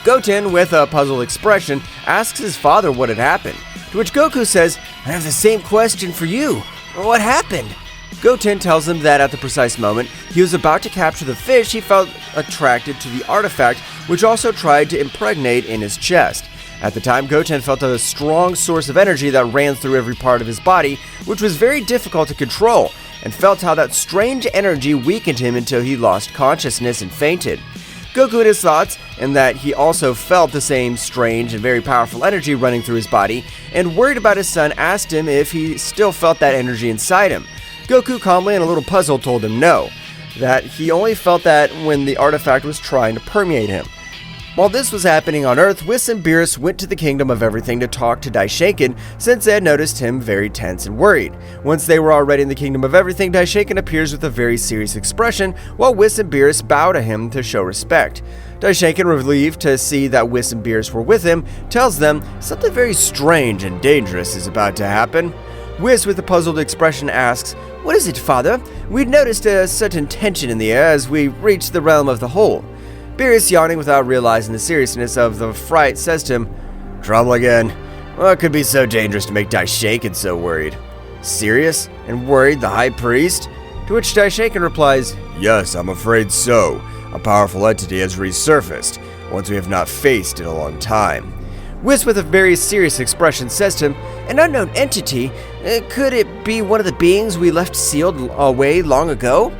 Goten, with a puzzled expression, asks his father what had happened, to which Goku says, "I have the same question for you. What happened?" Goten tells him that at the precise moment he was about to capture the fish, he felt attracted to the artifact, which also tried to impregnate in his chest. At the time, Goten felt a strong source of energy that ran through every part of his body, which was very difficult to control, and felt how that strange energy weakened him until he lost consciousness and fainted. Goku had his thoughts, and that he also felt the same strange and very powerful energy running through his body, and worried about his son, asked him if he still felt that energy inside him. Goku calmly and a little puzzled told him no, that he only felt that when the artifact was trying to permeate him. While this was happening on Earth, Whis and Beerus went to the Kingdom of Everything to talk to Daishankin, since they had noticed him very tense and worried. Once they were already in the Kingdom of Everything, Daishankin appears with a very serious expression, while Whis and Beerus bow to him to show respect. Daishankin, relieved to see that Whis and Beerus were with him, tells them something very strange and dangerous is about to happen. Whis, with a puzzled expression, asks, "What is it, father? We'd noticed a certain tension in the air as we reached the realm of the whole." Beerus, yawning without realizing the seriousness of the fright, says to him, "Trouble again? What could be so dangerous to make Daishankin so worried?" "Serious? And worried, the High Priest?" To which Daishankin replies, "Yes, I'm afraid so. A powerful entity has resurfaced, once we have not faced in a long time." Whis, with a very serious expression, says to him, "An unknown entity? Could it be one of the beings we left sealed away long ago?"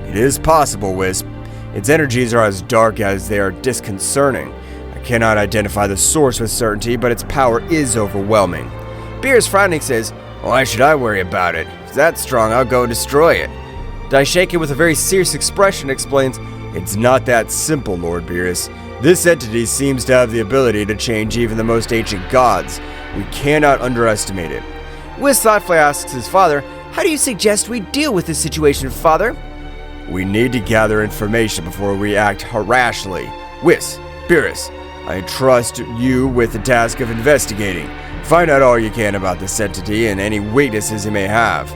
"It is possible, Whis. Its energies are as dark as they are disconcerting. I cannot identify the source with certainty, but its power is overwhelming." Beerus, frowning, says, "Why should I worry about it? If it's that strong, I'll go and destroy it." Daishankin, with a very serious expression, explains, "It's not that simple, Lord Beerus. This entity seems to have the ability to change even the most ancient gods. We cannot underestimate it." Whis thoughtfully asks his father, "How do you suggest we deal with this situation, father?" "We need to gather information before we act rashly. Whis, Beerus, I trust you with the task of investigating. Find out all you can about this entity and any weaknesses it may have."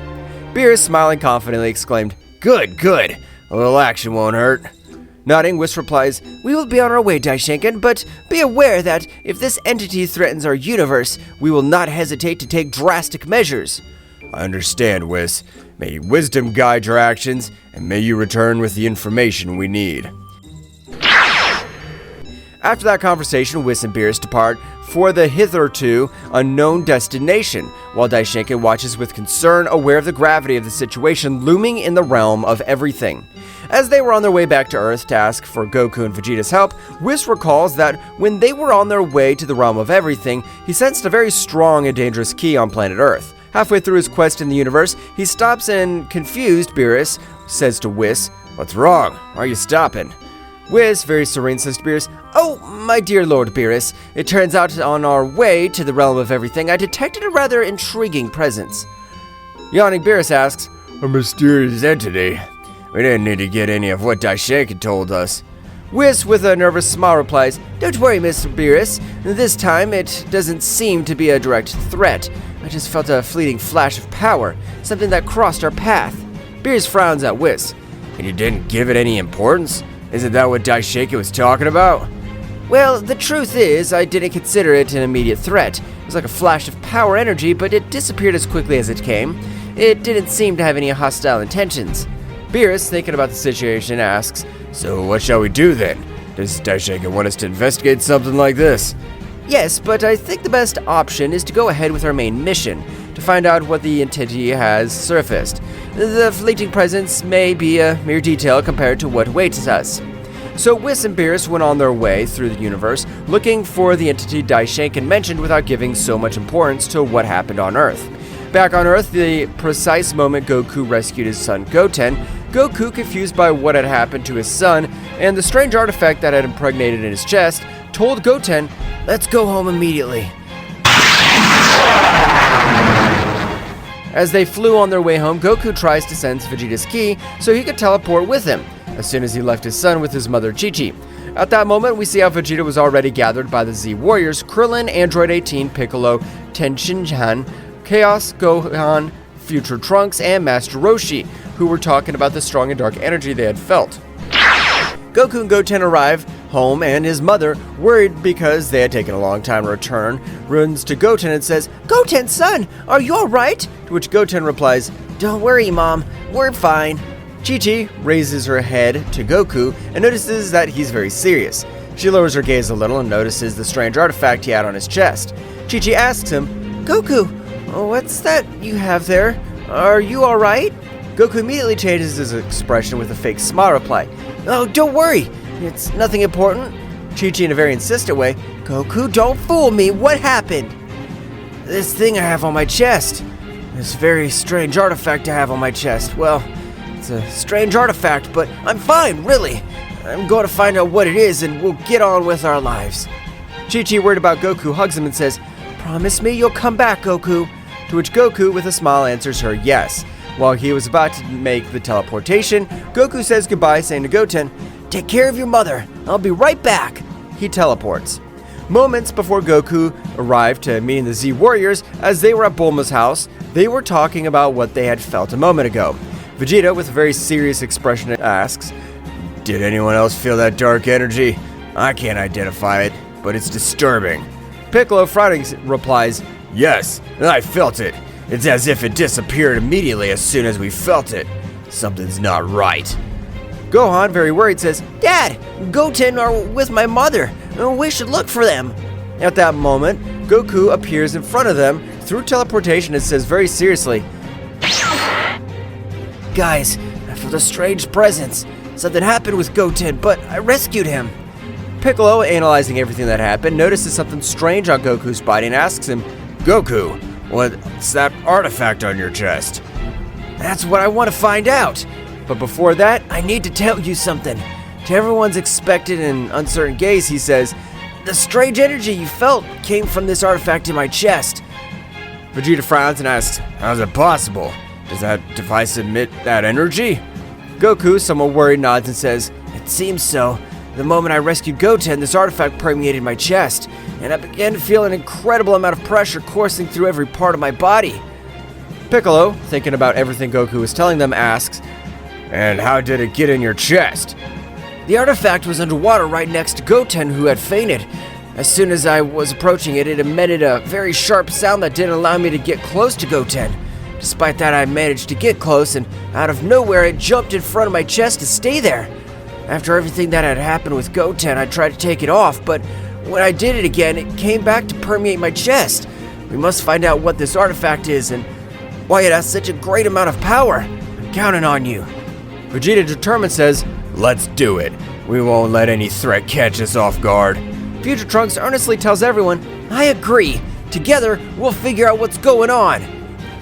Beerus, smiling confidently, exclaimed, "Good, good. A little action won't hurt." Nodding, Whis replies, "We will be on our way, Daishankin, but be aware that if this entity threatens our universe, we will not hesitate to take drastic measures." "I understand, Whis. May wisdom guide your actions, and may you return with the information we need." After that conversation, Whis and Beerus depart for the hitherto unknown destination, while Daishankin watches with concern, aware of the gravity of the situation looming in the realm of everything. As they were on their way back to Earth to ask for Goku and Vegeta's help, Whis recalls that when they were on their way to the realm of everything, he sensed a very strong and dangerous key on planet Earth. Halfway through his quest in the universe, he stops and, confused, Beerus says to Whis, "What's wrong? Why are you stopping?" Whis, very serene, says to Beerus, "Oh, my dear Lord Beerus, it turns out on our way to the realm of everything, I detected a rather intriguing presence." Yawning, Beerus asks, "A mysterious entity? We didn't need to get any of what Daishankin told us." Whis, with a nervous smile, replies, "Don't worry, Mr. Beerus. This time it doesn't seem to be a direct threat. I just felt a fleeting flash of power, something that crossed our path." Beerus frowns at Whis. "And you didn't give it any importance? Isn't that what Daishankin was talking about?" "Well, the truth is, I didn't consider it an immediate threat. It was like a flash of power energy, but it disappeared as quickly as it came. It didn't seem to have any hostile intentions." Beerus, thinking about the situation, asks, "So what shall we do then? Does Daishankin want us to investigate something like this?" "Yes, but I think the best option is to go ahead with our main mission, to find out what the entity has surfaced. The fleeting presence may be a mere detail compared to what awaits us." So Whis and Beerus went on their way through the universe, looking for the entity Daishankin mentioned without giving so much importance to what happened on Earth. Back on Earth, the precise moment Goku rescued his son Goten, Goku, confused by what had happened to his son and the strange artifact that had impregnated in his chest, told Goten, "Let's go home immediately." As they flew on their way home, Goku tries to sense Vegeta's ki so he could teleport with him, as soon as he left his son with his mother Chi-Chi. At that moment, we see how Vegeta was already gathered by the Z Warriors, Krillin, Android 18, Piccolo, Tenshinhan, Chaos, Gohan, Future Trunks, and Master Roshi, who were talking about the strong and dark energy they had felt. Goku and Goten arrive home, and his mother, worried because they had taken a long time to return, runs to Goten and says, "Goten, son, are you alright?" To which Goten replies, "Don't worry, Mom, we're fine." Chi-Chi raises her head to Goku and notices that he's very serious. She lowers her gaze a little and notices the strange artifact he had on his chest. Chi-Chi asks him, "Goku, what's that you have there? Are you alright?" Goku immediately changes his expression with a fake smile reply. "Oh, don't worry, it's nothing important." Chi-Chi in a very insistent way, "Goku, don't fool me, what happened?" "This thing I have on my chest. This very strange artifact I have on my chest. Well, it's a strange artifact, but I'm fine, really. I'm going to find out what it is and we'll get on with our lives." Chi-Chi, worried about Goku, hugs him and says, "Promise me you'll come back, Goku." To which Goku, with a smile, answers her yes. While he was about to make the teleportation, Goku says goodbye, saying to Goten, "Take care of your mother. I'll be right back." He teleports. Moments before Goku arrived to meeting the Z Warriors, as they were at Bulma's house, they were talking about what they had felt a moment ago. Vegeta, with a very serious expression, asks, "Did anyone else feel that dark energy? I can't identify it, but it's disturbing." Piccolo, frowning, replies, "Yes, I felt it. It's as if it disappeared immediately as soon as we felt it. Something's not right." Gohan, very worried, says, "Dad, Goten are with my mother. We should look for them." At that moment, Goku appears in front of them through teleportation and says very seriously, "Guys, I felt a strange presence. Something happened with Goten, but I rescued him." Piccolo, analyzing everything that happened, notices something strange on Goku's body and asks him, "Goku, what's that artifact on your chest?" "That's what I want to find out. But before that, I need to tell you something." To everyone's expectant and uncertain gaze, he says, "The strange energy you felt came from this artifact in my chest." Vegeta frowns and asks, "How's it possible? Does that device emit that energy?" Goku, somewhat worried, nods and says, "It seems so. The moment I rescued Goten, this artifact permeated my chest, and I began to feel an incredible amount of pressure coursing through every part of my body." Piccolo, thinking about everything Goku was telling them, asks, "And how did it get in your chest?" "The artifact was underwater right next to Goten, who had fainted. As soon as I was approaching it, it emitted a very sharp sound that didn't allow me to get close to Goten. Despite that, I managed to get close, and out of nowhere, it jumped in front of my chest to stay there. After everything that had happened with Goten, I tried to take it off, but when I did it again, it came back to permeate my chest. We must find out what this artifact is and why it has such a great amount of power. I'm counting on you." Vegeta, determined, says, "Let's do it. We won't let any threat catch us off guard." Future Trunks earnestly tells everyone, "I agree. Together, we'll figure out what's going on."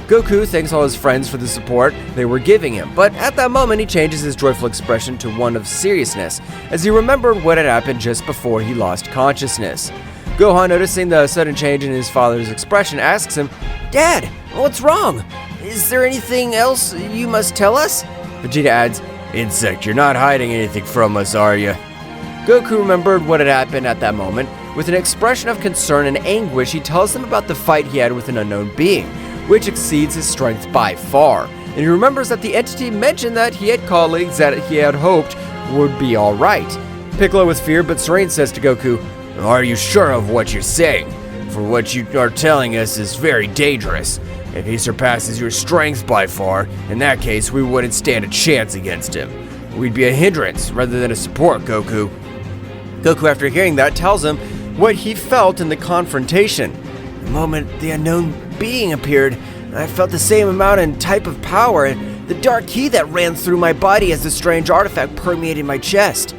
Goku thanks all his friends for the support they were giving him, but at that moment he changes his joyful expression to one of seriousness, as he remembered what had happened just before he lost consciousness. Gohan, noticing the sudden change in his father's expression, asks him, "Dad, what's wrong? Is there anything else you must tell us?" Vegeta adds, "Insect, you're not hiding anything from us, are you?" Goku remembered what had happened at that moment. With an expression of concern and anguish, he tells them about the fight he had with an unknown being, which exceeds his strength by far. And he remembers that the entity mentioned that he had colleagues that he had hoped would be alright. Piccolo, with fear but serene, says to Goku, "Are you sure of what you're saying? For what you are telling us is very dangerous. If he surpasses your strength by far, in that case we wouldn't stand a chance against him. We'd be a hindrance rather than a support, Goku." Goku, after hearing that, tells him what he felt in the confrontation. The moment the unknown being appeared, I felt the same amount and type of power and the dark ki that ran through my body as the strange artifact permeated my chest.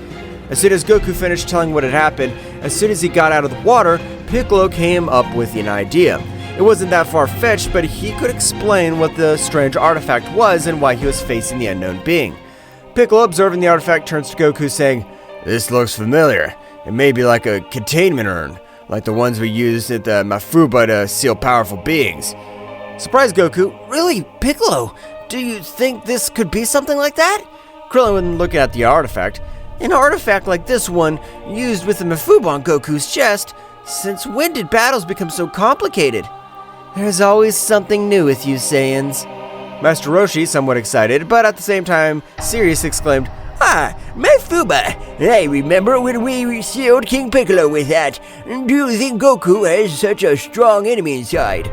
As soon as Goku finished telling what had happened, as soon as he got out of the water, Piccolo came up with an idea. It wasn't that far-fetched, but he could explain what the strange artifact was and why he was facing the unknown being. Piccolo, observing the artifact, turns to Goku saying, "This looks familiar. It may be like a containment urn, like the ones we used at the Mafuba to seal powerful beings." Surprised Goku, "Really, Piccolo? Do you think this could be something like that?" Krillin, looking at the artifact, "An artifact like this one, used with the Mafuba on Goku's chest? Since when did battles become so complicated?" "There's always something new with you Saiyans." Master Roshi, somewhat excited, but at the same time serious, exclaimed, Ah, Mafuba! I remember when we sealed King Piccolo with that. Do you think Goku has such a strong enemy inside?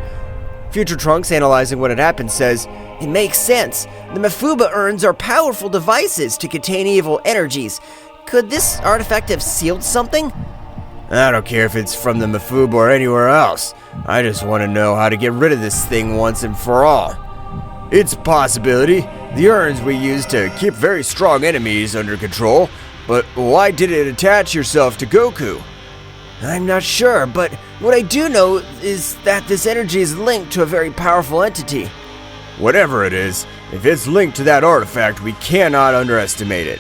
Future Trunks, analyzing what had happened, says, It makes sense. The Mafuba urns are powerful devices to contain evil energies. Could this artifact have sealed something? I don't care if it's from the Mafuba or anywhere else. I just want to know how to get rid of this thing once and for all. It's a possibility. The urns we use to keep very strong enemies under control, but why did it attach yourself to Goku? I'm not sure, but what I do know is that this energy is linked to a very powerful entity. Whatever it is, if it's linked to that artifact, we cannot underestimate it.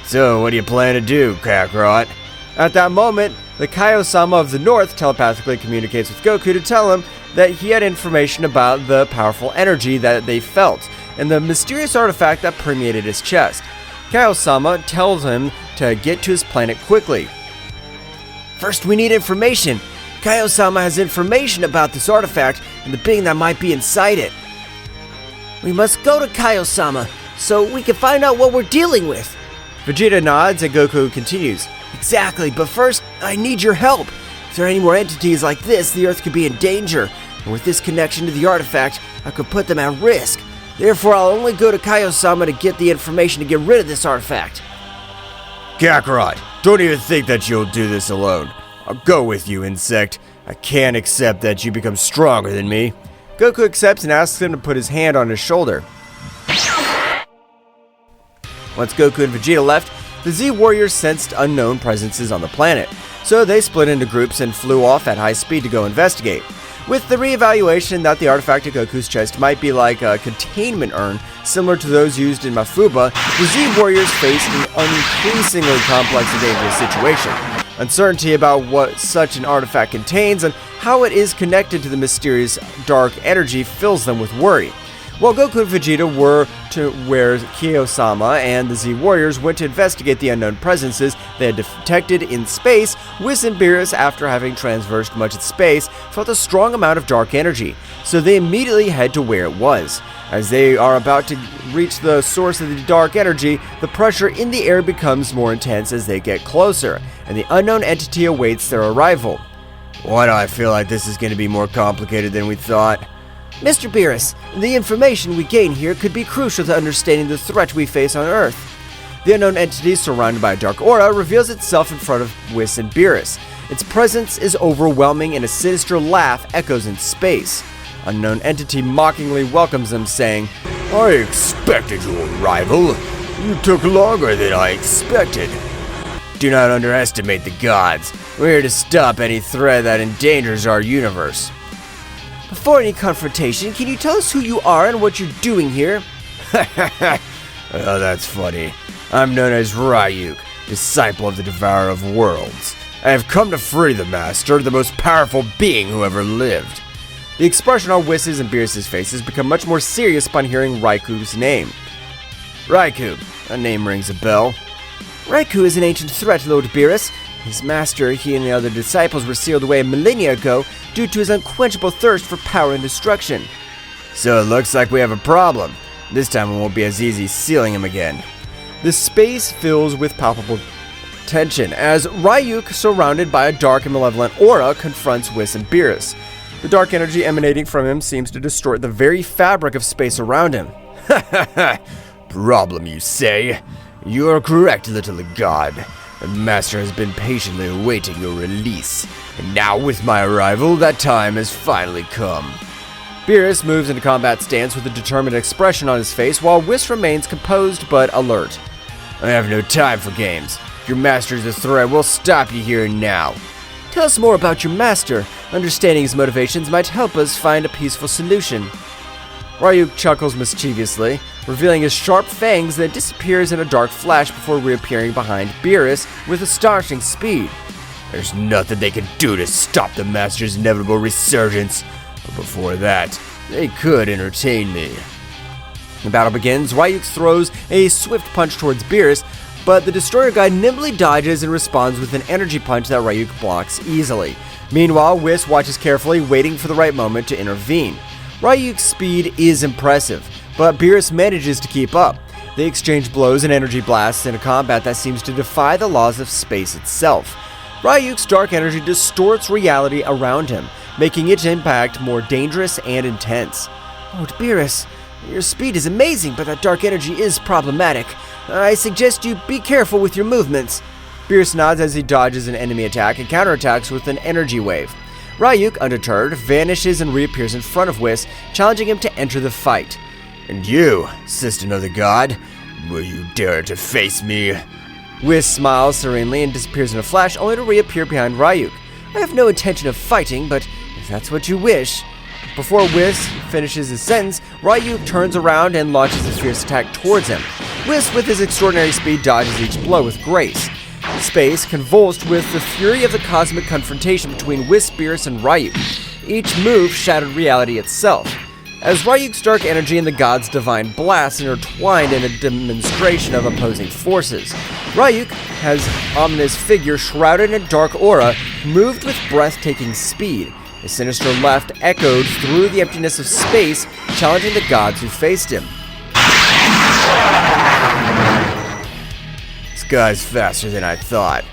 So, what do you plan to do, Kakarot? At that moment, the Kaiosama of the North telepathically communicates with Goku to tell him that he had information about the powerful energy that they felt, and the mysterious artifact that permeated his chest. Kaiosama tells him to get to his planet quickly. First, we need information. Kaiosama has information about this artifact and the being that might be inside it. We must go to Kaiosama so we can find out what we're dealing with. Vegeta nods and Goku continues. Exactly, but first, I need your help. If there are any more entities like this, the Earth could be in danger. And with this connection to the artifact, I could put them at risk. Therefore, I'll only go to Kaiosama to get the information to get rid of this artifact. Kakarot, don't even think that you'll do this alone. I'll go with you, insect. I can't accept that you become stronger than me. Goku accepts and asks him to put his hand on his shoulder. Once Goku and Vegeta left, the Z Warriors sensed unknown presences on the planet, so they split into groups and flew off at high speed to go investigate. With the reevaluation that the artifact at Goku's chest might be like a containment urn, similar to those used in Mafuba, the Z Warriors faced an increasingly complex and dangerous situation. Uncertainty about what such an artifact contains and how it is connected to the mysterious dark energy fills them with worry. While Goku and Vegeta were to where Kaiosama and the Z Warriors went to investigate the unknown presences they had detected in space, Whis and Beerus, after having traversed much of space, felt a strong amount of dark energy, so they immediately head to where it was. As they are about to reach the source of the dark energy, the pressure in the air becomes more intense as they get closer, and the unknown entity awaits their arrival. Why do I feel like this is going to be more complicated than we thought? Mr. Beerus, the information we gain here could be crucial to understanding the threat we face on Earth. The unknown entity, surrounded by a dark aura, reveals itself in front of Whis and Beerus. Its presence is overwhelming and a sinister laugh echoes in space. Unknown entity mockingly welcomes them, saying, I expected your arrival. You took longer than I expected. Do not underestimate the gods. We're here to stop any threat that endangers our universe. Before any confrontation, can you tell us who you are and what you're doing here? Oh, that's funny. I'm known as Ryuk, disciple of the Devourer of Worlds. I have come to free the Master, the most powerful being who ever lived. The expression on Whis' and Beerus' faces become much more serious upon hearing Raiku's name. Raiku, a name rings a bell. Raiku is an ancient threat, Lord Beerus. His master, he and the other disciples were sealed away millennia ago due to his unquenchable thirst for power and destruction. So it looks like we have a problem. This time it won't be as easy sealing him again. The space fills with palpable tension as Ryuk, surrounded by a dark and malevolent aura, confronts Whis and Beerus. The dark energy emanating from him seems to distort the very fabric of space around him. Ha ha ha! Problem, you say? You are correct, little god. The Master has been patiently awaiting your release, and now with my arrival, that time has finally come. Beerus moves into combat stance with a determined expression on his face, while Whis remains composed but alert. I have no time for games. If your master is a threat, we'll stop you here and now. Tell us more about your master. Understanding his motivations might help us find a peaceful solution. Ryuk chuckles mischievously, revealing his sharp fangs, then disappears in a dark flash before reappearing behind Beerus with astonishing speed. There's nothing they can do to stop the Master's inevitable resurgence, but before that, they could entertain me. The battle begins. Ryuk throws a swift punch towards Beerus, but the Destroyer guy nimbly dodges and responds with an energy punch that Ryuk blocks easily. Meanwhile, Whis watches carefully, waiting for the right moment to intervene. Ryuk's speed is impressive, but Beerus manages to keep up. They exchange blows and energy blasts in a combat that seems to defy the laws of space itself. Ryuk's dark energy distorts reality around him, making its impact more dangerous and intense. Lord Beerus, your speed is amazing, but that dark energy is problematic. I suggest you be careful with your movements. Beerus nods as he dodges an enemy attack and counterattacks with an energy wave. Ryuk, undeterred, vanishes and reappears in front of Whis, challenging him to enter the fight. And you, assistant of the god, will you dare to face me? Whis smiles serenely and disappears in a flash, only to reappear behind Ryuk. I have no intention of fighting, but if that's what you wish. Before Whis finishes his sentence, Ryuk turns around and launches his fierce attack towards him. Whis, with his extraordinary speed, dodges each blow with grace. Space convulsed with the fury of the cosmic confrontation between Whis, Beerus, and Ryuk. Each move shattered reality itself. As Ryuk's dark energy and the god's divine blast intertwined in a demonstration of opposing forces, Ryuk, his ominous figure shrouded in a dark aura, moved with breathtaking speed. His sinister left echoed through the emptiness of space, challenging the gods who faced him. This guy's faster than I thought.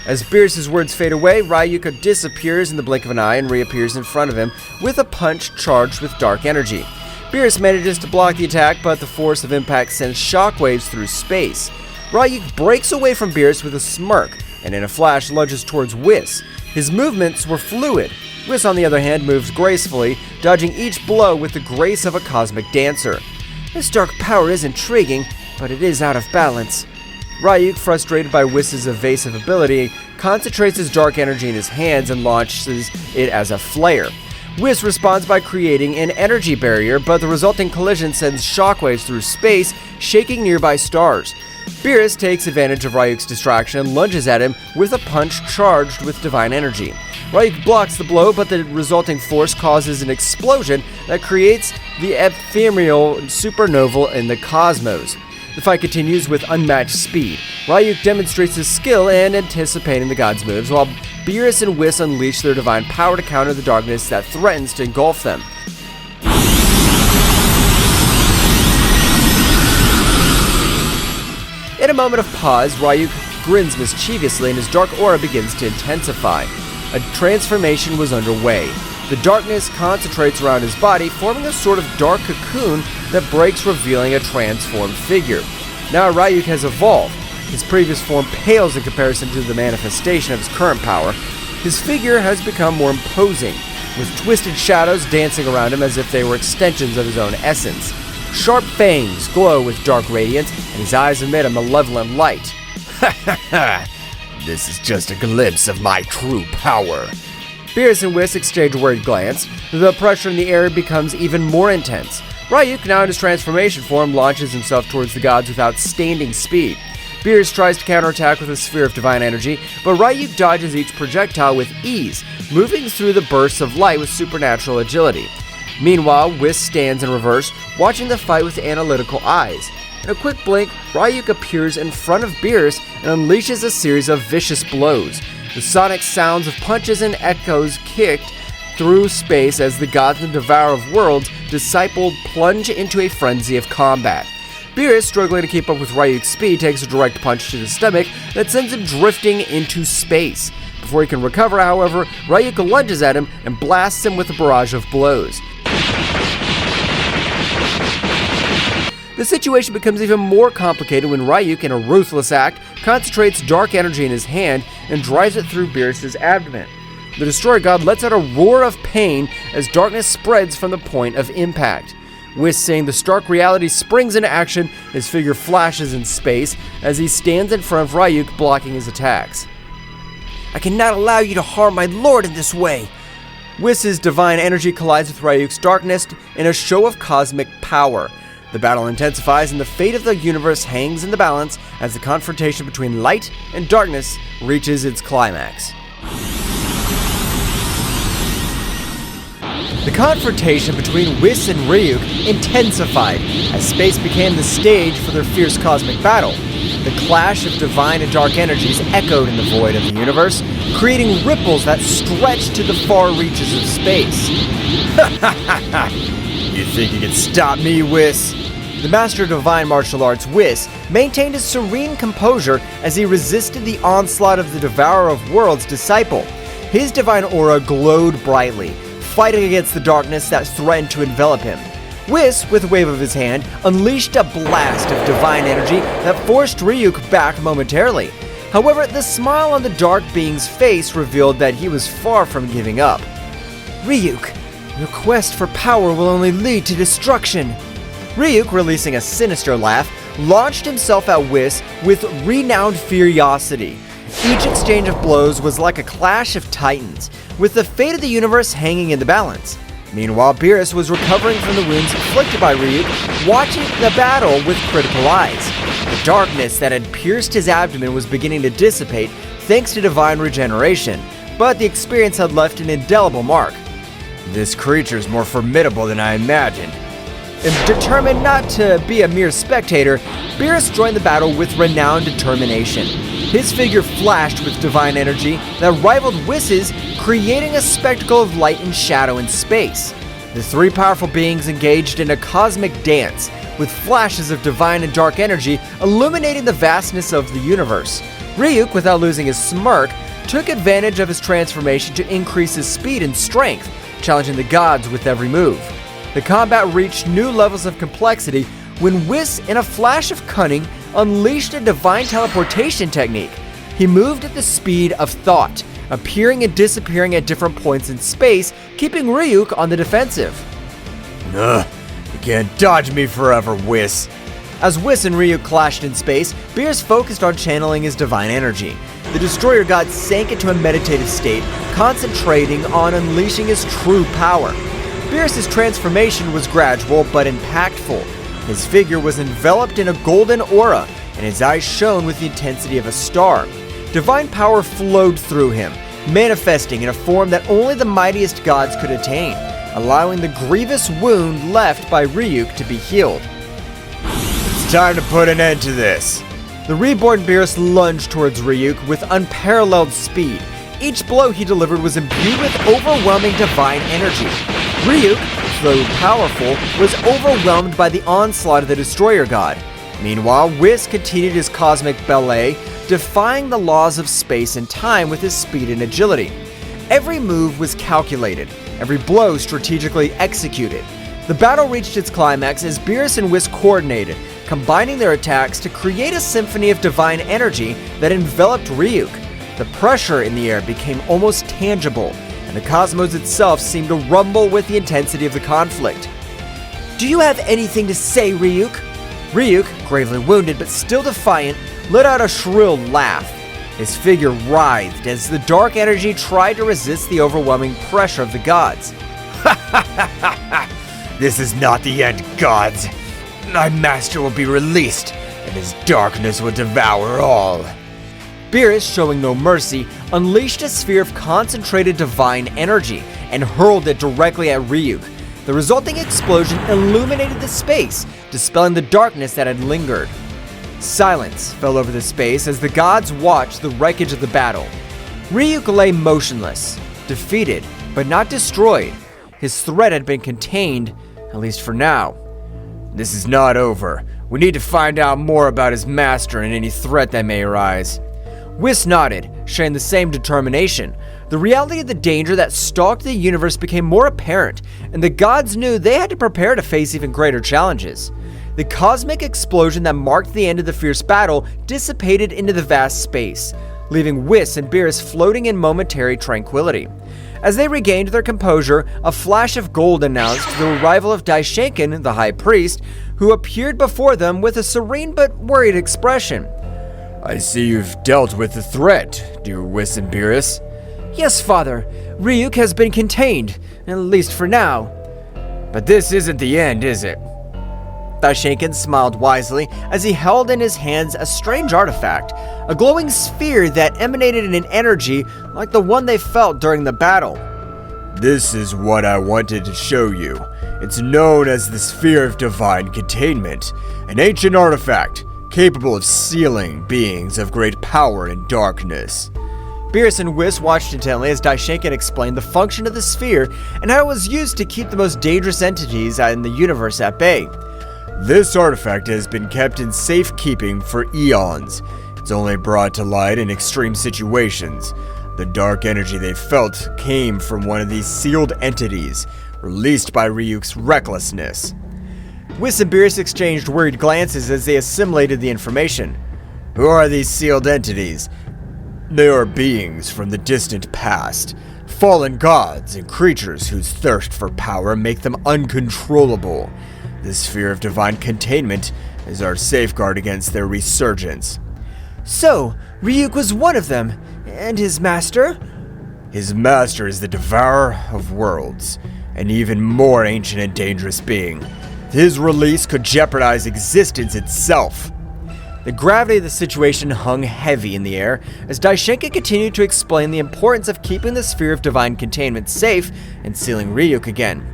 As Beerus' words fade away, Ryuk disappears in the blink of an eye and reappears in front of him with a punch charged with dark energy. Beerus manages to block the attack, but the force of impact sends shockwaves through space. Ryuk breaks away from Beerus with a smirk, and in a flash lunges towards Whis. His movements were fluid. Whis, on the other hand, moves gracefully, dodging each blow with the grace of a cosmic dancer. This dark power is intriguing, but it is out of balance. Ryuk, frustrated by Whis' evasive ability, concentrates his dark energy in his hands and launches it as a flare. Whis responds by creating an energy barrier, but the resulting collision sends shockwaves through space, shaking nearby stars. Beerus takes advantage of Ryuk's distraction and lunges at him with a punch charged with divine energy. Ryuk blocks the blow, but the resulting force causes an explosion that creates the ephemeral supernova in the cosmos. The fight continues with unmatched speed. Ryuk demonstrates his skill in anticipating the gods' moves, while Beerus and Whis unleash their divine power to counter the darkness that threatens to engulf them. In a moment of pause, Ryuk grins mischievously and his dark aura begins to intensify. A transformation was underway. The darkness concentrates around his body, forming a sort of dark cocoon that breaks, revealing a transformed figure. Now Ryuk has evolved. His previous form pales in comparison to the manifestation of his current power. His figure has become more imposing, with twisted shadows dancing around him as if they were extensions of his own essence. Sharp fangs glow with dark radiance, and his eyes emit a malevolent light. Ha ha ha! This is just a glimpse of my true power. Beerus and Whis exchange a worried glance. The pressure in the air becomes even more intense. Ryuk, now in his transformation form, launches himself towards the gods with outstanding speed. Beerus tries to counterattack with a sphere of divine energy, but Ryuk dodges each projectile with ease, moving through the bursts of light with supernatural agility. Meanwhile, Whis stands in reverse, watching the fight with analytical eyes. In a quick blink, Ryuk appears in front of Beerus and unleashes a series of vicious blows. The sonic sounds of punches and echoes kicked through space as the gods and devourer of worlds, discipled, plunge into a frenzy of combat. Beerus, struggling to keep up with Ryuk's speed, takes a direct punch to the stomach that sends him drifting into space. Before he can recover, however, Ryuk lunges at him and blasts him with a barrage of blows. The situation becomes even more complicated when Ryuk, in a ruthless act, concentrates dark energy in his hand and drives it through Beerus' abdomen. The Destroyer God lets out a roar of pain as darkness spreads from the point of impact. Whis, seeing the stark reality, springs into action. His figure flashes in space as he stands in front of Ryuk, blocking his attacks. I cannot allow you to harm my lord in this way. Whis' divine energy collides with Ryuk's darkness in a show of cosmic power. The battle intensifies and the fate of the universe hangs in the balance as the confrontation between light and darkness reaches its climax. The confrontation between Whis and Ryuk intensified as space became the stage for their fierce cosmic battle. The clash of divine and dark energies echoed in the void of the universe, creating ripples that stretched to the far reaches of space. You think you can stop me, Whis? The master of divine martial arts, Whis, maintained his serene composure as he resisted the onslaught of the Devourer of Worlds disciple. His divine aura glowed brightly, fighting against the darkness that threatened to envelop him. Whis, with a wave of his hand, unleashed a blast of divine energy that forced Ryuk back momentarily. However, the smile on the dark being's face revealed that he was far from giving up. "Ryuk, your quest for power will only lead to destruction." Ryuk, releasing a sinister laugh, launched himself at Whis with renowned furiosity. Each exchange of blows was like a clash of titans, with the fate of the universe hanging in the balance. Meanwhile, Beerus was recovering from the wounds inflicted by Ryuk, watching the battle with critical eyes. The darkness that had pierced his abdomen was beginning to dissipate thanks to divine regeneration, but the experience had left an indelible mark. "This creature is more formidable than I imagined." And determined not to be a mere spectator, Beerus joined the battle with renowned determination. His figure flashed with divine energy that rivaled Whis's, creating a spectacle of light and shadow in space. The three powerful beings engaged in a cosmic dance, with flashes of divine and dark energy illuminating the vastness of the universe. Ryuk, without losing his smirk, took advantage of his transformation to increase his speed and strength, challenging the gods with every move. The combat reached new levels of complexity when Whis, in a flash of cunning, unleashed a divine teleportation technique. He moved at the speed of thought, appearing and disappearing at different points in space, keeping Ryuk on the defensive. "You can't dodge me forever, Whis." As Whis and Ryuk clashed in space, Beerus focused on channeling his divine energy. The Destroyer God sank into a meditative state, concentrating on unleashing his true power. Beerus' transformation was gradual but impactful. His figure was enveloped in a golden aura, and his eyes shone with the intensity of a star. Divine power flowed through him, manifesting in a form that only the mightiest gods could attain, allowing the grievous wound left by Ryuk to be healed. "It's time to put an end to this." The reborn Beerus lunged towards Ryuk with unparalleled speed. Each blow he delivered was imbued with overwhelming divine energy. Ryuk, though powerful, was overwhelmed by the onslaught of the Destroyer God. Meanwhile, Whis continued his cosmic ballet, defying the laws of space and time with his speed and agility. Every move was calculated, every blow strategically executed. The battle reached its climax as Beerus and Whis coordinated, combining their attacks to create a symphony of divine energy that enveloped Ryuk. The pressure in the air became almost tangible, and the cosmos itself seemed to rumble with the intensity of the conflict. "Do you have anything to say, Ryuk?" Ryuk, gravely wounded but still defiant, let out a shrill laugh. His figure writhed as the dark energy tried to resist the overwhelming pressure of the gods. "This is not the end, gods. My master will be released, and his darkness will devour all." Beerus, showing no mercy, unleashed a sphere of concentrated divine energy and hurled it directly at Ryuk. The resulting explosion illuminated the space, dispelling the darkness that had lingered. Silence fell over the space as the gods watched the wreckage of the battle. Ryuk lay motionless, defeated, but not destroyed. His threat had been contained, at least for now. "This is not over. We need to find out more about his master and any threat that may arise." Whis nodded, sharing the same determination. The reality of the danger that stalked the universe became more apparent, and the gods knew they had to prepare to face even greater challenges. The cosmic explosion that marked the end of the fierce battle dissipated into the vast space, leaving Whis and Beerus floating in momentary tranquility. As they regained their composure, a flash of gold announced the arrival of Daishankin, the High Priest, who appeared before them with a serene but worried expression. "I see you've dealt with the threat, dear Whis and Beerus." "Yes, Father. Ryuk has been contained, at least for now." "But this isn't the end, is it?" Daishankin smiled wisely as he held in his hands a strange artifact, a glowing sphere that emanated an energy like the one they felt during the battle. "This is what I wanted to show you. It's known as the Sphere of Divine Containment, an ancient artifact capable of sealing beings of great power and darkness." Beerus and Whis watched intently as Daishankin explained the function of the sphere and how it was used to keep the most dangerous entities in the universe at bay. This artifact has been kept in safekeeping for eons. It's only brought to light in extreme situations. The dark energy they felt came from one of these sealed entities, released by Ryuk's recklessness. Whis and Beerus exchanged worried glances as they assimilated the information. Who are these sealed entities? They are beings from the distant past, fallen gods and creatures whose thirst for power make them uncontrollable. The sphere of divine containment is our safeguard against their resurgence. So, Ryuk was one of them, and his master? His master is the Devourer of Worlds, an even more ancient and dangerous being. His release could jeopardize existence itself. The gravity of the situation hung heavy in the air as Daishankin continued to explain the importance of keeping the sphere of divine containment safe and sealing Ryuk again.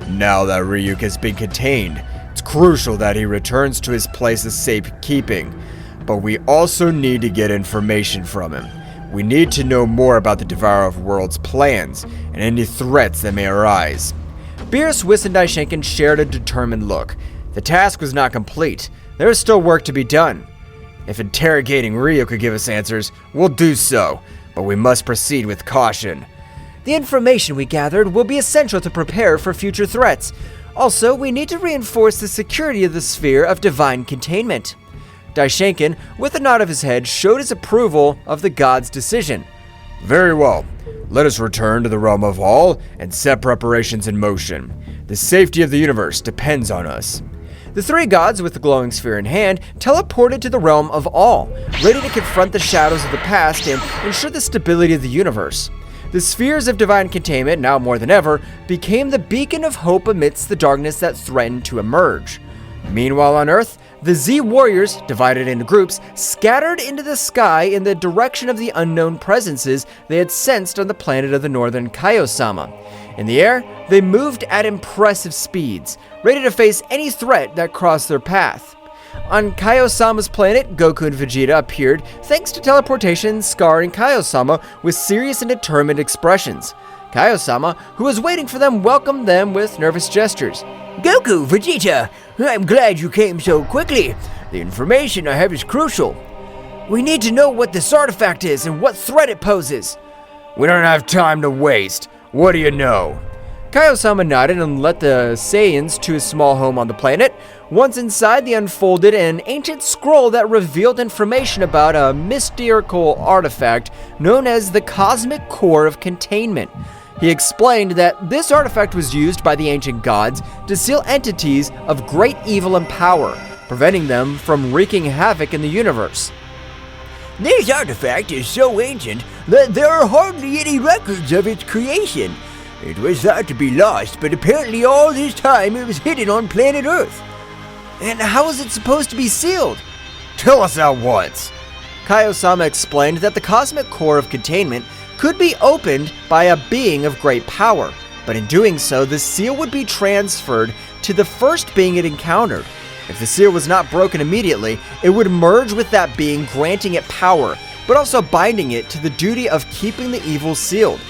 Now that Ryuk has been contained, it's crucial that he returns to his place of safekeeping, but we also need to get information from him. We need to know more about the Devourer of Worlds' plans and any threats that may arise. Beerus, Whis, and Daishankin shared a determined look. The task was not complete. There is still work to be done. If interrogating Ryuk could give us answers, we'll do so, but we must proceed with caution. The information we gathered will be essential to prepare for future threats. Also, we need to reinforce the security of the sphere of divine containment. Daishankin, with a nod of his head, showed his approval of the god's decision. Very well. Let us return to the realm of all and set preparations in motion. The safety of the universe depends on us. The three gods, with the glowing sphere in hand, teleported to the realm of all, ready to confront the shadows of the past and ensure the stability of the universe. The spheres of divine containment, now more than ever, became the beacon of hope amidst the darkness that threatened to emerge. Meanwhile on Earth, the Z warriors, divided into groups, scattered into the sky in the direction of the unknown presences they had sensed on the planet of the northern Kaiosama. In the air, they moved at impressive speeds, ready to face any threat that crossed their path. On Kaiosama's planet, Goku and Vegeta appeared thanks to teleportation, scarring Kaiosama with serious and determined expressions. Kaiosama, who was waiting for them, welcomed them with nervous gestures. Goku, Vegeta, I'm glad you came so quickly. The information I have is crucial. We need to know what this artifact is and what threat it poses. We don't have time to waste. What do you know? Kaiosama nodded and led the Saiyans to his small home on the planet. Once inside, they unfolded an ancient scroll that revealed information about a mystical artifact known as the Cosmic Core of Containment. He explained that this artifact was used by the ancient gods to seal entities of great evil and power, preventing them from wreaking havoc in the universe. This artifact is so ancient that there are hardly any records of its creation. It was thought to be lost, but apparently all this time it was hidden on planet Earth. And how is it supposed to be sealed? Tell us at once. Kaiosama explained that the Cosmic Core of Containment could be opened by a being of great power, but in doing so, the seal would be transferred to the first being it encountered. If the seal was not broken immediately, it would merge with that being, granting it power, but also binding it to the duty of keeping the evil sealed.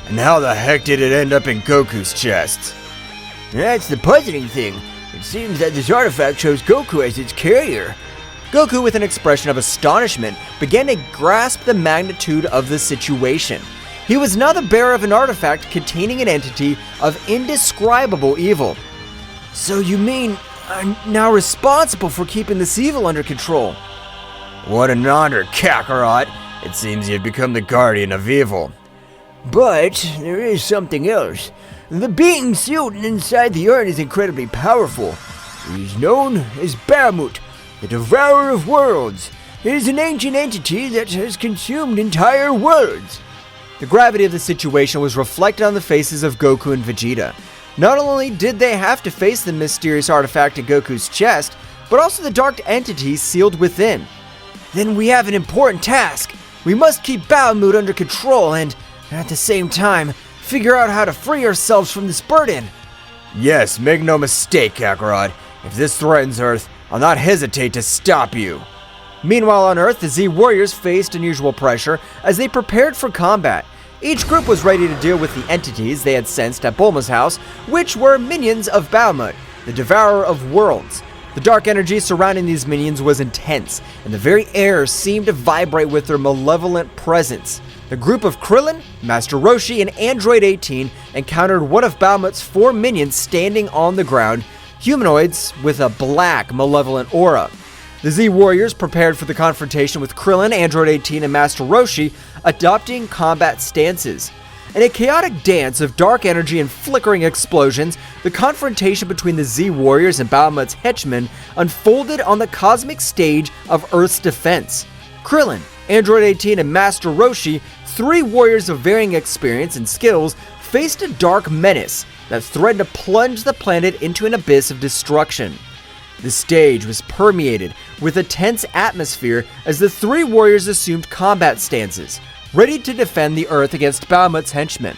And how the heck did it end up in Goku's chest? That's the puzzling thing. It seems that this artifact shows Goku as its carrier. Goku, with an expression of astonishment, began to grasp the magnitude of the situation. He was now the bearer of an artifact containing an entity of indescribable evil. So you mean I'm now responsible for keeping this evil under control? What an honor, Kakarot! It seems you've become the guardian of evil. But there is something else. The being sealed inside the urn is incredibly powerful. He is known as Balmud, the Devourer of Worlds. It is an ancient entity that has consumed entire worlds. The gravity of the situation was reflected on the faces of Goku and Vegeta. Not only did they have to face the mysterious artifact in Goku's chest, but also the dark entity sealed within. Then we have an important task. We must keep Balmud under control and, at the same time, figure out how to free ourselves from this burden. Yes, make no mistake, Kakarot. If this threatens Earth, I'll not hesitate to stop you. Meanwhile on Earth, the Z Warriors faced unusual pressure as they prepared for combat. Each group was ready to deal with the entities they had sensed at Bulma's house, which were minions of Balmud, the Devourer of Worlds. The dark energy surrounding these minions was intense, and the very air seemed to vibrate with their malevolent presence. The group of Krillin, Master Roshi, and Android 18 encountered one of Balmud's 4 minions standing on the ground, humanoids with a black, malevolent aura. The Z Warriors prepared for the confrontation with Krillin, Android 18, and Master Roshi, adopting combat stances. In a chaotic dance of dark energy and flickering explosions, the confrontation between the Z Warriors and Balmud's henchmen unfolded on the cosmic stage of Earth's defense. Krillin, Android 18, and Master Roshi, 3 warriors of varying experience and skills, faced a dark menace that threatened to plunge the planet into an abyss of destruction. The stage was permeated with a tense atmosphere as the 3 warriors assumed combat stances, ready to defend the Earth against Balmud's henchmen,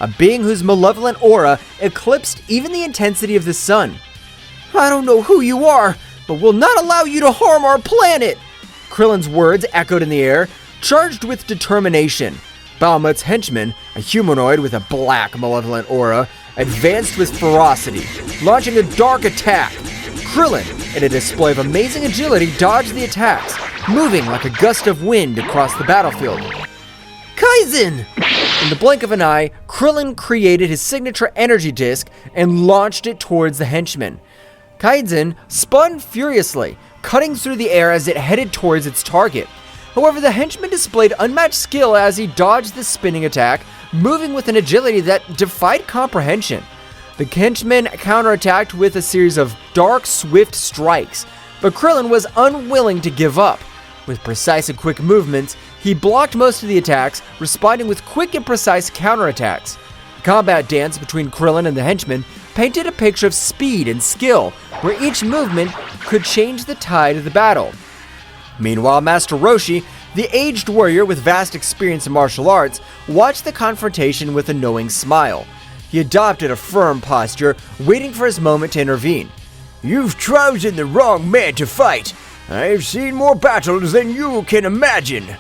a being whose malevolent aura eclipsed even the intensity of the sun. "I don't know who you are, but will not allow you to harm our planet!" Krillin's words echoed in the air, charged with determination. Balmud's henchman, a humanoid with a black malevolent aura, advanced with ferocity, launching a dark attack. Krillin, in a display of amazing agility, dodged the attacks, moving like a gust of wind across the battlefield. Kaizen! In the blink of an eye, Krillin created his signature energy disc and launched it towards the henchman. Kaizen spun furiously, cutting through the air as it headed towards its target. However, the henchman displayed unmatched skill as he dodged the spinning attack, moving with an agility that defied comprehension. The henchman counterattacked with a series of dark, swift strikes, but Krillin was unwilling to give up. With precise and quick movements, he blocked most of the attacks, responding with quick and precise counterattacks. The combat dance between Krillin and the henchman painted a picture of speed and skill, where each movement could change the tide of the battle. Meanwhile, Master Roshi, the aged warrior with vast experience in martial arts, watched the confrontation with a knowing smile. He adopted a firm posture, waiting for his moment to intervene. "You've chosen the wrong man to fight. I've seen more battles than you can imagine."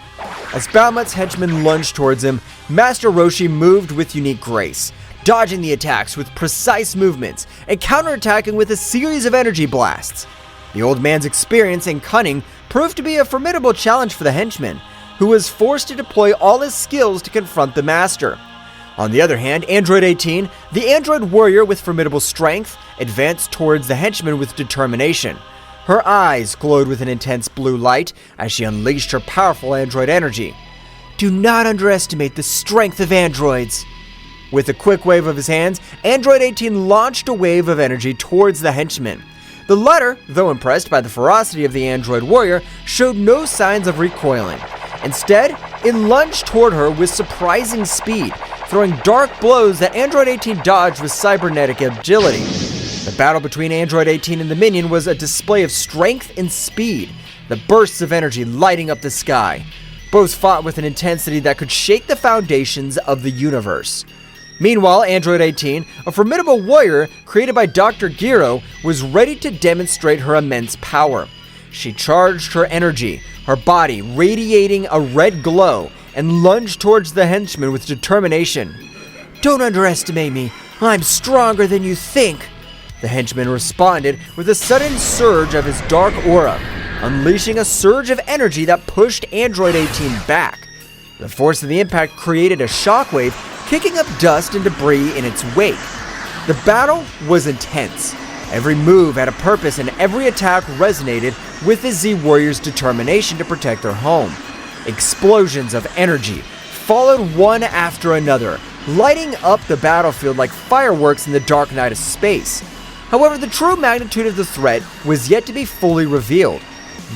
As Balmud's henchmen lunged towards him, Master Roshi moved with unique grace, dodging the attacks with precise movements and counterattacking with a series of energy blasts. The old man's experience and cunning proved to be a formidable challenge for the henchman, who was forced to deploy all his skills to confront the master. On the other hand, Android 18, the android warrior with formidable strength, advanced towards the henchman with determination. Her eyes glowed with an intense blue light as she unleashed her powerful android energy. "Do not underestimate the strength of androids." With a quick wave of his hands, Android 18 launched a wave of energy towards the henchman. The latter, though impressed by the ferocity of the android warrior, showed no signs of recoiling. Instead, it lunged toward her with surprising speed, throwing dark blows that Android 18 dodged with cybernetic agility. The battle between Android 18 and the minion was a display of strength and speed, the bursts of energy lighting up the sky. Both fought with an intensity that could shake the foundations of the universe. Meanwhile, Android 18, a formidable warrior created by Dr. Gero, was ready to demonstrate her immense power. She charged her energy, her body radiating a red glow, and lunged towards the henchman with determination. "Don't underestimate me. I'm stronger than you think." The henchman responded with a sudden surge of his dark aura, unleashing a surge of energy that pushed Android 18 back. The force of the impact created a shockwave, kicking up dust and debris in its wake. The battle was intense. Every move had a purpose and every attack resonated with the Z Warriors' determination to protect their home. Explosions of energy followed one after another, lighting up the battlefield like fireworks in the dark night of space. However, the true magnitude of the threat was yet to be fully revealed.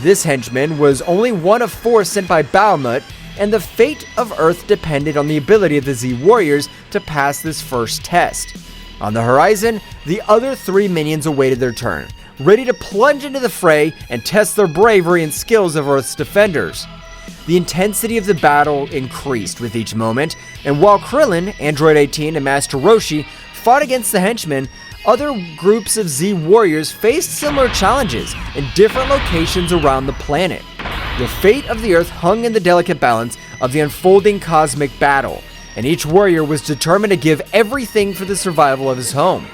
This henchman was only one of 4 sent by Balmud, and the fate of Earth depended on the ability of the Z Warriors to pass this first test. On the horizon, the other 3 minions awaited their turn, ready to plunge into the fray and test their bravery and skills of Earth's defenders. The intensity of the battle increased with each moment, and while Krillin, Android 18, and Master Roshi fought against the henchmen, other groups of Z Warriors faced similar challenges in different locations around the planet. The fate of the Earth hung in the delicate balance of the unfolding cosmic battle, and each warrior was determined to give everything for the survival of his home.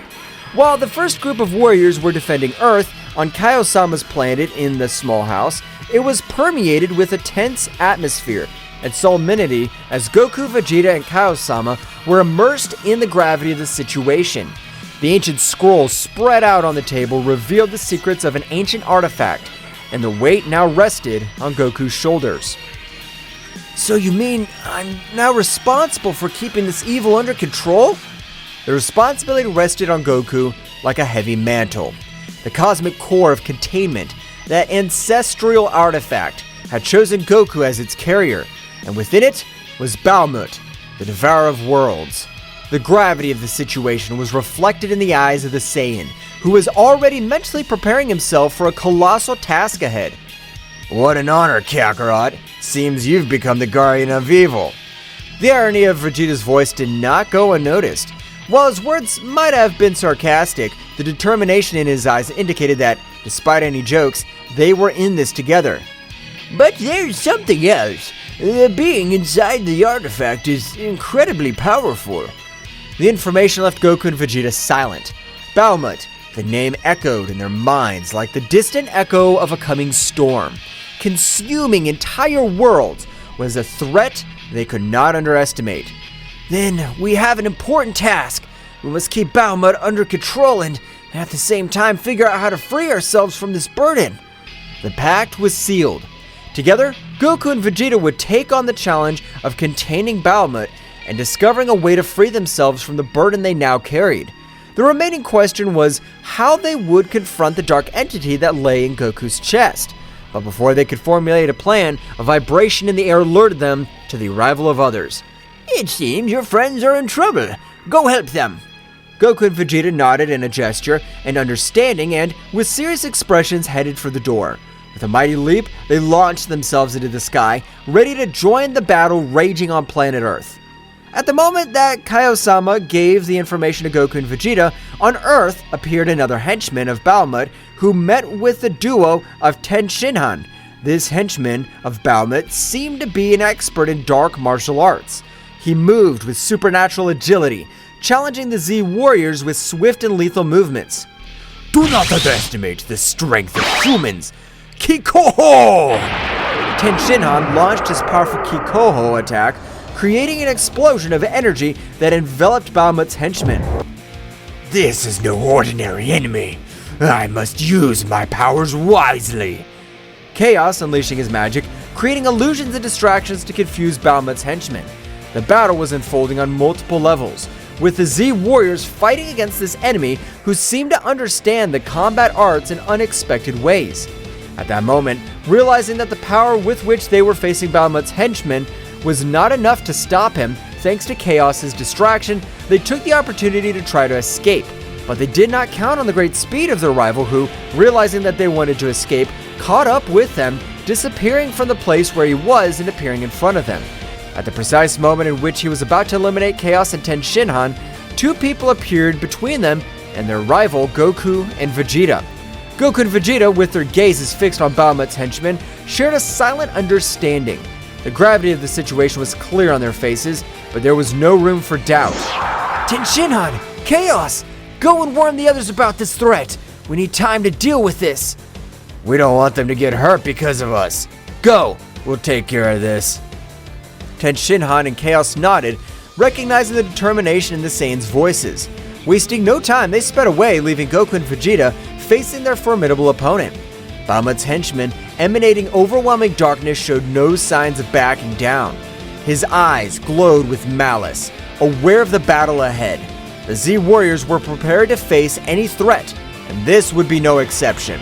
While the first group of warriors were defending Earth, on Kaiosama's planet in the small house, it was permeated with a tense atmosphere and solemnity as Goku, Vegeta, and Kaiosama were immersed in the gravity of the situation. The ancient scroll spread out on the table revealed the secrets of an ancient artifact, and the weight now rested on Goku's shoulders. So you mean I'm now responsible for keeping this evil under control? The responsibility rested on Goku like a heavy mantle. The cosmic core of containment, that ancestral artifact, had chosen Goku as its carrier, and within it was Balmud, the devourer of worlds. The gravity of the situation was reflected in the eyes of the Saiyan, who was already mentally preparing himself for a colossal task ahead. What an honor, Kakarot. Seems you've become the guardian of evil. The irony of Vegeta's voice did not go unnoticed. While his words might have been sarcastic, the determination in his eyes indicated that, despite any jokes, they were in this together. But there's something else. The being inside the artifact is incredibly powerful. The information left Goku and Vegeta silent. Balmud, the name echoed in their minds like the distant echo of a coming storm. Consuming entire worlds was a threat they could not underestimate. Then we have an important task. We must keep Balmud under control and at the same time figure out how to free ourselves from this burden. The pact was sealed. Together, Goku and Vegeta would take on the challenge of containing Balmud and discovering a way to free themselves from the burden they now carried. The remaining question was how they would confront the dark entity that lay in Goku's chest. But before they could formulate a plan, a vibration in the air alerted them to the arrival of others. It seems your friends are in trouble. Go help them. Goku and Vegeta nodded in a gesture and understanding and, with serious expressions, headed for the door. With a mighty leap, they launched themselves into the sky, ready to join the battle raging on planet Earth. At the moment that Kaiosama gave the information to Goku and Vegeta, on Earth appeared another henchman of Balmud who met with the duo of Tenshinhan. This henchman of Balmud seemed to be an expert in dark martial arts. He moved with supernatural agility, challenging the Z warriors with swift and lethal movements. Do not underestimate the strength of humans. Kikoho! Tenshinhan launched his powerful Kikoho attack, creating an explosion of energy that enveloped Balmud's henchmen. This is no ordinary enemy. I must use my powers wisely. Chaos unleashing his magic, creating illusions and distractions to confuse Balmud's henchmen. The battle was unfolding on multiple levels, with the Z warriors fighting against this enemy who seemed to understand the combat arts in unexpected ways. At that moment, realizing that the power with which they were facing Balmud's henchmen was not enough to stop him, thanks to Chaos's distraction, they took the opportunity to try to escape. But they did not count on the great speed of their rival who, realizing that they wanted to escape, caught up with them, disappearing from the place where he was and appearing in front of them. At the precise moment in which he was about to eliminate Chaos and Tenshinhan, two people appeared between them and their rival Goku and Vegeta. Goku and Vegeta, with their gazes fixed on Balmud's henchmen, shared a silent understanding. The gravity of the situation was clear on their faces, but there was no room for doubt. Tenshinhan! Chaos! Go and warn the others about this threat. We need time to deal with this. We don't want them to get hurt because of us. Go! We'll take care of this. Tenshinhan and Chaos nodded, recognizing the determination in the Saiyans' voices. Wasting no time, they sped away, leaving Goku and Vegeta facing their formidable opponent. Balmud's henchman, emanating overwhelming darkness, showed no signs of backing down. His eyes glowed with malice, aware of the battle ahead. The Z warriors were prepared to face any threat, and this would be no exception.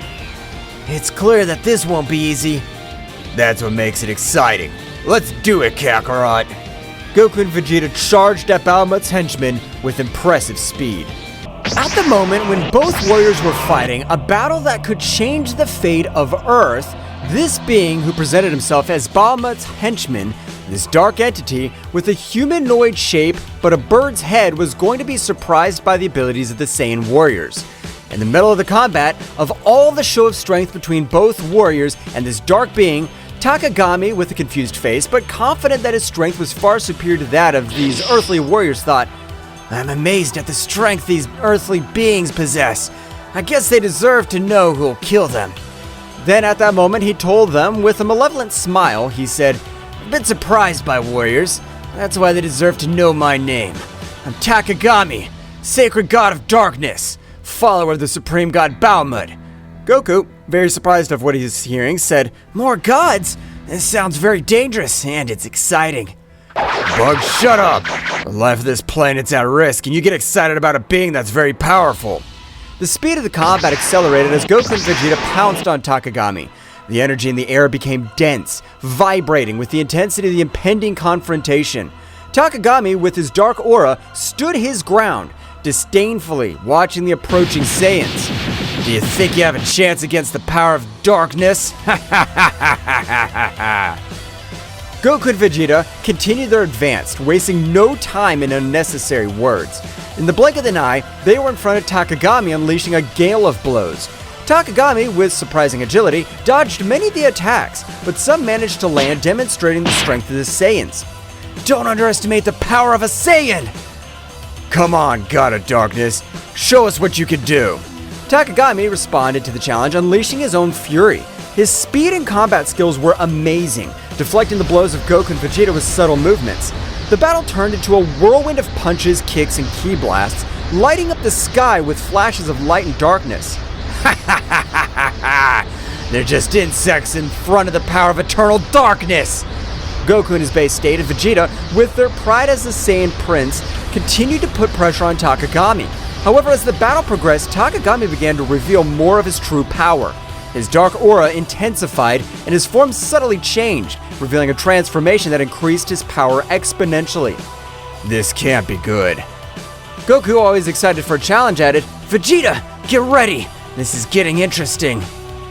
It's clear that this won't be easy. That's what makes it exciting. Let's do it, Kakarot! Goku and Vegeta charged at Balmud's henchmen with impressive speed. At the moment when both warriors were fighting a battle that could change the fate of Earth, this being who presented himself as Balmud's henchman, this dark entity with a humanoid shape but a bird's head, was going to be surprised by the abilities of the Saiyan warriors. In the middle of the combat, of all the show of strength between both warriors and this dark being, Takagami, with a confused face but confident that his strength was far superior to that of these earthly warriors, thought, "I'm amazed at the strength these earthly beings possess. I guess they deserve to know who'll kill them. Then at that moment he told them with a malevolent smile, he said, I've been surprised by warriors. That's why they deserve to know my name. I'm Takagami, sacred god of darkness, follower of the supreme god Balmud. Goku, very surprised of what he's hearing, said, More gods? This sounds very dangerous and it's exciting. Bug, shut up! The life of this planet's at risk, and you get excited about a being that's very powerful. The speed of the combat accelerated as Goku and Vegeta pounced on Takagami. The energy in the air became dense, vibrating with the intensity of the impending confrontation. Takagami, with his dark aura, stood his ground, disdainfully watching the approaching Saiyans. Do you think you have a chance against the power of darkness? Goku and Vegeta continued their advance, wasting no time in unnecessary words. In the blink of an eye, they were in front of Takagami, unleashing a gale of blows. Takagami, with surprising agility, dodged many of the attacks, but some managed to land, demonstrating the strength of the Saiyans. Don't underestimate the power of a Saiyan! Come on, God of Darkness, show us what you can do. Takagami responded to the challenge, unleashing his own fury. His speed and combat skills were amazing, deflecting the blows of Goku and Vegeta with subtle movements. The battle turned into a whirlwind of punches, kicks, and ki blasts, lighting up the sky with flashes of light and darkness. They're just insects in front of the power of eternal darkness! Goku in his base state and Vegeta, with their pride as the Saiyan Prince, continued to put pressure on Takagami. However, as the battle progressed, Takagami began to reveal more of his true power. His dark aura intensified, and his form subtly changed, revealing a transformation that increased his power exponentially. This can't be good. Goku, always excited for a challenge, added, Vegeta, get ready! This is getting interesting.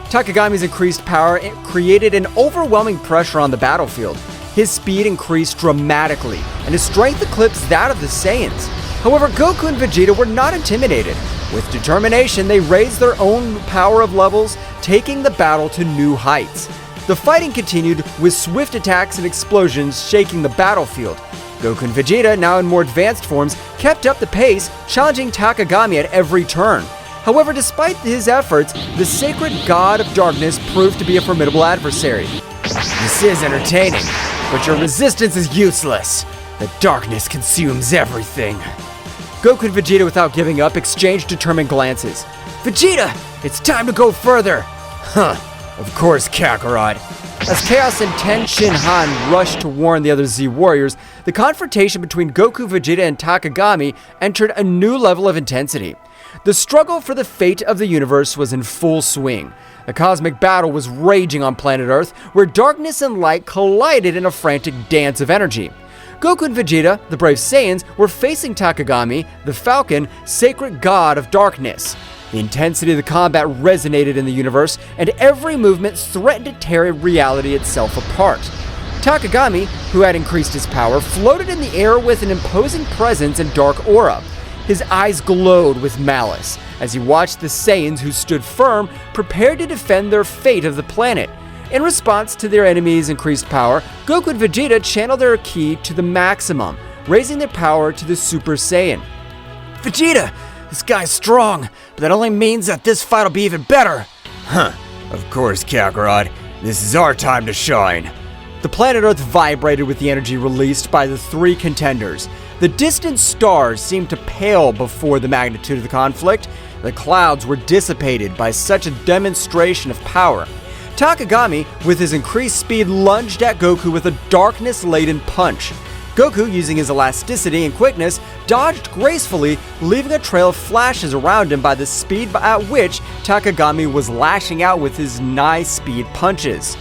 Takagami's increased power created an overwhelming pressure on the battlefield. His speed increased dramatically, and his strength eclipsed that of the Saiyans. However, Goku and Vegeta were not intimidated. With determination, they raised their own power of levels, taking the battle to new heights. The fighting continued with swift attacks and explosions shaking the battlefield. Goku and Vegeta, now in more advanced forms, kept up the pace, challenging Takagami at every turn. However, despite his efforts, the sacred god of darkness proved to be a formidable adversary. This is entertaining, but your resistance is useless. The darkness consumes everything. Goku and Vegeta, without giving up, exchanged determined glances. Vegeta, it's time to go further! Huh, of course, Kakarot. As Chaos and Ten Shin Han rushed to warn the other Z warriors, the confrontation between Goku, Vegeta, and Takagami entered a new level of intensity. The struggle for the fate of the universe was in full swing. A cosmic battle was raging on planet Earth, where darkness and light collided in a frantic dance of energy. Goku and Vegeta, the brave Saiyans, were facing Takagami, the Falcon, sacred god of darkness. The intensity of the combat resonated in the universe, and every movement threatened to tear reality itself apart. Takagami, who had increased his power, floated in the air with an imposing presence and dark aura. His eyes glowed with malice as he watched the Saiyans, who stood firm, prepared to defend their fate of the planet. In response to their enemies' increased power, Goku and Vegeta channeled their ki to the maximum, raising their power to the Super Saiyan. Vegeta, this guy's strong, but that only means that this fight will be even better. Huh, of course, Kakarot. This is our time to shine. The planet Earth vibrated with the energy released by the three contenders. The distant stars seemed to pale before the magnitude of the conflict. The clouds were dissipated by such a demonstration of power. Takagami, with his increased speed, lunged at Goku with a darkness-laden punch. Goku, using his elasticity and quickness, dodged gracefully, leaving a trail of flashes around him by the speed at which Takagami was lashing out with his nigh-speed punches.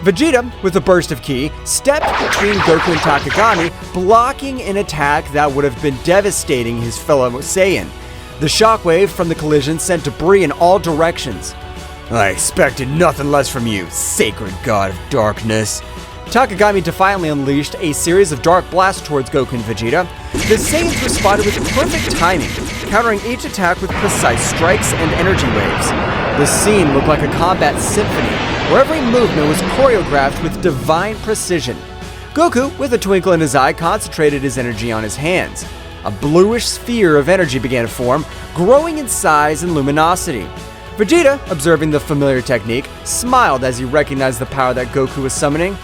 Vegeta, with a burst of ki, stepped between Goku and Takagami, blocking an attack that would have been devastating his fellow Saiyan. The shockwave from the collision sent debris in all directions. I expected nothing less from you, sacred god of darkness. Takagami defiantly unleashed a series of dark blasts towards Goku and Vegeta. The Saiyans responded with perfect timing, countering each attack with precise strikes and energy waves. The scene looked like a combat symphony, where every movement was choreographed with divine precision. Goku, with a twinkle in his eye, concentrated his energy on his hands. A bluish sphere of energy began to form, growing in size and luminosity. Vegeta, observing the familiar technique, smiled as he recognized the power that Goku was summoning.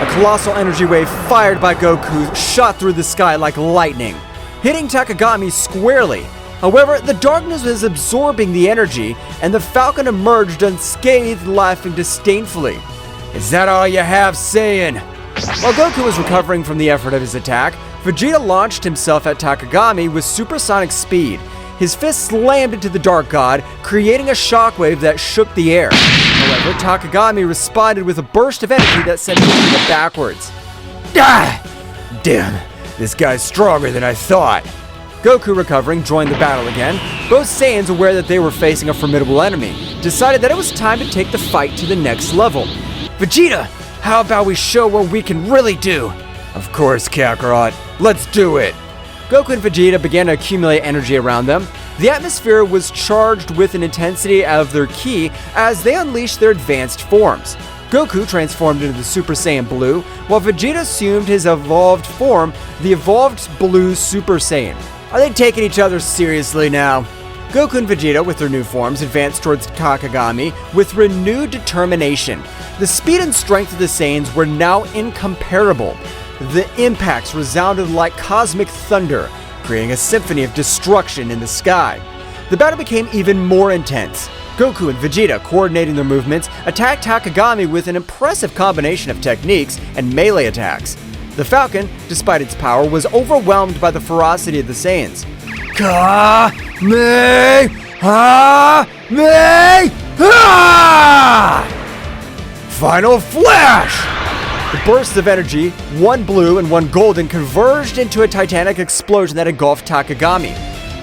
A colossal energy wave fired by Goku shot through the sky like lightning, hitting Takagami squarely. However, the darkness was absorbing the energy, and the Falcon emerged unscathed, laughing disdainfully. "Is that all you have, Saiyan?" While Goku was recovering from the effort of his attack, Vegeta launched himself at Takagami with supersonic speed. His fist slammed into the Dark God, creating a shockwave that shook the air. However, Takagami responded with a burst of energy that sent Vegeta backwards. Ah! Damn, this guy's stronger than I thought. Goku, recovering, joined the battle again. Both Saiyans, aware that they were facing a formidable enemy, decided that it was time to take the fight to the next level. "Vegeta, how about we show what we can really do?" Of course, Kakarot. Let's do it. Goku and Vegeta began to accumulate energy around them. The atmosphere was charged with an intensity of their ki as they unleashed their advanced forms. Goku transformed into the Super Saiyan Blue, while Vegeta assumed his evolved form, the evolved Blue Super Saiyan. Are they taking each other seriously now? Goku and Vegeta, with their new forms, advanced towards Takagami with renewed determination. The speed and strength of the Saiyans were now incomparable. The impacts resounded like cosmic thunder, creating a symphony of destruction in the sky. The battle became even more intense. Goku and Vegeta, coordinating their movements, attacked Takagami with an impressive combination of techniques and melee attacks. The Falcon, despite its power, was overwhelmed by the ferocity of the Saiyans. Final flash! The bursts of energy, one blue and one golden, converged into a titanic explosion that engulfed Takagami.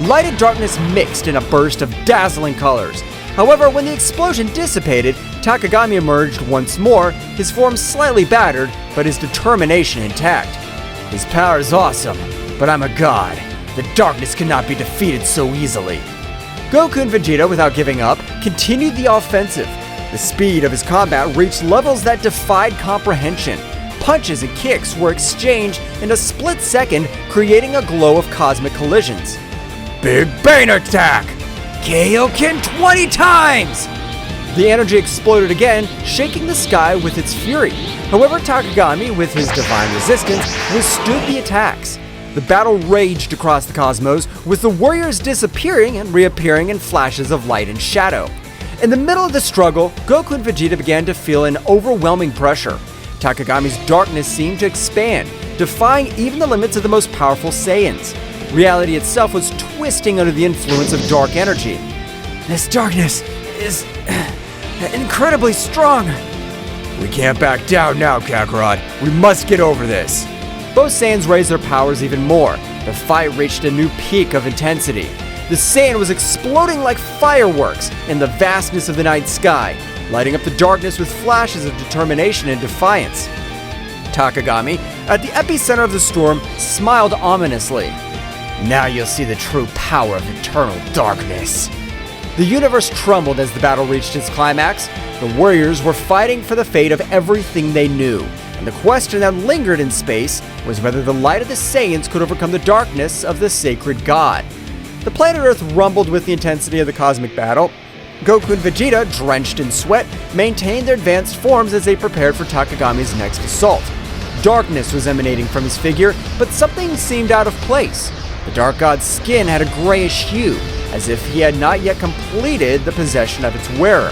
Light and darkness mixed in a burst of dazzling colors. However, when the explosion dissipated, Takagami emerged once more, his form slightly battered, but his determination intact. His power is awesome, but I'm a god. The darkness cannot be defeated so easily. Goku and Vegeta, without giving up, continued the offensive. The speed of his combat reached levels that defied comprehension. Punches and kicks were exchanged in a split second, creating a glow of cosmic collisions. Big Bang Attack! Kaioken 20 times! The energy exploded again, shaking the sky with its fury. However, Takagami, with his divine resistance, withstood the attacks. The battle raged across the cosmos, with the warriors disappearing and reappearing in flashes of light and shadow. In the middle of the struggle, Goku and Vegeta began to feel an overwhelming pressure. Takagami's darkness seemed to expand, defying even the limits of the most powerful Saiyans. Reality itself was twisting under the influence of dark energy. This darkness is incredibly strong. We can't back down now, Kakarot. We must get over this. Both Saiyans raised their powers even more. The fight reached a new peak of intensity. The Saiyan was exploding like fireworks in the vastness of the night sky, lighting up the darkness with flashes of determination and defiance. Takagami, at the epicenter of the storm, smiled ominously. Now you'll see the true power of eternal darkness. The universe trembled as the battle reached its climax. The warriors were fighting for the fate of everything they knew, and the question that lingered in space was whether the light of the Saiyans could overcome the darkness of the sacred god. The planet Earth rumbled with the intensity of the cosmic battle. Goku and Vegeta, drenched in sweat, maintained their advanced forms as they prepared for Takagami's next assault. Darkness was emanating from his figure, but something seemed out of place. The Dark God's skin had a grayish hue, as if he had not yet completed the possession of its wearer.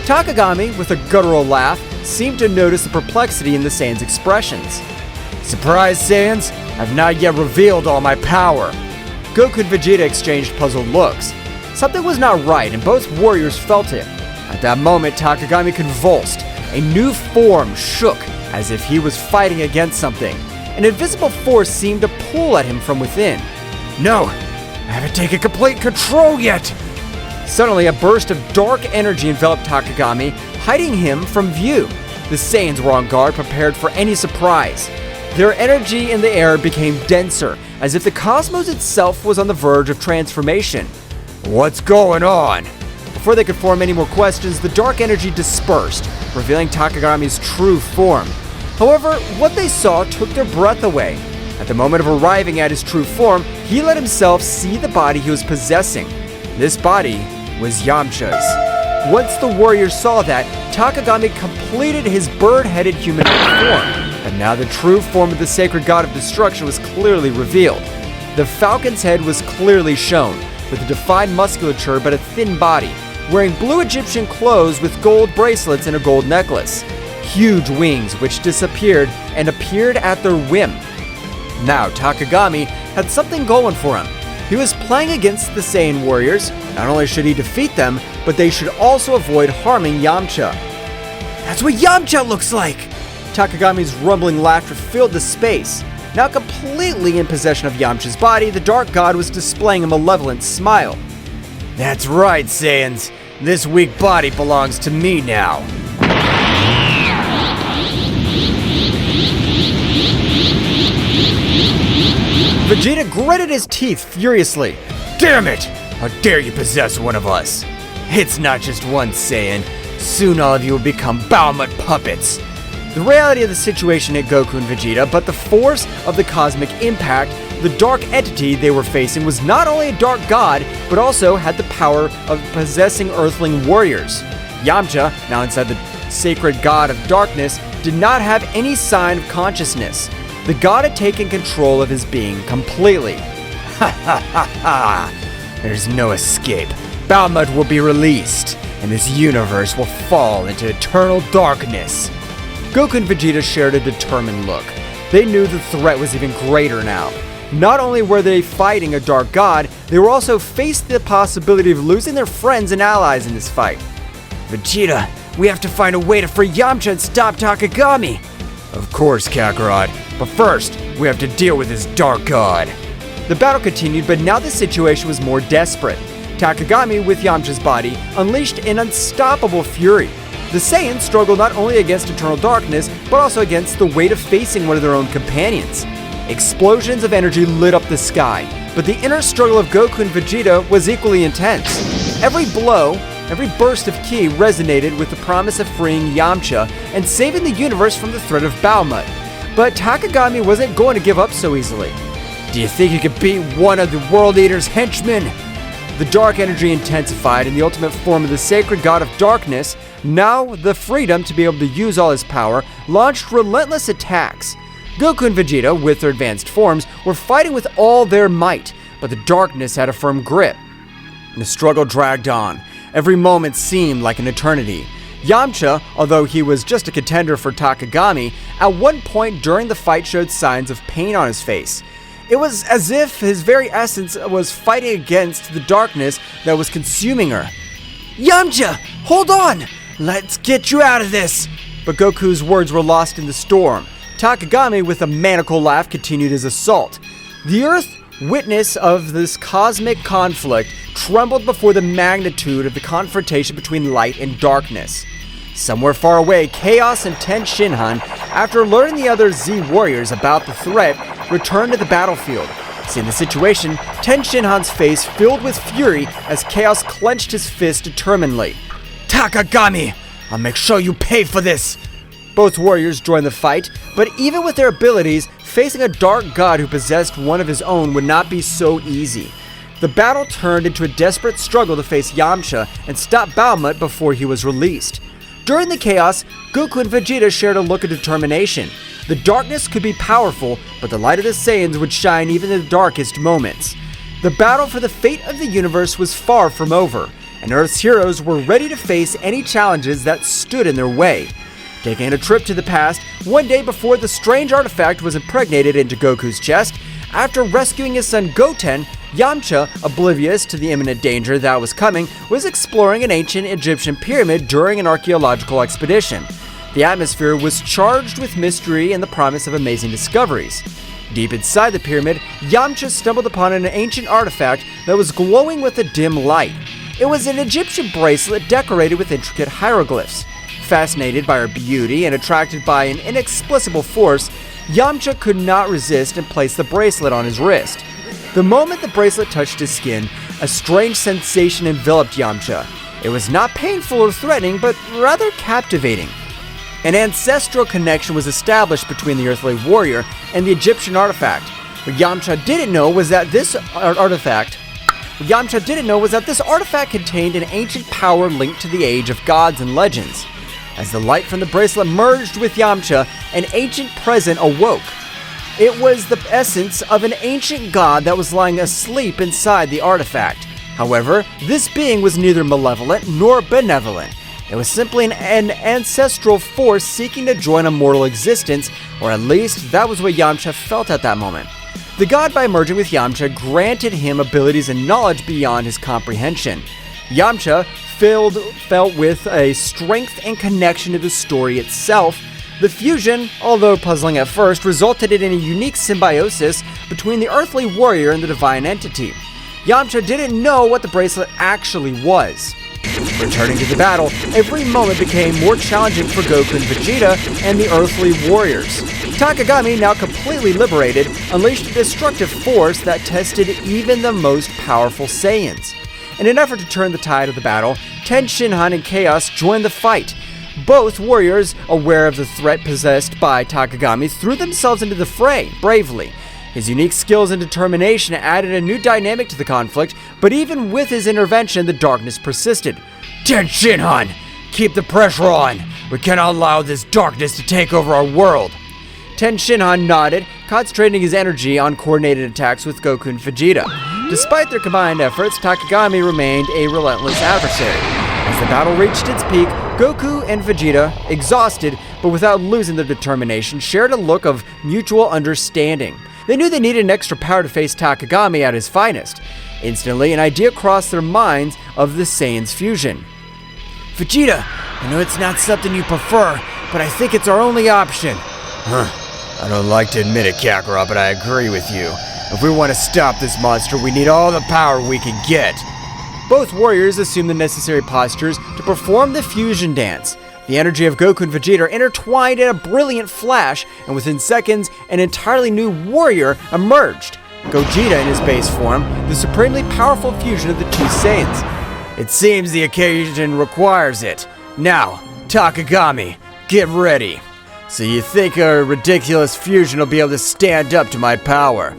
Takagami, with a guttural laugh, seemed to notice the perplexity in the Saiyans' expressions. Surprise, Saiyans! I've not yet revealed all my power. Goku and Vegeta exchanged puzzled looks. Something was not right, and both warriors felt it. At that moment, Takagami convulsed. A new form shook, as if he was fighting against something. An invisible force seemed to pull at him from within. No! I haven't taken complete control yet! Suddenly, a burst of dark energy enveloped Takagami, hiding him from view. The Saiyans were on guard, prepared for any surprise. Their energy in the air became denser, as if the cosmos itself was on the verge of transformation. What's going on? Before they could form any more questions, the dark energy dispersed, revealing Takagami's true form. However, what they saw took their breath away. At the moment of arriving at his true form, he let himself see the body he was possessing. This body was Yamcha's. Once the warriors saw that, Takagami completed his bird-headed humanoid form, and now the true form of the sacred god of destruction was clearly revealed. The falcon's head was clearly shown, with a defined musculature but a thin body, wearing blue Egyptian clothes with gold bracelets and a gold necklace. Huge wings which disappeared and appeared at their whim. Now Takagami had something going for him. He was playing against the Saiyan warriors. Not only should he defeat them, but they should also avoid harming Yamcha. That's what Yamcha looks like! Takagami's rumbling laughter filled the space. Now completely in possession of Yamcha's body, the Dark God was displaying a malevolent smile. That's right, Saiyans. This weak body belongs to me now. Vegeta gritted his teeth furiously. Damn it! How dare you possess one of us? It's not just one Saiyan. Soon all of you will become Balmud puppets. The reality of the situation hit Goku and Vegeta, but the force of the cosmic impact, the dark entity they were facing, was not only a dark god, but also had the power of possessing earthling warriors. Yamcha, now inside the sacred god of darkness, did not have any sign of consciousness. The god had taken control of his being completely. Ha ha ha ha! There's no escape. Balmud will be released, and this universe will fall into eternal darkness. Goku and Vegeta shared a determined look. They knew the threat was even greater now. Not only were they fighting a dark god, they were also faced the possibility of losing their friends and allies in this fight. Vegeta, we have to find a way to free Yamcha and stop Takagami. Of course, Kakarot. But first, we have to deal with this dark god. The battle continued, but now the situation was more desperate. Takagami, with Yamcha's body, unleashed an unstoppable fury. The Saiyans struggled not only against eternal darkness, but also against the weight of facing one of their own companions. Explosions of energy lit up the sky, but the inner struggle of Goku and Vegeta was equally intense. Every blow, every burst of ki resonated with the promise of freeing Yamcha and saving the universe from the threat of Balmud. But Takagami wasn't going to give up so easily. Do you think you could beat one of the World Eater's henchmen? The dark energy intensified in the ultimate form of the sacred god of darkness. Now, the freedom to be able to use all his power launched relentless attacks. Goku and Vegeta, with their advanced forms, were fighting with all their might, but the darkness had a firm grip. The struggle dragged on. Every moment seemed like an eternity. Yamcha, although he was just a contender for Takagami, at one point during the fight showed signs of pain on his face. It was as if his very essence was fighting against the darkness that was consuming her. Yamcha, hold on! Let's get you out of this! But Goku's words were lost in the storm. Takagami, with a maniacal laugh, continued his assault. The Earth, witness of this cosmic conflict, trembled before the magnitude of the confrontation between light and darkness. Somewhere far away, Chaos and Ten Shinhan, after alerting the other Z warriors about the threat, returned to the battlefield. Seeing the situation, Ten Shinhan's face filled with fury as Chaos clenched his fist determinedly. Takagami! I'll make sure you pay for this! Both warriors joined the fight, but even with their abilities, facing a dark god who possessed one of his own would not be so easy. The battle turned into a desperate struggle to face Yamcha and stop Balmud before he was released. During the chaos, Goku and Vegeta shared a look of determination. The darkness could be powerful, but the light of the Saiyans would shine even in the darkest moments. The battle for the fate of the universe was far from over, and Earth's heroes were ready to face any challenges that stood in their way. Taking a trip to the past, one day before the strange artifact was impregnated into Goku's chest, after rescuing his son Goten, Yamcha, oblivious to the imminent danger that was coming, was exploring an ancient Egyptian pyramid during an archaeological expedition. The atmosphere was charged with mystery and the promise of amazing discoveries. Deep inside the pyramid, Yamcha stumbled upon an ancient artifact that was glowing with a dim light. It was an Egyptian bracelet decorated with intricate hieroglyphs. Fascinated by her beauty and attracted by an inexplicable force, Yamcha could not resist and placed the bracelet on his wrist. The moment the bracelet touched his skin, a strange sensation enveloped Yamcha. It was not painful or threatening, but rather captivating. An ancestral connection was established between the earthly warrior and the Egyptian artifact. What Yamcha didn't know was that this artifact contained an ancient power linked to the age of gods and legends. As the light from the bracelet merged with Yamcha, an ancient presence awoke. It was the essence of an ancient god that was lying asleep inside the artifact. However, this being was neither malevolent nor benevolent. It was simply an ancestral force seeking to join a mortal existence, or at least that was what Yamcha felt at that moment. The god, by merging with Yamcha, granted him abilities and knowledge beyond his comprehension. Yamcha felt with a strength and connection to the story itself. The fusion, although puzzling at first, resulted in a unique symbiosis between the earthly warrior and the divine entity. Yamcha didn't know what the bracelet actually was. Returning to the battle, every moment became more challenging for Goku and Vegeta and the earthly warriors. Takagami, now completely liberated, unleashed a destructive force that tested even the most powerful Saiyans. In an effort to turn the tide of the battle, Ten Shinhan and Chaos joined the fight. Both warriors, aware of the threat possessed by Takagami, threw themselves into the fray bravely. His unique skills and determination added a new dynamic to the conflict, but even with his intervention, the darkness persisted. Ten Shinhan, keep the pressure on. We cannot allow this darkness to take over our world. Ten Shinhan nodded, concentrating his energy on coordinated attacks with Goku and Vegeta. Despite their combined efforts, Takagami remained a relentless adversary. As the battle reached its peak, Goku and Vegeta, exhausted but without losing their determination, shared a look of mutual understanding. They knew they needed an extra power to face Takagami at his finest. Instantly, an idea crossed their minds of the Saiyan's fusion. Vegeta, I know it's not something you prefer, but I think it's our only option. I don't like to admit it, Kakarot, but I agree with you. If we want to stop this monster, we need all the power we can get. Both warriors assumed the necessary postures to perform the fusion dance. The energy of Goku and Vegeta intertwined in a brilliant flash, and within seconds, an entirely new warrior emerged. Gogeta in his base form, the supremely powerful fusion of the two Saiyans. It seems the occasion requires it. Now, Takagami, get ready. So you think a ridiculous fusion will be able to stand up to my power?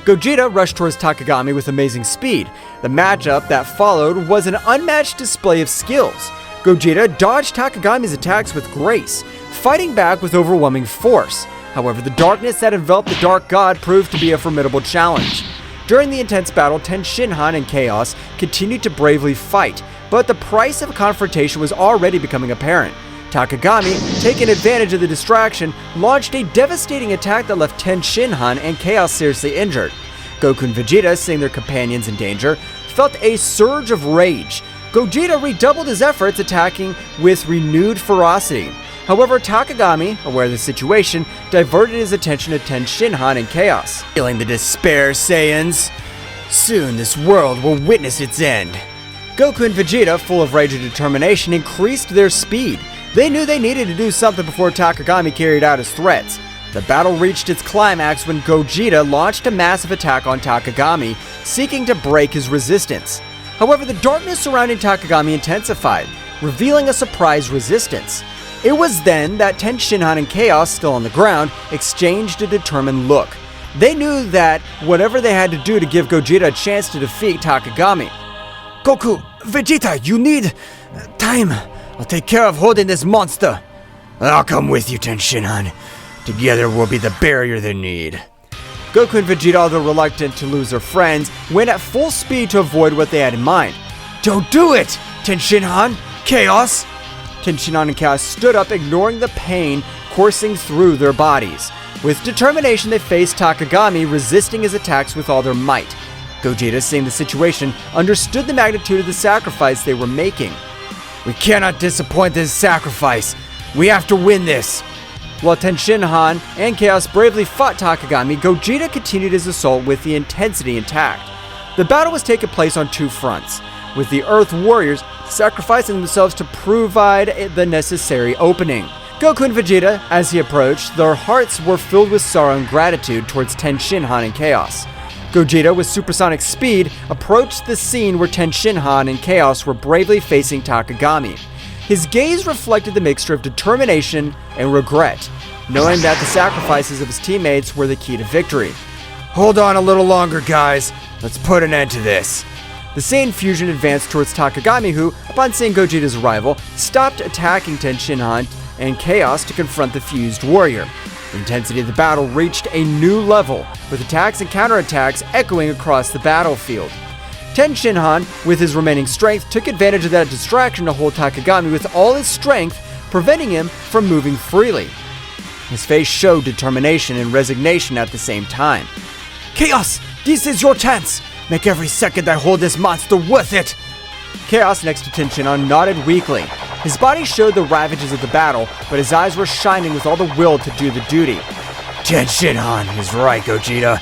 Gogeta rushed towards Takagami with amazing speed. The matchup that followed was an unmatched display of skills. Gogeta dodged Takagami's attacks with grace, fighting back with overwhelming force. However, the darkness that enveloped the Dark God proved to be a formidable challenge. During the intense battle, Ten Shinhan and Chaos continued to bravely fight, but the price of a confrontation was already becoming apparent. Takagami, taking advantage of the distraction, launched a devastating attack that left Ten Shinhan and Chaos seriously injured. Goku and Vegeta, seeing their companions in danger, felt a surge of rage. Gogeta redoubled his efforts, attacking with renewed ferocity. However, Takagami, aware of the situation, diverted his attention to Ten Shinhan and Chaos. Feeling the despair, Saiyans. Soon this world will witness its end. Goku and Vegeta, full of rage and determination, increased their speed. They knew they needed to do something before Takagami carried out his threats. The battle reached its climax when Gogeta launched a massive attack on Takagami, seeking to break his resistance. However, the darkness surrounding Takagami intensified, revealing a surprise resistance. It was then that Ten Shinhan and Chaos, still on the ground, exchanged a determined look. They knew that whatever they had to do to give Gogeta a chance to defeat Takagami. Goku, Vegeta, you need time. I'll take care of holding this monster. I'll come with you, Ten Shinhan. Together we'll be the barrier they need. Goku and Vegeta, although reluctant to lose their friends, went at full speed to avoid what they had in mind. Don't do it, Ten Shinhan! Chaos! Ten Shinhan and Chaos stood up, ignoring the pain coursing through their bodies. With determination, they faced Takagami, resisting his attacks with all their might. Gogeta, seeing the situation, understood the magnitude of the sacrifice they were making. We cannot disappoint this sacrifice. We have to win this. While Ten Shinhan and Chaos bravely fought Takagami, Gogeta continued his assault with the intensity intact. The battle was taking place on two fronts, with the Earth Warriors sacrificing themselves to provide the necessary opening. Goku and Vegeta, as he approached, their hearts were filled with sorrow and gratitude towards Ten Shinhan and Chaos. Gogeta, with supersonic speed, approached the scene where Tenshinhan and Chaos were bravely facing Takagami. His gaze reflected the mixture of determination and regret, knowing that the sacrifices of his teammates were the key to victory. Hold on a little longer, guys. Let's put an end to this. The Saiyan fusion advanced towards Takagami, who, upon seeing Gogeta's arrival, stopped attacking Tenshinhan and Chaos to confront the fused warrior. The intensity of the battle reached a new level, with attacks and counterattacks echoing across the battlefield. Tenshinhan, with his remaining strength, took advantage of that distraction to hold Takagami with all his strength, preventing him from moving freely. His face showed determination and resignation at the same time. Chaos, this is your chance. Make every second I hold this monster worth it. Chaos, next to Tenshinhan, nodded weakly. His body showed the ravages of the battle, but his eyes were shining with all the will to do the duty. Tenshinhan is right, Gogeta.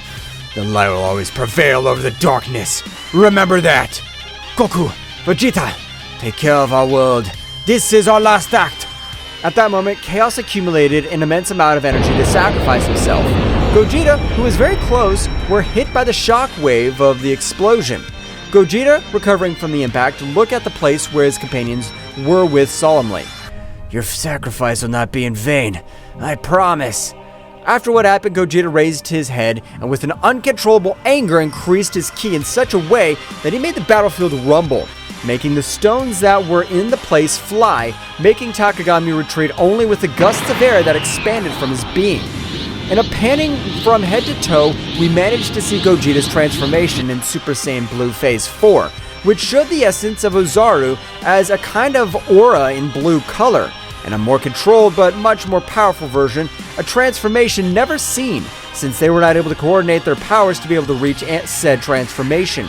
The light will always prevail over the darkness. Remember that. Goku, Vegeta, take care of our world. This is our last act. At that moment, Chaos accumulated an immense amount of energy to sacrifice himself. Gogeta, who was very close, were hit by the shock wave of the explosion. Gogeta, recovering from the impact, looked at the place where his companions were with solemnly. Your sacrifice will not be in vain, I promise. After what happened, Gogeta raised his head and with an uncontrollable anger increased his ki in such a way that he made the battlefield rumble, making the stones that were in the place fly, making Takagami retreat only with the gusts of air that expanded from his being. In a panning from head to toe, we managed to see Gogeta's transformation in Super Saiyan Blue Phase 4, which showed the essence of Ozaru as a kind of aura in blue color, and a more controlled but much more powerful version, a transformation never seen, since they were not able to coordinate their powers to be able to reach said transformation.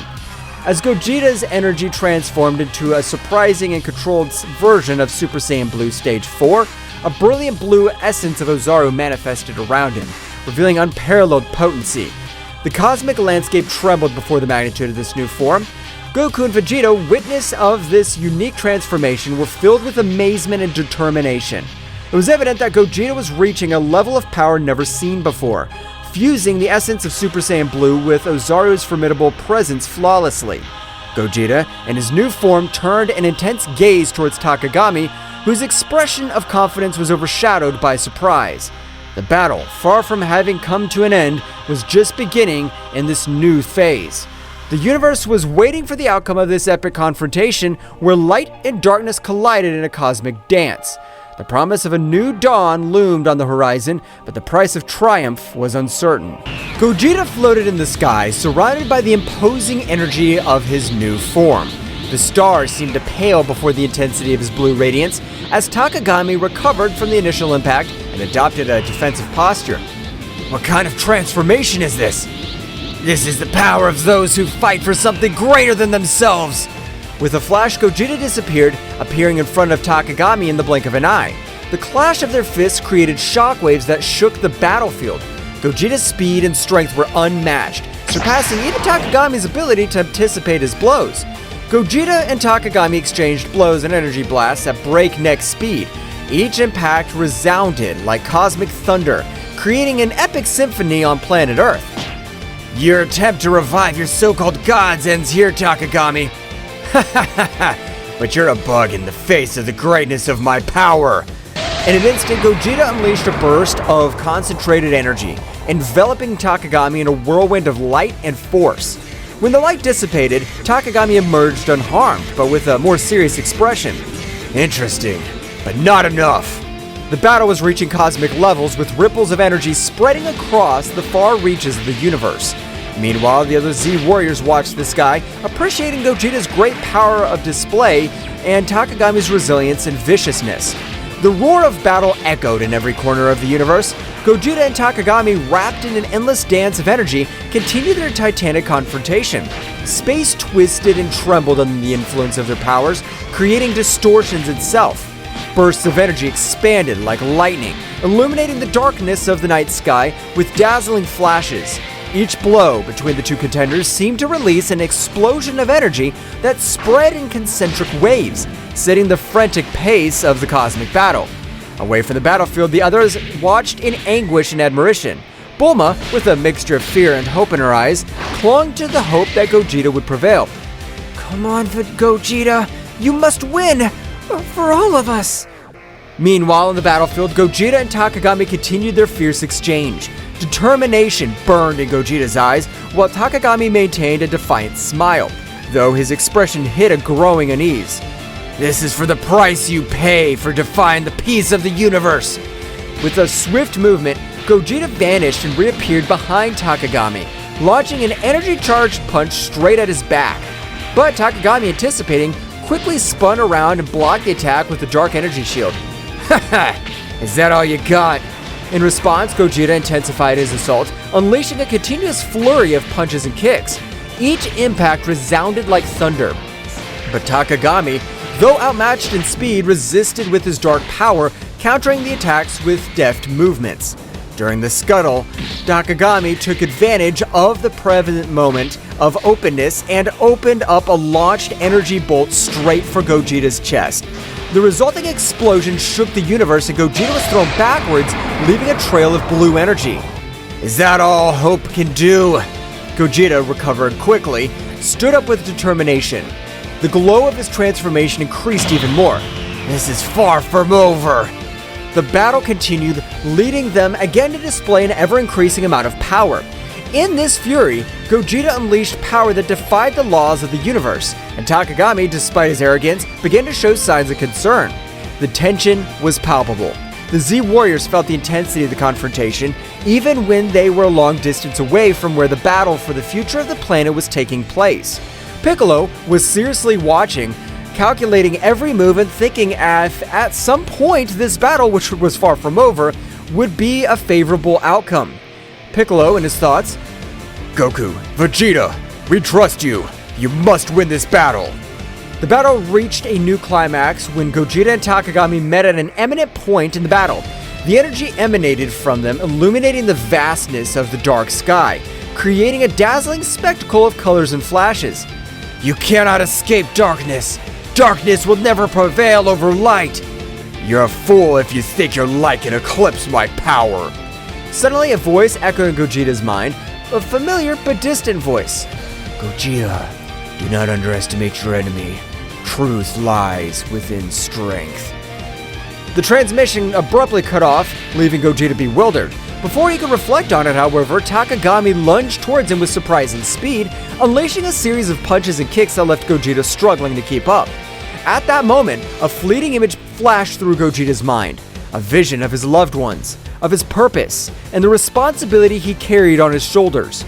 As Gogeta's energy transformed into a surprising and controlled version of Super Saiyan Blue Stage 4, a brilliant blue essence of Ozaru manifested around him, revealing unparalleled potency. The cosmic landscape trembled before the magnitude of this new form. Goku and Vegeta, witness of this unique transformation, were filled with amazement and determination. It was evident that Gogeta was reaching a level of power never seen before, fusing the essence of Super Saiyan Blue with Ozaru's formidable presence flawlessly. Gogeta, in his new form, turned an intense gaze towards Takagami, whose expression of confidence was overshadowed by surprise. The battle, far from having come to an end, was just beginning in this new phase. The universe was waiting for the outcome of this epic confrontation, where light and darkness collided in a cosmic dance. The promise of a new dawn loomed on the horizon, but the price of triumph was uncertain. Gogeta floated in the sky, surrounded by the imposing energy of his new form. The stars seemed to pale before the intensity of his blue radiance, as Takagami recovered from the initial impact and adopted a defensive posture. What kind of transformation is this? This is the power of those who fight for something greater than themselves. With a flash, Gogeta disappeared, appearing in front of Takagami in the blink of an eye. The clash of their fists created shockwaves that shook the battlefield. Gogeta's speed and strength were unmatched, surpassing even Takagami's ability to anticipate his blows. Gogeta and Takagami exchanged blows and energy blasts at breakneck speed. Each impact resounded like cosmic thunder, creating an epic symphony on planet Earth. Your attempt to revive your so-called gods ends here, Takagami. But you're a bug in the face of the greatness of my power. In an instant, Gogeta unleashed a burst of concentrated energy, enveloping Takagami in a whirlwind of light and force. When the light dissipated, Takagami emerged unharmed, but with a more serious expression. Interesting, but not enough. The battle was reaching cosmic levels, with ripples of energy spreading across the far reaches of the universe. Meanwhile, the other Z warriors watched the sky, appreciating Gogeta's great power of display and Takagami's resilience and viciousness. The roar of battle echoed in every corner of the universe. Gogeta and Takagami, wrapped in an endless dance of energy, continued their titanic confrontation. Space twisted and trembled under the influence of their powers, creating distortions itself. Bursts of energy expanded like lightning, illuminating the darkness of the night sky with dazzling flashes. Each blow between the two contenders seemed to release an explosion of energy that spread in concentric waves, setting the frantic pace of the cosmic battle. Away from the battlefield, the others watched in anguish and admiration. Bulma, with a mixture of fear and hope in her eyes, clung to the hope that Gogeta would prevail. Come on, Gogeta, you must win! For all of us! Meanwhile, on the battlefield, Gogeta and Takagami continued their fierce exchange. Determination burned in Gogeta's eyes, while Takagami maintained a defiant smile, though his expression hid a growing unease. This is for the price you pay for defying the peace of the universe! With a swift movement, Gogeta vanished and reappeared behind Takagami, launching an energy-charged punch straight at his back. But Takagami, anticipating, quickly spun around and blocked the attack with the dark energy shield. Haha! Is that all you got? In response, Gogeta intensified his assault, unleashing a continuous flurry of punches and kicks. Each impact resounded like thunder. But Takagami, though outmatched in speed, resisted with his dark power, countering the attacks with deft movements. During the scuttle, Takagami took advantage of the prevalent moment of openness and opened up a launched energy bolt straight for Gogeta's chest. The resulting explosion shook the universe and Gogeta was thrown backwards, leaving a trail of blue energy. Is that all hope can do? Gogeta recovered quickly, stood up with determination. The glow of his transformation increased even more. This is far from over. The battle continued, leading them again to display an ever-increasing amount of power. In this fury, Gogeta unleashed power that defied the laws of the universe, and Takagami, despite his arrogance, began to show signs of concern. The tension was palpable. The Z Warriors felt the intensity of the confrontation, even when they were a long distance away from where the battle for the future of the planet was taking place. Piccolo was seriously watching, calculating every move and thinking at some point this battle, which was far from over, would be a favorable outcome. Piccolo, in his thoughts, Goku, Vegeta, we trust you. You must win this battle. The battle reached a new climax when Gogeta and Takagami met at an eminent point in the battle. The energy emanated from them, illuminating the vastness of the dark sky, creating a dazzling spectacle of colors and flashes. You cannot escape darkness. Darkness will never prevail over light. You're a fool if you think your light can eclipse my power. Suddenly, a voice echoed in Gogeta's mind, a familiar but distant voice. Gogeta, do not underestimate your enemy. Truth lies within strength. The transmission abruptly cut off, leaving Gogeta bewildered. Before he could reflect on it, however, Takagami lunged towards him with surprising speed, unleashing a series of punches and kicks that left Gogeta struggling to keep up. At that moment, a fleeting image flashed through Gogeta's mind, a vision of his loved ones, of his purpose, and the responsibility he carried on his shoulders.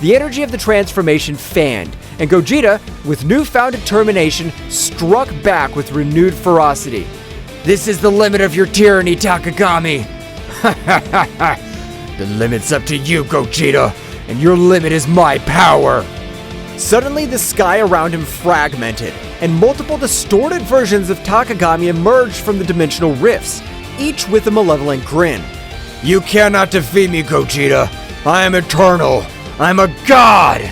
The energy of the transformation fanned, and Gogeta, with newfound determination, struck back with renewed ferocity. This is the limit of your tyranny, Takagami! The limit's up to you, Gogeta, and your limit is my power! Suddenly, the sky around him fragmented, and multiple distorted versions of Takagami emerged from the dimensional rifts, each with a malevolent grin. You cannot defeat me, Gogeta. I am eternal. I'm a god.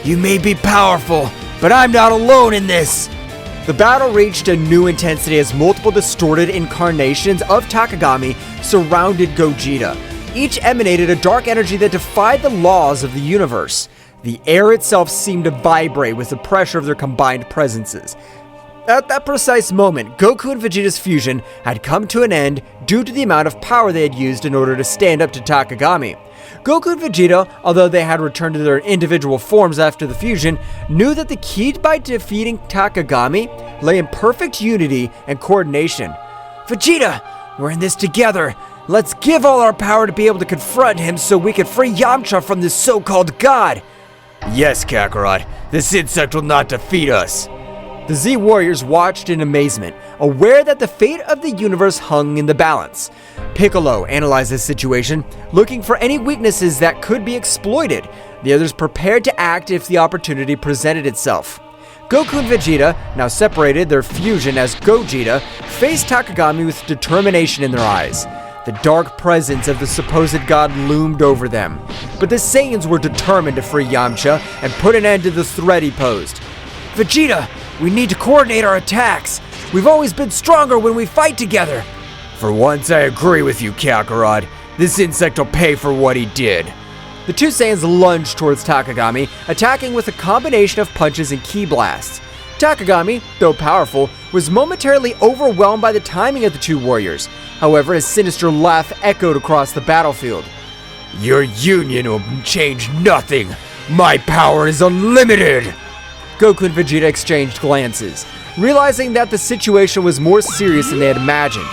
You may be powerful, but I'm not alone in this. The battle reached a new intensity as multiple distorted incarnations of Takagami surrounded Gogeta. Each emanated a dark energy that defied the laws of the universe. The air itself seemed to vibrate with the pressure of their combined presences. At that precise moment, Goku and Vegeta's fusion had come to an end due to the amount of power they had used in order to stand up to Takagami. Goku and Vegeta, although they had returned to their individual forms after the fusion, knew that the key by defeating Takagami lay in perfect unity and coordination. Vegeta, we're in this together. Let's give all our power to be able to confront him so we can free Yamcha from this so-called god. Yes, Kakarot, this insect will not defeat us. The Z Warriors watched in amazement, aware that the fate of the universe hung in the balance. Piccolo analyzed this situation, looking for any weaknesses that could be exploited. The others prepared to act if the opportunity presented itself. Goku and Vegeta, now separated, their fusion as Gogeta, faced Takagami with determination in their eyes. The dark presence of the supposed god loomed over them, but the Saiyans were determined to free Yamcha and put an end to the threat he posed. Vegeta, we need to coordinate our attacks. We've always been stronger when we fight together. For once I agree with you, Kakarot. This insect will pay for what he did. The two Saiyans lunged towards Takagami, attacking with a combination of punches and ki blasts. Takagami, though powerful, was momentarily overwhelmed by the timing of the two warriors. However, his sinister laugh echoed across the battlefield. Your union will change nothing. My power is unlimited. Goku and Vegeta exchanged glances, realizing that the situation was more serious than they had imagined.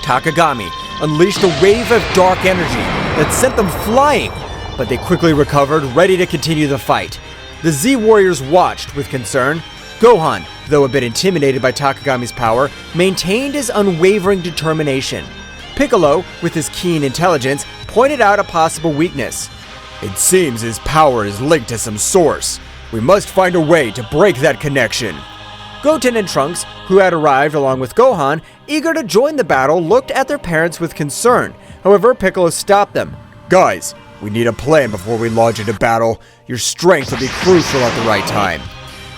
Takagami unleashed a wave of dark energy that sent them flying, but they quickly recovered, ready to continue the fight. The Z Warriors watched with concern. Gohan, though a bit intimidated by Takagami's power, maintained his unwavering determination. Piccolo, with his keen intelligence, pointed out a possible weakness. It seems his power is linked to some source. We must find a way to break that connection. Goten and Trunks, who had arrived along with Gohan, eager to join the battle, looked at their parents with concern. However, Piccolo stopped them. Guys, we need a plan before we launch into battle. Your strength will be crucial at the right time.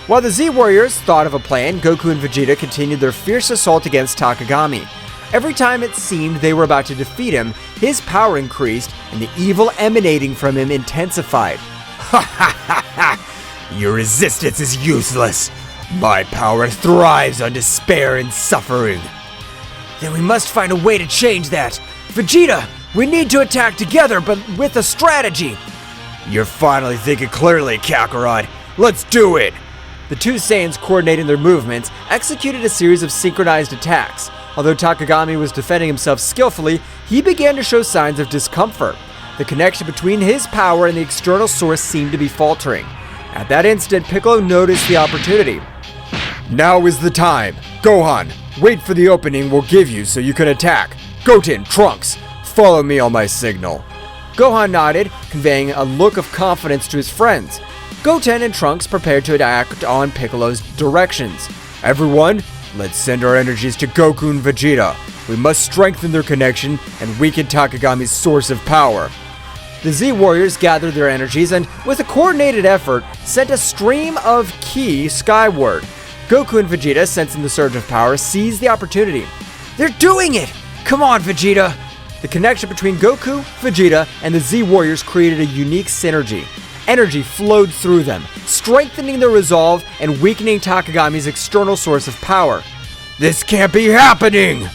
While the Z Warriors thought of a plan, Goku and Vegeta continued their fierce assault against Takagami. Every time it seemed they were about to defeat him, his power increased and the evil emanating from him intensified. Ha ha ha ha! Your resistance is useless. My power thrives on despair and suffering. Then we must find a way to change that. Vegeta, we need to attack together, but with a strategy. You're finally thinking clearly, Kakarot. Let's do it! The two Saiyans, coordinating their movements, executed a series of synchronized attacks. Although Takagami was defending himself skillfully, he began to show signs of discomfort. The connection between his power and the external source seemed to be faltering. At that instant, Piccolo noticed the opportunity. Now is the time. Gohan, wait for the opening we'll give you so you can attack. Goten, Trunks, follow me on my signal. Gohan nodded, conveying a look of confidence to his friends. Goten and Trunks prepared to act on Piccolo's directions. Everyone, let's send our energies to Goku and Vegeta. We must strengthen their connection and weaken Takagami's source of power. The Z Warriors gathered their energies and, with a coordinated effort, sent a stream of ki skyward. Goku and Vegeta, sensing the surge of power, seized the opportunity. They're doing it! Come on, Vegeta! The connection between Goku, Vegeta, and the Z Warriors created a unique synergy. Energy flowed through them, strengthening their resolve and weakening Takagami's external source of power. This can't be happening!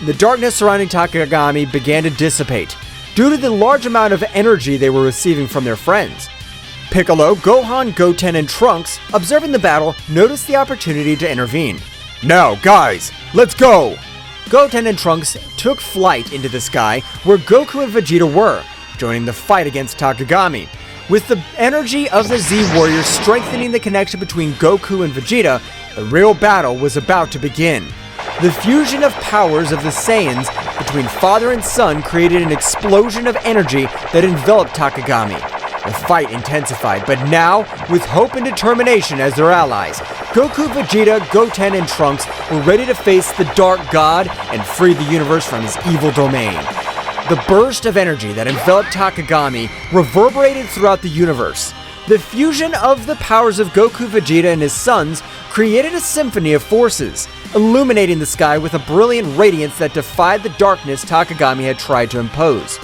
The darkness surrounding Takagami began to dissipate, due to the large amount of energy they were receiving from their friends. Piccolo, Gohan, Goten, and Trunks, observing the battle, noticed the opportunity to intervene. Now, guys, let's go! Goten and Trunks took flight into the sky where Goku and Vegeta were, joining the fight against Takagami. With the energy of the Z Warriors strengthening the connection between Goku and Vegeta, the real battle was about to begin. The fusion of powers of the Saiyans between father and son created an explosion of energy that enveloped Takagami. The fight intensified, but now, with hope and determination as their allies, Goku, Vegeta, Goten, and Trunks were ready to face the Dark God and free the universe from his evil domain. The burst of energy that enveloped Takagami reverberated throughout the universe. The fusion of the powers of Goku, Vegeta, and his sons created a symphony of forces, illuminating the sky with a brilliant radiance that defied the darkness Takagami had tried to impose.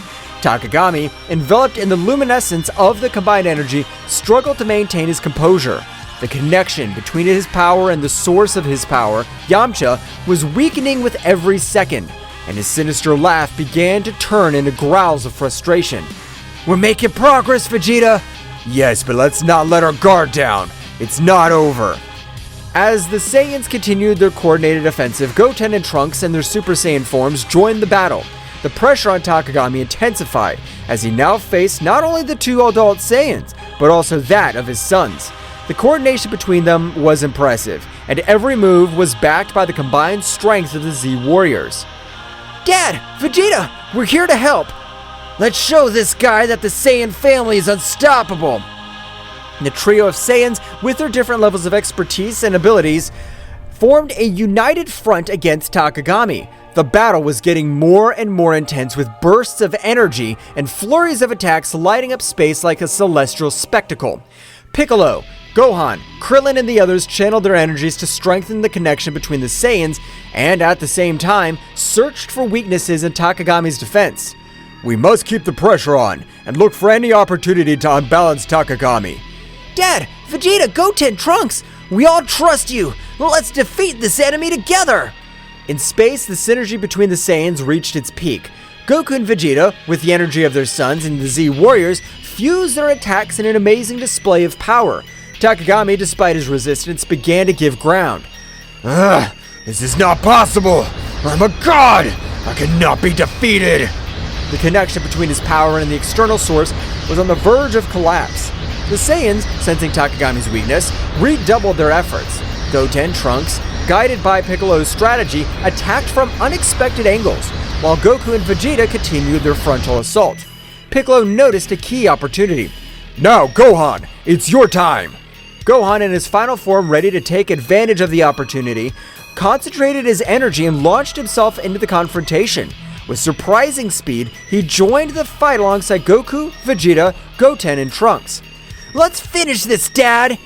Takagami, enveloped in the luminescence of the combined energy, struggled to maintain his composure. The connection between his power and the source of his power, Yamcha, was weakening with every second, and his sinister laugh began to turn into growls of frustration. We're making progress, Vegeta! Yes, but let's not let our guard down. It's not over. As the Saiyans continued their coordinated offensive, Goten and Trunks and their Super Saiyan forms joined the battle. The pressure on Takagami intensified, as he now faced not only the two adult Saiyans, but also that of his sons. The coordination between them was impressive, and every move was backed by the combined strength of the Z Warriors. Dad! Vegeta! We're here to help! Let's show this guy that the Saiyan family is unstoppable! The trio of Saiyans, with their different levels of expertise and abilities, formed a united front against Takagami. The battle was getting more and more intense, with bursts of energy and flurries of attacks lighting up space like a celestial spectacle. Piccolo, Gohan, Krillin, and the others channeled their energies to strengthen the connection between the Saiyans and, at the same time, searched for weaknesses in Takagami's defense. We must keep the pressure on and look for any opportunity to unbalance Takagami. Dad, Vegeta, Goten, Trunks, we all trust you. Let's defeat this enemy together. In space, the synergy between the Saiyans reached its peak. Goku and Vegeta, with the energy of their sons and the Z Warriors, fused their attacks in an amazing display of power. Takagami, despite his resistance, began to give ground. This is not possible! I'm a god! I cannot be defeated! The connection between his power and the external source was on the verge of collapse. The Saiyans, sensing Takagami's weakness, redoubled their efforts. Goten, Trunks, guided by Piccolo's strategy, attacked from unexpected angles, while Goku and Vegeta continued their frontal assault. Piccolo noticed a key opportunity. Now, Gohan, it's your time! Gohan, in his final form ready to take advantage of the opportunity, concentrated his energy and launched himself into the confrontation. With surprising speed, he joined the fight alongside Goku, Vegeta, Goten, and Trunks. Let's finish this, Dad!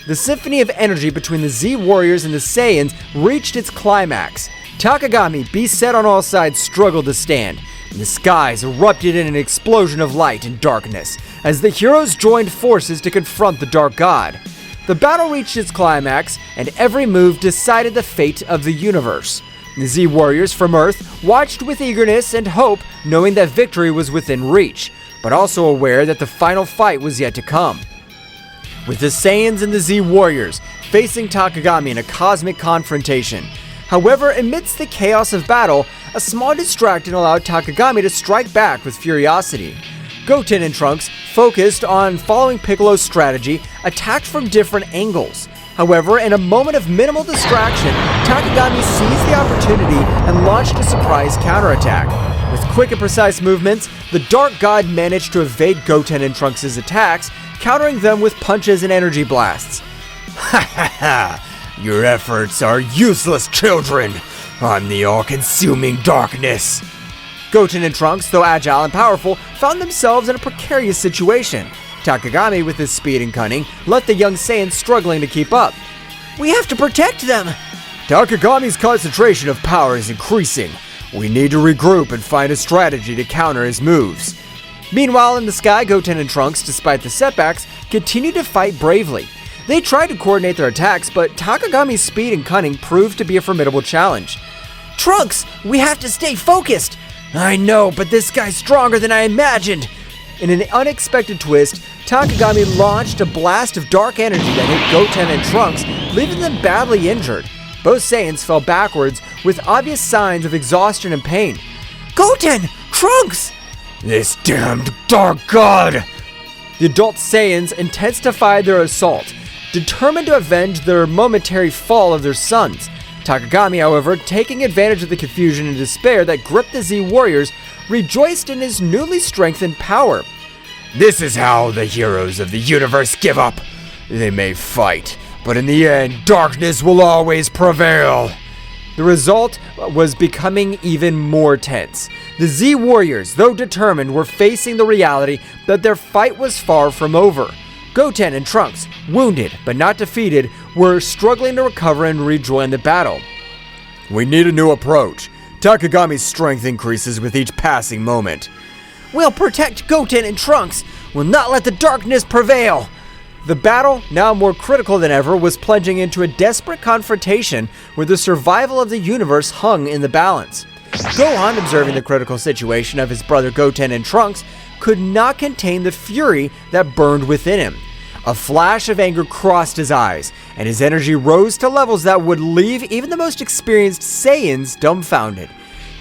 The symphony of energy between the Z Warriors and the Saiyans reached its climax. Takagami, beset on all sides, struggled to stand, and the skies erupted in an explosion of light and darkness as the heroes joined forces to confront the Dark God. The battle reached its climax, and every move decided the fate of the universe. The Z Warriors from Earth watched with eagerness and hope, knowing that victory was within reach, but also aware that the final fight was yet to come. With the Saiyans and the Z Warriors facing Takagami in a cosmic confrontation. However, amidst the chaos of battle, a small distraction allowed Takagami to strike back with furiosity. Goten and Trunks, focused on following Piccolo's strategy, attacked from different angles. However, in a moment of minimal distraction, Takagami seized the opportunity and launched a surprise counterattack. With quick and precise movements, the Dark God managed to evade Goten and Trunks' attacks, countering them with punches and energy blasts. Ha ha ha! Your efforts are useless, children! I'm the all-consuming darkness! Goten and Trunks, though agile and powerful, found themselves in a precarious situation. Takagami, with his speed and cunning, left the young Saiyans struggling to keep up. We have to protect them! Takagami's concentration of power is increasing. We need to regroup and find a strategy to counter his moves. Meanwhile, in the sky, Goten and Trunks, despite the setbacks, continued to fight bravely. They tried to coordinate their attacks, but Takagami's speed and cunning proved to be a formidable challenge. Trunks, we have to stay focused! I know, but this guy's stronger than I imagined! In an unexpected twist, Takagami launched a blast of dark energy that hit Goten and Trunks, leaving them badly injured. Both Saiyans fell backwards with obvious signs of exhaustion and pain. Goten! Trunks! This damned Dark God! The adult Saiyans intensified their assault, determined to avenge their momentary fall of their sons. Takagami, however, taking advantage of the confusion and despair that gripped the Z Warriors, rejoiced in his newly strengthened power. This is how the heroes of the universe give up. They may fight, but in the end, darkness will always prevail. The result was becoming even more tense. The Z Warriors, though determined, were facing the reality that their fight was far from over. Goten and Trunks, wounded but not defeated, were struggling to recover and rejoin the battle. We need a new approach. Takagami's strength increases with each passing moment. We'll protect Goten and Trunks. We'll not let the darkness prevail. The battle, now more critical than ever, was plunging into a desperate confrontation where the survival of the universe hung in the balance. Gohan, observing the critical situation of his brother Goten and Trunks, could not contain the fury that burned within him. A flash of anger crossed his eyes, and his energy rose to levels that would leave even the most experienced Saiyans dumbfounded.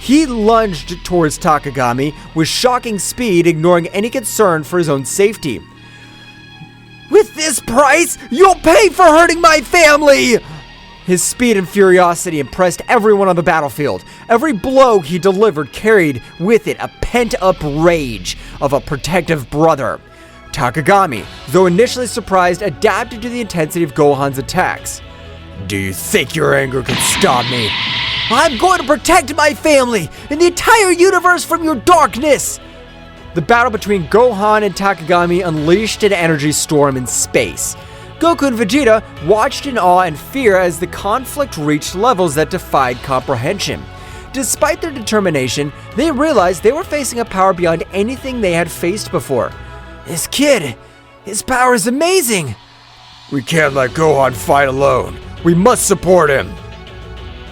He lunged towards Takagami with shocking speed, ignoring any concern for his own safety. With this price, you'll pay for hurting my family! His speed and furiosity impressed everyone on the battlefield. Every blow he delivered carried with it a pent-up rage of a protective brother. Takagami, though initially surprised, adapted to the intensity of Gohan's attacks. Do you think your anger can stop me? I'm going to protect my family and the entire universe from your darkness! The battle between Gohan and Takagami unleashed an energy storm in space. Goku and Vegeta watched in awe and fear as the conflict reached levels that defied comprehension. Despite their determination, they realized they were facing a power beyond anything they had faced before. This kid, his power is amazing! We can't let Gohan fight alone. We must support him.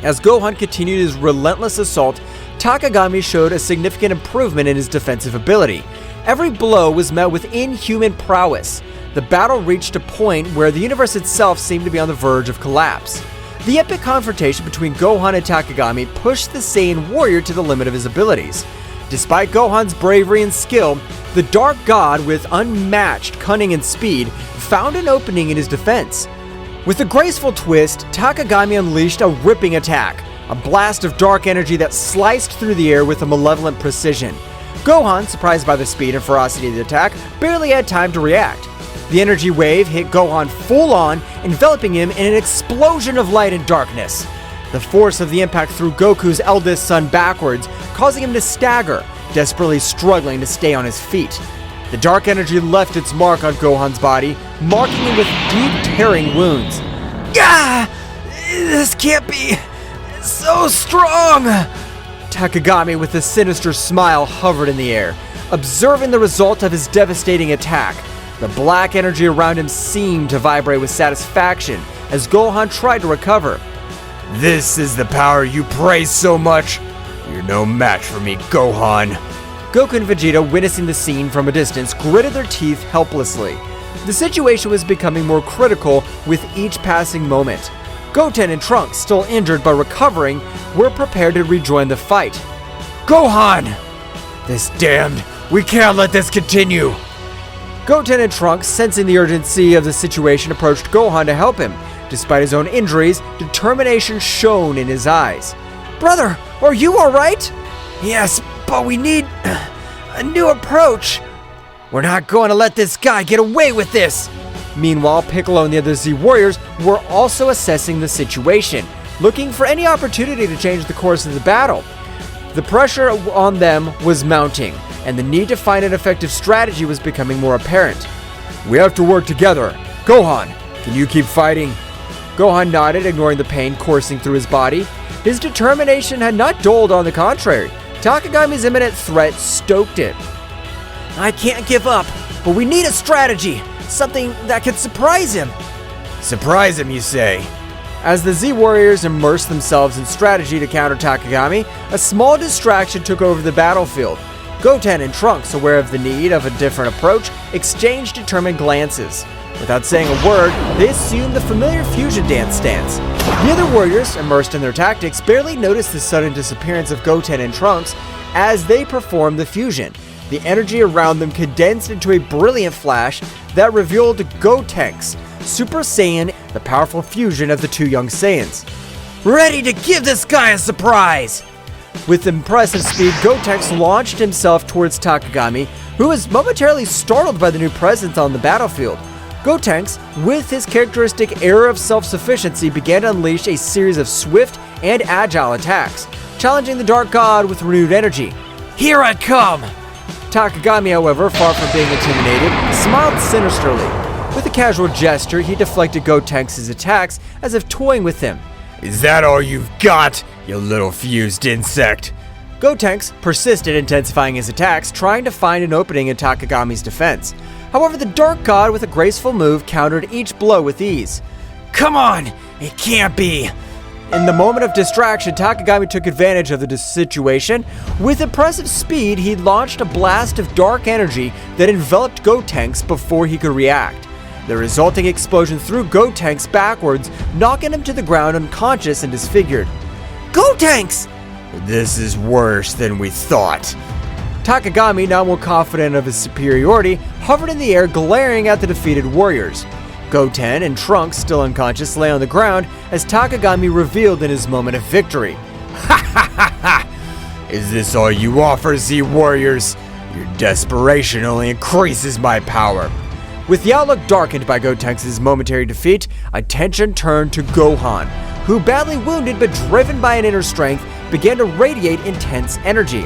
As Gohan continued his relentless assault, Takagami showed a significant improvement in his defensive ability. Every blow was met with inhuman prowess. The battle reached a point where the universe itself seemed to be on the verge of collapse. The epic confrontation between Gohan and Takagami pushed the Saiyan warrior to the limit of his abilities. Despite Gohan's bravery and skill, the Dark God, with unmatched cunning and speed, found an opening in his defense. With a graceful twist, Takagami unleashed a ripping attack, a blast of dark energy that sliced through the air with a malevolent precision. Gohan, surprised by the speed and ferocity of the attack, barely had time to react. The energy wave hit Gohan full on, enveloping him in an explosion of light and darkness. The force of the impact threw Goku's eldest son backwards, causing him to stagger, desperately struggling to stay on his feet. The dark energy left its mark on Gohan's body, marking him with deep tearing wounds. Gah! This can't be so strong! Takagami, with a sinister smile, hovered in the air, observing the result of his devastating attack. The black energy around him seemed to vibrate with satisfaction as Gohan tried to recover. This is the power you praise so much. You're no match for me, Gohan. Goku and Vegeta, witnessing the scene from a distance, gritted their teeth helplessly. The situation was becoming more critical with each passing moment. Goten and Trunks, still injured but recovering, were prepared to rejoin the fight. Gohan! This damned! We can't let this continue! Goten and Trunks, sensing the urgency of the situation, approached Gohan to help him. Despite his own injuries, determination shone in his eyes. Brother, are you alright? Yes, but we need a new approach. We're not going to let this guy get away with this! Meanwhile, Piccolo and the other Z Warriors were also assessing the situation, looking for any opportunity to change the course of the battle. The pressure on them was mounting, and the need to find an effective strategy was becoming more apparent. We have to work together. Gohan, can you keep fighting? Gohan nodded, ignoring the pain coursing through his body. His determination had not dulled, on the contrary. Takagami's imminent threat stoked it. I can't give up, but we need a strategy. Something that could surprise him. Surprise him, you say? As the Z Warriors immersed themselves in strategy to counter Takagami, a small distraction took over the battlefield. Goten and Trunks, aware of the need of a different approach, exchanged determined glances. Without saying a word, they assumed the familiar fusion dance stance. The other warriors, immersed in their tactics, barely noticed the sudden disappearance of Goten and Trunks as they performed the fusion. The energy around them condensed into a brilliant flash that revealed Gotenks, Super Saiyan, the powerful fusion of the two young Saiyans. Ready to give this guy a surprise! With impressive speed, Gotenks launched himself towards Takagami, who was momentarily startled by the new presence on the battlefield. Gotenks, with his characteristic air of self-sufficiency, began to unleash a series of swift and agile attacks, challenging the Dark God with renewed energy. Here I come! Takagami, however, far from being intimidated, smiled sinisterly. With a casual gesture, he deflected Gotenks' attacks as if toying with him. Is that all you've got, you little fused insect? Gotenks persisted, intensifying his attacks, trying to find an opening in Takagami's defense. However, the Dark God, with a graceful move, countered each blow with ease. Come on! It can't be! In the moment of distraction, Takagami took advantage of the situation. With impressive speed, he launched a blast of dark energy that enveloped Gotenks before he could react. The resulting explosion threw Gotenks backwards, knocking him to the ground unconscious and disfigured. Gotenks! This is worse than we thought. Takagami, now more confident of his superiority, hovered in the air, glaring at the defeated warriors. Goten and Trunks, still unconscious, lay on the ground as Takagami revealed in his moment of victory. Ha ha ha ha! Is this all you offer, Z Warriors? Your desperation only increases my power. With the outlook darkened by Gotenks' momentary defeat, attention turned to Gohan, who, badly wounded but driven by an inner strength, began to radiate intense energy.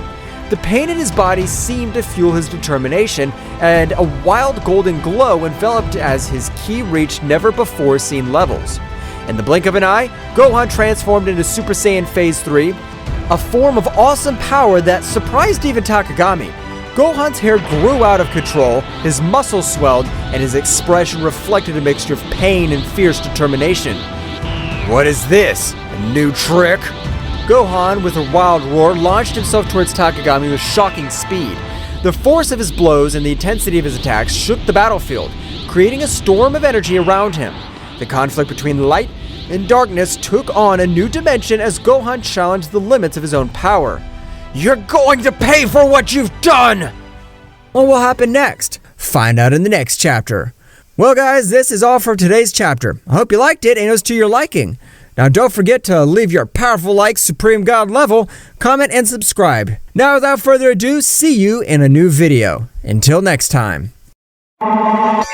The pain in his body seemed to fuel his determination, and a wild golden glow enveloped as his ki reached never-before-seen levels. In the blink of an eye, Gohan transformed into Super Saiyan Phase 3. a form of awesome power that surprised even Takagami. Gohan's hair grew out of control, his muscles swelled, and his expression reflected a mixture of pain and fierce determination. What is this? A new trick? Gohan, with a wild roar, launched himself towards Takagami with shocking speed. The force of his blows and the intensity of his attacks shook the battlefield, creating a storm of energy around him. The conflict between light and darkness took on a new dimension as Gohan challenged the limits of his own power. You're going to pay for what you've done! What will happen next? Find out in the next chapter. Well guys, this is all for today's chapter. I hope you liked it and it was to your liking. Now don't forget to leave your powerful like Supreme God level, comment and subscribe. Now without further ado, see you in a new video. Until next time. Like